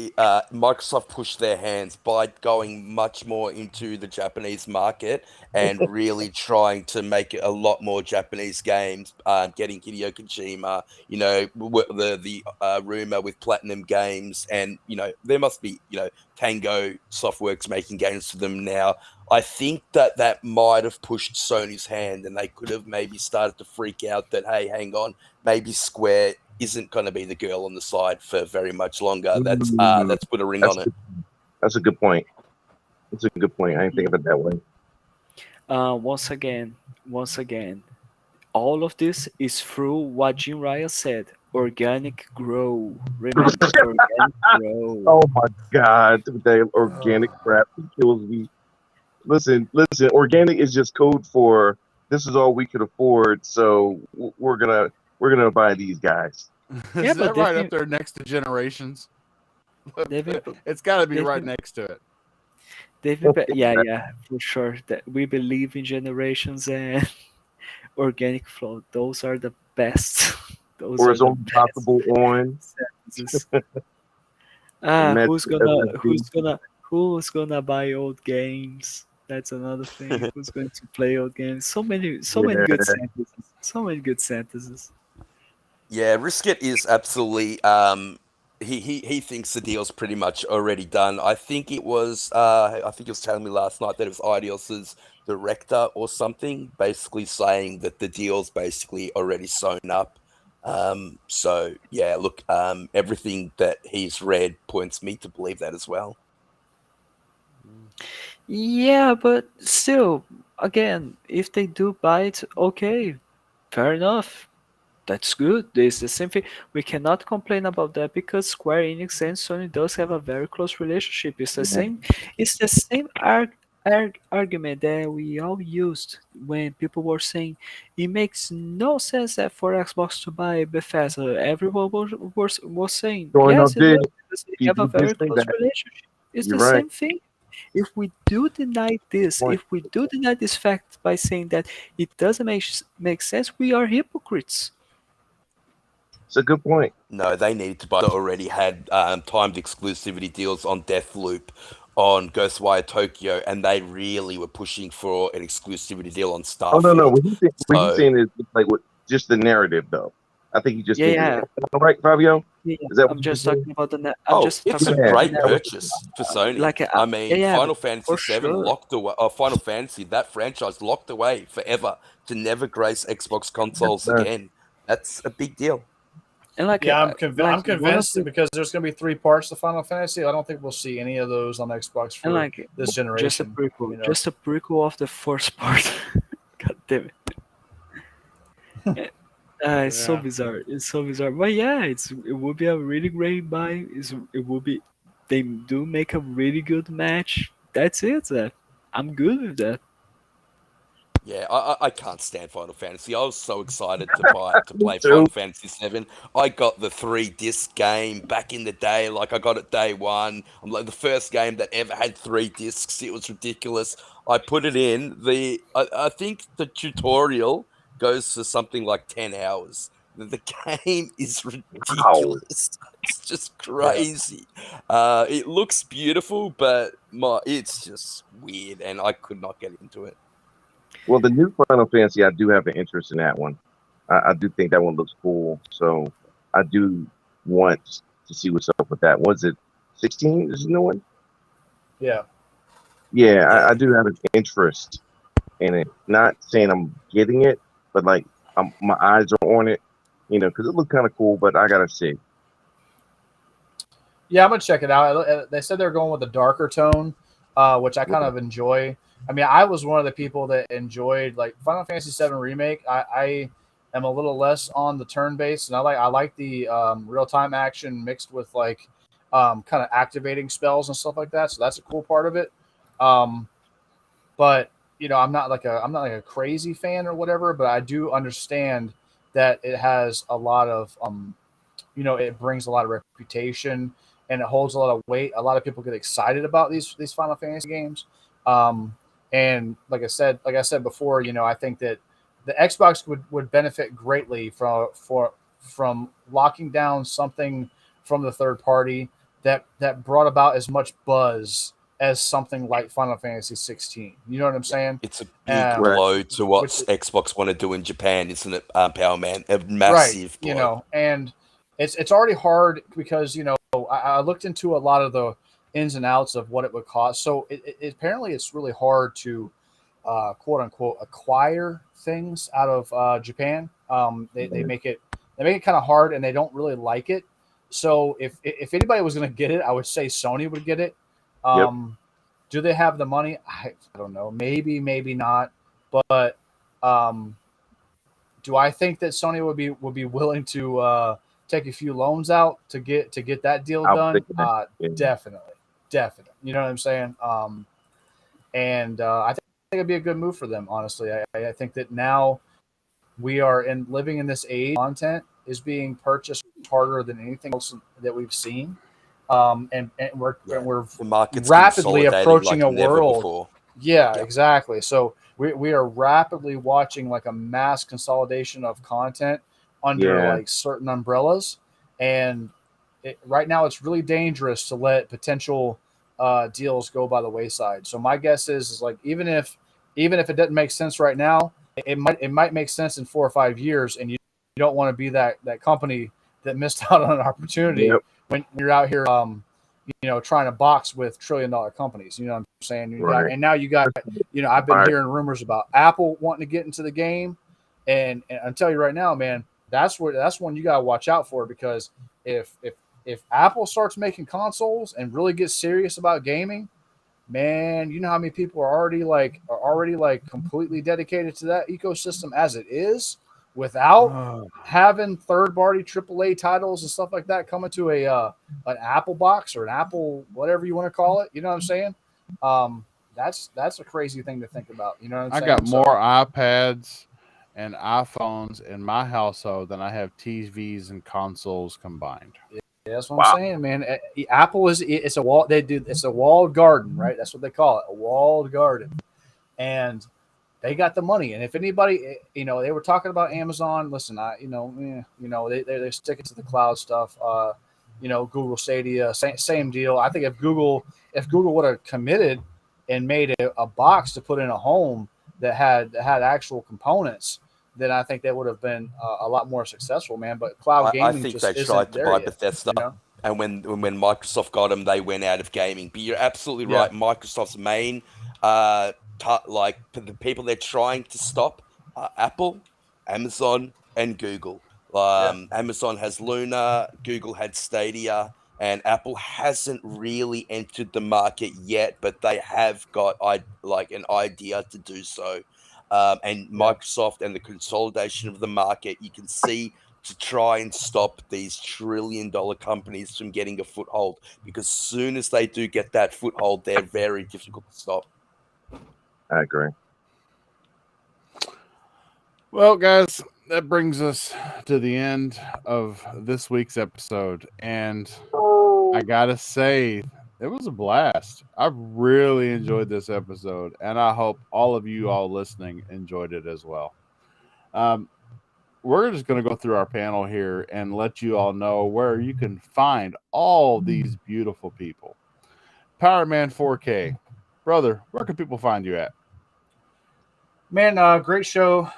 Microsoft pushed their hands by going much more into the Japanese market and really trying to make it a lot more Japanese games. Getting Hideo Kojima, the rumor with Platinum Games, and there must be Tango Softworks making games for them now. I think that might have pushed Sony's hand, and they could have maybe started to freak out that, hey, hang on, maybe Square isn't going to be the girl on the side for very much longer. That's put a ring on it. That's a good point. That's a good point. I didn't think of it that way. once again, all of this is through what Jim Ryan said. Organic grow. Remember, organic grow. Oh my God, that organic crap kills me. Listen. Organic is just code for this is all we could afford, so we're gonna buy these guys. Yeah, Is but that right they've up there next to Generations? They've been, It's got to be they've right been, next to it. they've been, yeah, for sure. That we believe in generations and organic flow. Those are the best. Those Or are it's the only possible on. sentences. Imagine Who's gonna buy old games? That's another thing. Who's going to play old games? So many good sentences. So many good sentences. Yeah, Risket is absolutely. He thinks the deal's pretty much already done. I think it was. I think he was telling me last night that it was Eidos' director or something, basically saying that the deal's basically already sewn up. So yeah, look, everything that he's read points me to believe that as well. Yeah, but still, again, if they do buy it, okay, fair enough. That's good. It's the same thing. We cannot complain about that because Square Enix and Sony does have a very close relationship. It's the same. It's the same argument that we all used when people were saying it makes no sense that for Xbox to buy Bethesda. Everyone was saying Going yes, up it there, does because they have people a very did say close that. relationship. It's You're the right. same thing. If we do deny this, Point. if we do deny this fact by saying that it doesn't make sense, we are hypocrites. It's a good point. No, they needed to buy. They already had timed exclusivity deals on Deathloop, on Ghostwire Tokyo, and they really were pushing for an exclusivity deal on Starfield. Oh no, what he's saying is like just the narrative though. I think he just Yeah. Right, Fabio? Yeah, Is that I'm what just you're talking about the. It's a great purchase for Sony. Like, I mean, yeah, Final Fantasy for VII sure. locked away. Final Fantasy, that franchise locked away forever to never grace Xbox consoles again. That's a big deal. And like, Yeah, I'm like, I'm convinced that because there's going to be 3 parts to Final Fantasy. I don't think we'll see any of those on Xbox for and like this generation. just a prequel, you know? just a prequel of the first part. God damn it! It's so Yeah. bizarre. It's so bizarre. But yeah, it would be a really great buy. It would be. They do make a really good match. That's it. I'm good with that. Yeah, I can't stand Final Fantasy. I was so excited to play too. Final Fantasy 7. I got the 3-disc game back in the day. Like, I got it day one. I'm like the first game that ever had 3 discs. It was ridiculous. I put it in. I think the tutorial goes for something like 10 hours. The game is Wow. ridiculous. It's just crazy. It looks beautiful, but it's just weird, and I could not get into it. Well, the new Final Fantasy, I do have an interest in that one. I do think that one looks cool. So I do want to see what's up with that. Was it 16? Is the new one? Yeah. Yeah, I do have an interest in it. Not saying I'm getting it, but like my eyes are on it, because it looked kind of cool. But I gotta see. Yeah, I'm gonna check it out. They said they're going with a darker tone, which I kind of enjoy. I mean, I was one of the people that enjoyed like Final Fantasy VII Remake. I am a little less on the turn-based, and I like the real-time action mixed with like kind of activating spells and stuff like that. So that's a cool part of it. But I'm not like a crazy fan or whatever. But I do understand that it has a lot of it brings a lot of reputation and it holds a lot of weight. A lot of people get excited about these Final Fantasy games. And like I said before, I think that the Xbox would benefit greatly from locking down something from the third party that brought about as much buzz as something like Final Fantasy 16. You know what I'm saying? It's a big blow to what Xbox want to do in Japan, isn't it, Power Man? A massive blow. And it's already hard because I looked into a lot of the ins and outs of what it would cost. So it apparently it's really hard to quote unquote acquire things out of Japan. They make it kind of hard and they don't really like it. So if anybody was going to get it, I would say Sony would get it. Do they have the money? I don't know. Maybe not. But do I think that Sony would be willing to take a few loans out to get that deal done? Definitely. You know what I'm saying? And I think it'd be a good move for them. Honestly, I think that now we are living in this age. Content is being purchased harder than anything else that we've seen. And we're the market's rapidly approaching like a world. Before. Yeah, exactly. So we are rapidly watching like a mass consolidation of content under like certain umbrellas, and right now it's really dangerous to let potential deals go by the wayside. So my guess is like even if it doesn't make sense right now, it might make sense in 4 or 5 years, and you don't want to be that company that missed out on an opportunity when you're out here trying to box with $1 trillion companies. You know what I'm saying? And now you got I've been hearing rumors about Apple wanting to get into the game, and I'll tell you right now, man, that's one you gotta watch out for, because if Apple starts making consoles and really gets serious about gaming, man, you know how many people are already completely dedicated to that ecosystem as it is, without having third-party AAA titles and stuff like that coming to an Apple box or an Apple whatever you want to call it. You know what I'm saying? That's a crazy thing to think about. You know what I'm saying? I got more iPads and iPhones in my household than I have TVs and consoles combined. Yeah, that's what I'm saying, man. Apple it's a wall. It's a walled garden, right? That's what they call it, a walled garden, and they got the money. And if anybody, they were talking about Amazon. Listen, they're sticking to the cloud stuff. Google Stadia, same deal. I think if Google would have committed and made a box to put in a home that had actual components, then I think that would have been a lot more successful, man. But cloud gaming, I think just they tried to buy Bethesda, and when Microsoft got them, they went out of gaming. But you're absolutely right. Microsoft's main, the people they're trying to stop are Apple, Amazon, and Google. Amazon has Luna, Google had Stadia, and Apple hasn't really entered the market yet, but they have got an idea to do so. And Microsoft and the consolidation of the market, you can see, to try and stop these $1 trillion companies from getting a foothold, because as soon as they do get that foothold, they're very difficult to stop. I agree. Well, guys, that brings us to the end of this week's episode. And I got to say, it was a blast. I really enjoyed this episode. And I hope all of you all listening enjoyed it as well. We're just going to go through our panel here and let you all know where you can find all these beautiful people. Power Man 4K. Brother, where can people find you at? Man, great show.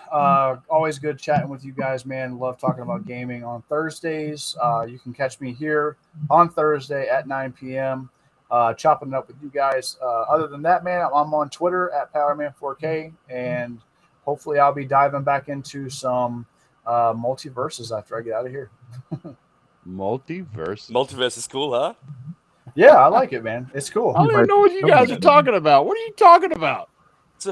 Always good chatting with you guys, man. Love talking about gaming on Thursdays. You can catch me here on Thursday at 9 p.m. Chopping it up with you guys. Other than that, man, I'm on Twitter at PowerMan4K, and hopefully I'll be diving back into some multiverses after I get out of here. Multiverse. Multiverse is cool, huh? Yeah, I like it, man. It's cool. I don't even know what you guys are talking about. What are you talking about?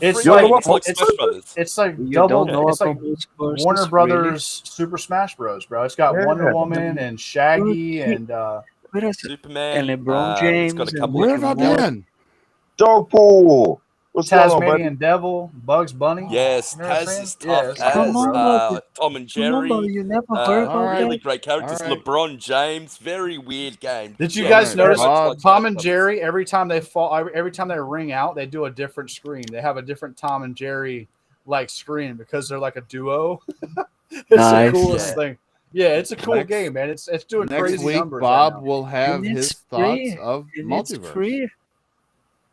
It's free like- game. It's like it's- Smash Brothers. It's like You double. don't know It's like about multiverses, Warner really? Brothers Super Smash Bros, bro. It's got Yeah. Wonder Woman and Shaggy and What is it? Superman. And LeBron it's James got a and couple Where of have I Rick been? Dog pool. What's going on, buddy? Tasmanian Devil, Bugs Bunny. Yes, You know what I'm Taz saying? is Yeah, tough it's as Come on, Tom and Remember, Jerry. you never heard about Alright. Really that? great characters. Alright. LeBron James, very weird game. Did you Yeah, guys very notice much like Tom Smash and Brothers. Jerry? Every time they fall, every time they ring out, they do a different screen. They have a different Tom and Jerry like screen because they're like a duo. It's Nice. the coolest Yeah. thing. Yeah, it's a cool Next- game, man. It's doing Next crazy week, numbers. Bob right now. will have And his it's thoughts free. of And it's multiverse. free.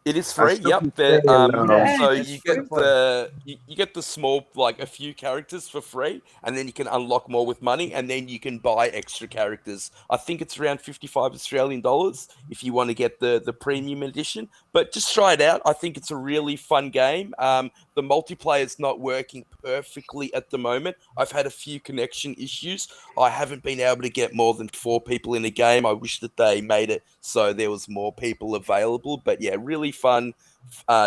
It is free. still Yep. keep There, saying, so it's you free get you get the small, like a few characters for free, and then you can unlock more with money, and then you can buy extra characters. I think it's around 55 Australian dollars if you want to get the premium edition. But just try it out. I think it's a really fun game. The multiplayer is not working perfectly at the moment. I've had a few connection issues. I haven't been able to get more than 4 people in a game. I wish that they made it so there was more people available. But yeah, really fun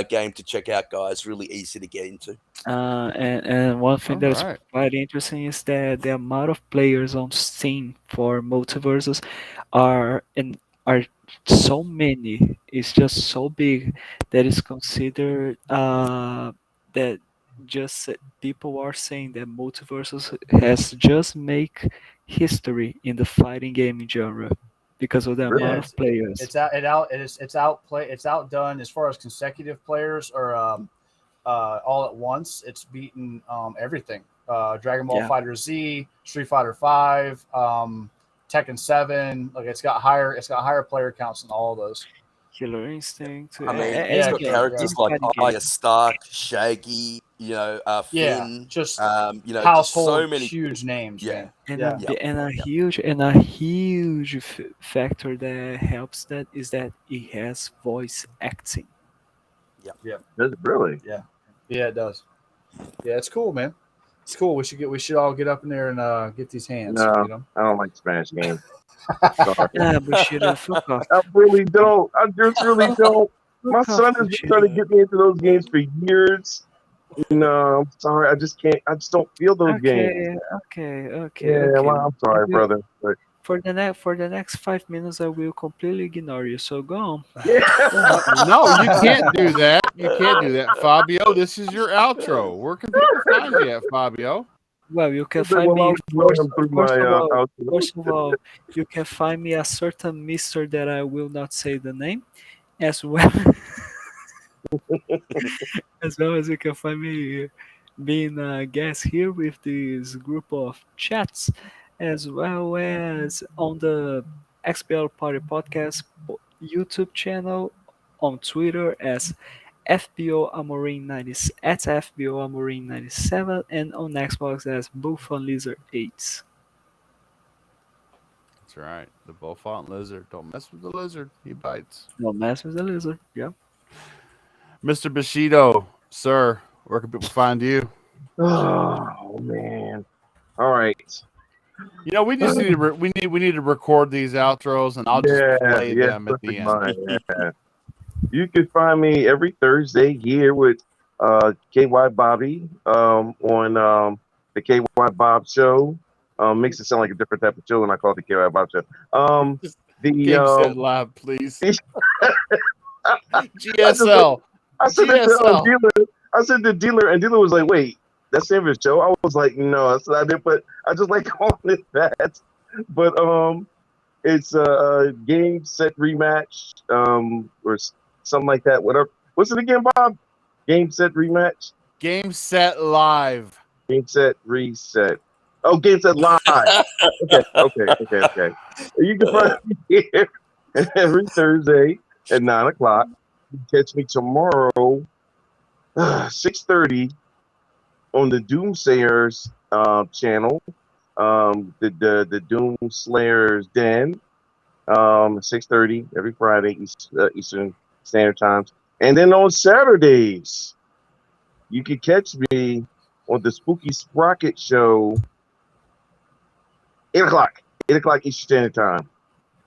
game to check out, guys. Really easy to get into. And one thing that's Alright. quite interesting is that the amount of players on Steam for multiverses are so many. It's just so big that it's considered that just people are saying that multiverses has just make history in the fighting game genre because of the Really? amount of players. It's outdone as far as consecutive players or all at once. It's beaten everything. Dragon Ball Yeah. Fighter Z, Street Fighter 5, Tekken 7. Like it's got higher player counts than all of those. Killer Instinct. I mean, and it's got again, characters any like fighting game. Arya Stark, Shaggy, Yeah, Finn, just just household so many. huge names. Yeah. Man. And Yeah. a huge factor that helps that is that it has voice acting. Does it really? Yeah, it does. Yeah, it's cool, man. It's cool. We should all get up in there and get these hands. No. You know? I don't like Spanish games. Sorry. Ah, Bushido, fuck off. I really don't. I just really don't. My Fuck off, son has been trying to get me into those games for years. No, I'm sorry. I just can't. I just don't feel those games. Okay. Yeah, well, I'm sorry, Okay. brother. But For the next 5 minutes, I will completely ignore you. So go on. No, you can't do that. You can't do that, Fabio. This is your outro. Where can people find you at, Fabio? Well, you can Well, find me. I'll First, run through first my, of all, house. First of all, you can find me a certain mister that I will not say the name, as well as well as you can find me being a guest here with this group of chats, as well as on the XBL Party Podcast YouTube channel, on Twitter as FBO Amorim 90 at FBO Amorim 97, and on Xbox as Buffon Lizard 8. That's right. The Beaufort lizard. Don't mess with the lizard. He bites. No mess with the lizard. Yeah. Mr. Bushido, sir, where can people find you? Oh man! All right. You know, we just need to we need to record these outros, and I'll just play them at the perfect end. mind, yeah. You can find me every Thursday here with KY Bobby on the KY Bob Show. Makes it sound like a different type of show, and I call it the KY Bob Show. Game set live, please. GSL. I said that to GSL. dealer. I said the dealer, and dealer was like, "Wait, that Sandwich Show. I was like, no, that's not it, but I just like calling it that. But it's a game set rematch, or something like that. Whatever. What's it again, Bob? Game set rematch. Game Set Live. Game set reset. Oh, Game set live. Okay. You can find me here every Thursday at 9:00. You can catch me tomorrow, 6:30 on the Doomsayers channel. The Doomslayers Den, 6:30 every Friday Eastern Standard Times, and then on Saturdays you can catch me on the Spooky Sprocket Show, 8:00 Eastern Standard Time.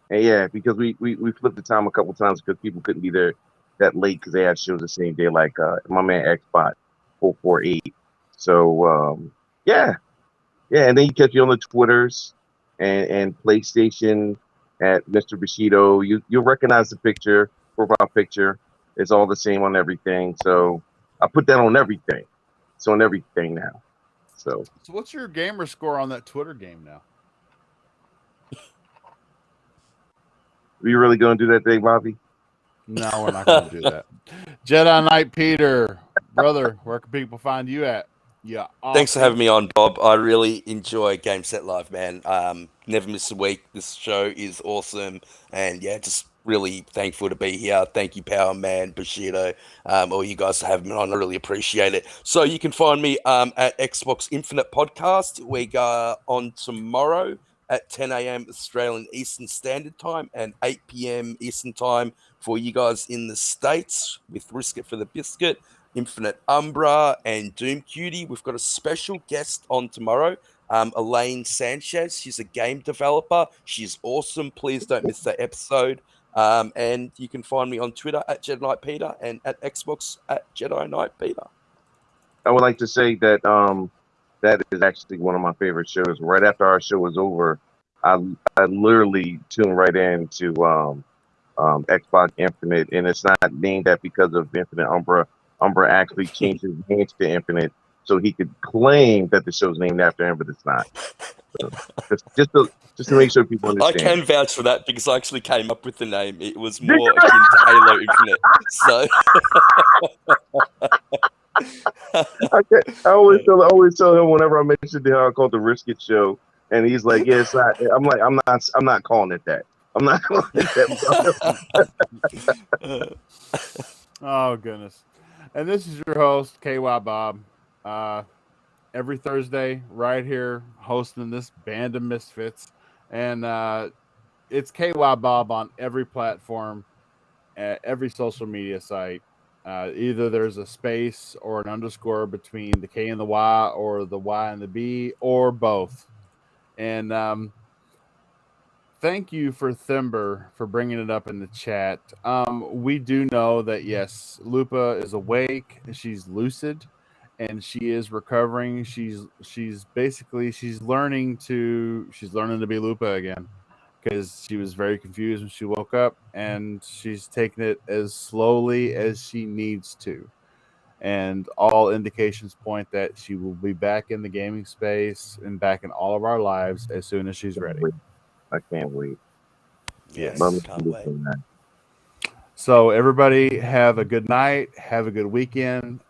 And yeah, because we flipped the time a couple times because people couldn't be there that late because they had shows the same day, like my man Xbot 448. So yeah, and then you catch me on the Twitters and PlayStation at Mr. Bushido. You'll recognize the picture, profile picture. It's all the same on everything. So I put that on everything. It's on everything now. So what's your gamer score on that Twitter game now? are you really going to do that today, Bobby? No, we're not going to do that. Jedi Knight Peter, brother, where can people find you at? Yeah. Awesome. Thanks for having me on, Bob. I really enjoy Game Set Live, man. Never miss a week. This show is awesome, and yeah, just really thankful to be here. Thank you, Power Man, Bushido, all you guys for having me on. I really appreciate it. So you can find me at Xbox Infinite Podcast. We go on tomorrow at 10 a.m. Australian Eastern Standard Time and 8 p.m. Eastern Time for you guys in the States with Risk It for the Biscuit, Infinite Umbra, and Doom Cutie. We've got a special guest on tomorrow, Elaine Sanchez. She's a game developer. She's awesome. Please don't miss that episode. And you can find me on Twitter at Jedi Knight Peter and at Xbox at Jedi Knight Peter. I would like to say that that is actually one of my favorite shows. Right after our show was over, I literally tuned right into Xbox Infinite, and it's not named that because of Infinite Umbra. Umbra actually changed his name to Infinite so he could claim that the show's named after him, but it's not. So just to make sure people understand. I can vouch for that because I actually came up with the name. It was more akin to Halo Infinite. So I always tell him whenever I mention how I call it the Risk It Show, and he's like, "Yeah, it's not." I'm like, "I'm not calling it that. I'm not calling it that." Oh goodness! And this is your host, KY Bob. Every Thursday, right here, hosting this band of misfits, and it's KY Bob on every platform, every social media site. Either there's a space or an underscore between the K and the Y, or the Y and the B, or both. And thank you for Thimber for bringing it up in the chat. We do know that, yes, Lupa is awake, she's lucid, and she is recovering. She's learning to be Lupa again, because she was very confused when she woke up, and she's taking it as slowly as she needs to. And all indications point that she will be back in the gaming space and back in all of our lives as soon as she's ready. I can't wait. yes, Love can't me wait. from that. So everybody have a good night. Have a good weekend.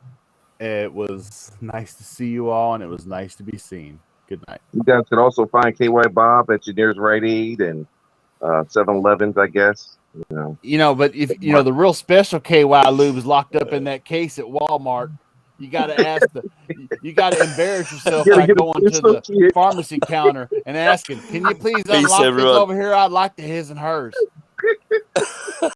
It was nice to see you all, and it was nice to be seen. Good night. You guys could also find KY Bob at your nearest Rite Aid and 7-Elevens, I guess. But if the real special KY lube is locked up in that case at Walmart, you got to you got to embarrass yourself by going to the pharmacy counter and asking, "Can you please unlock this everyone. over here? I'd like the his and hers."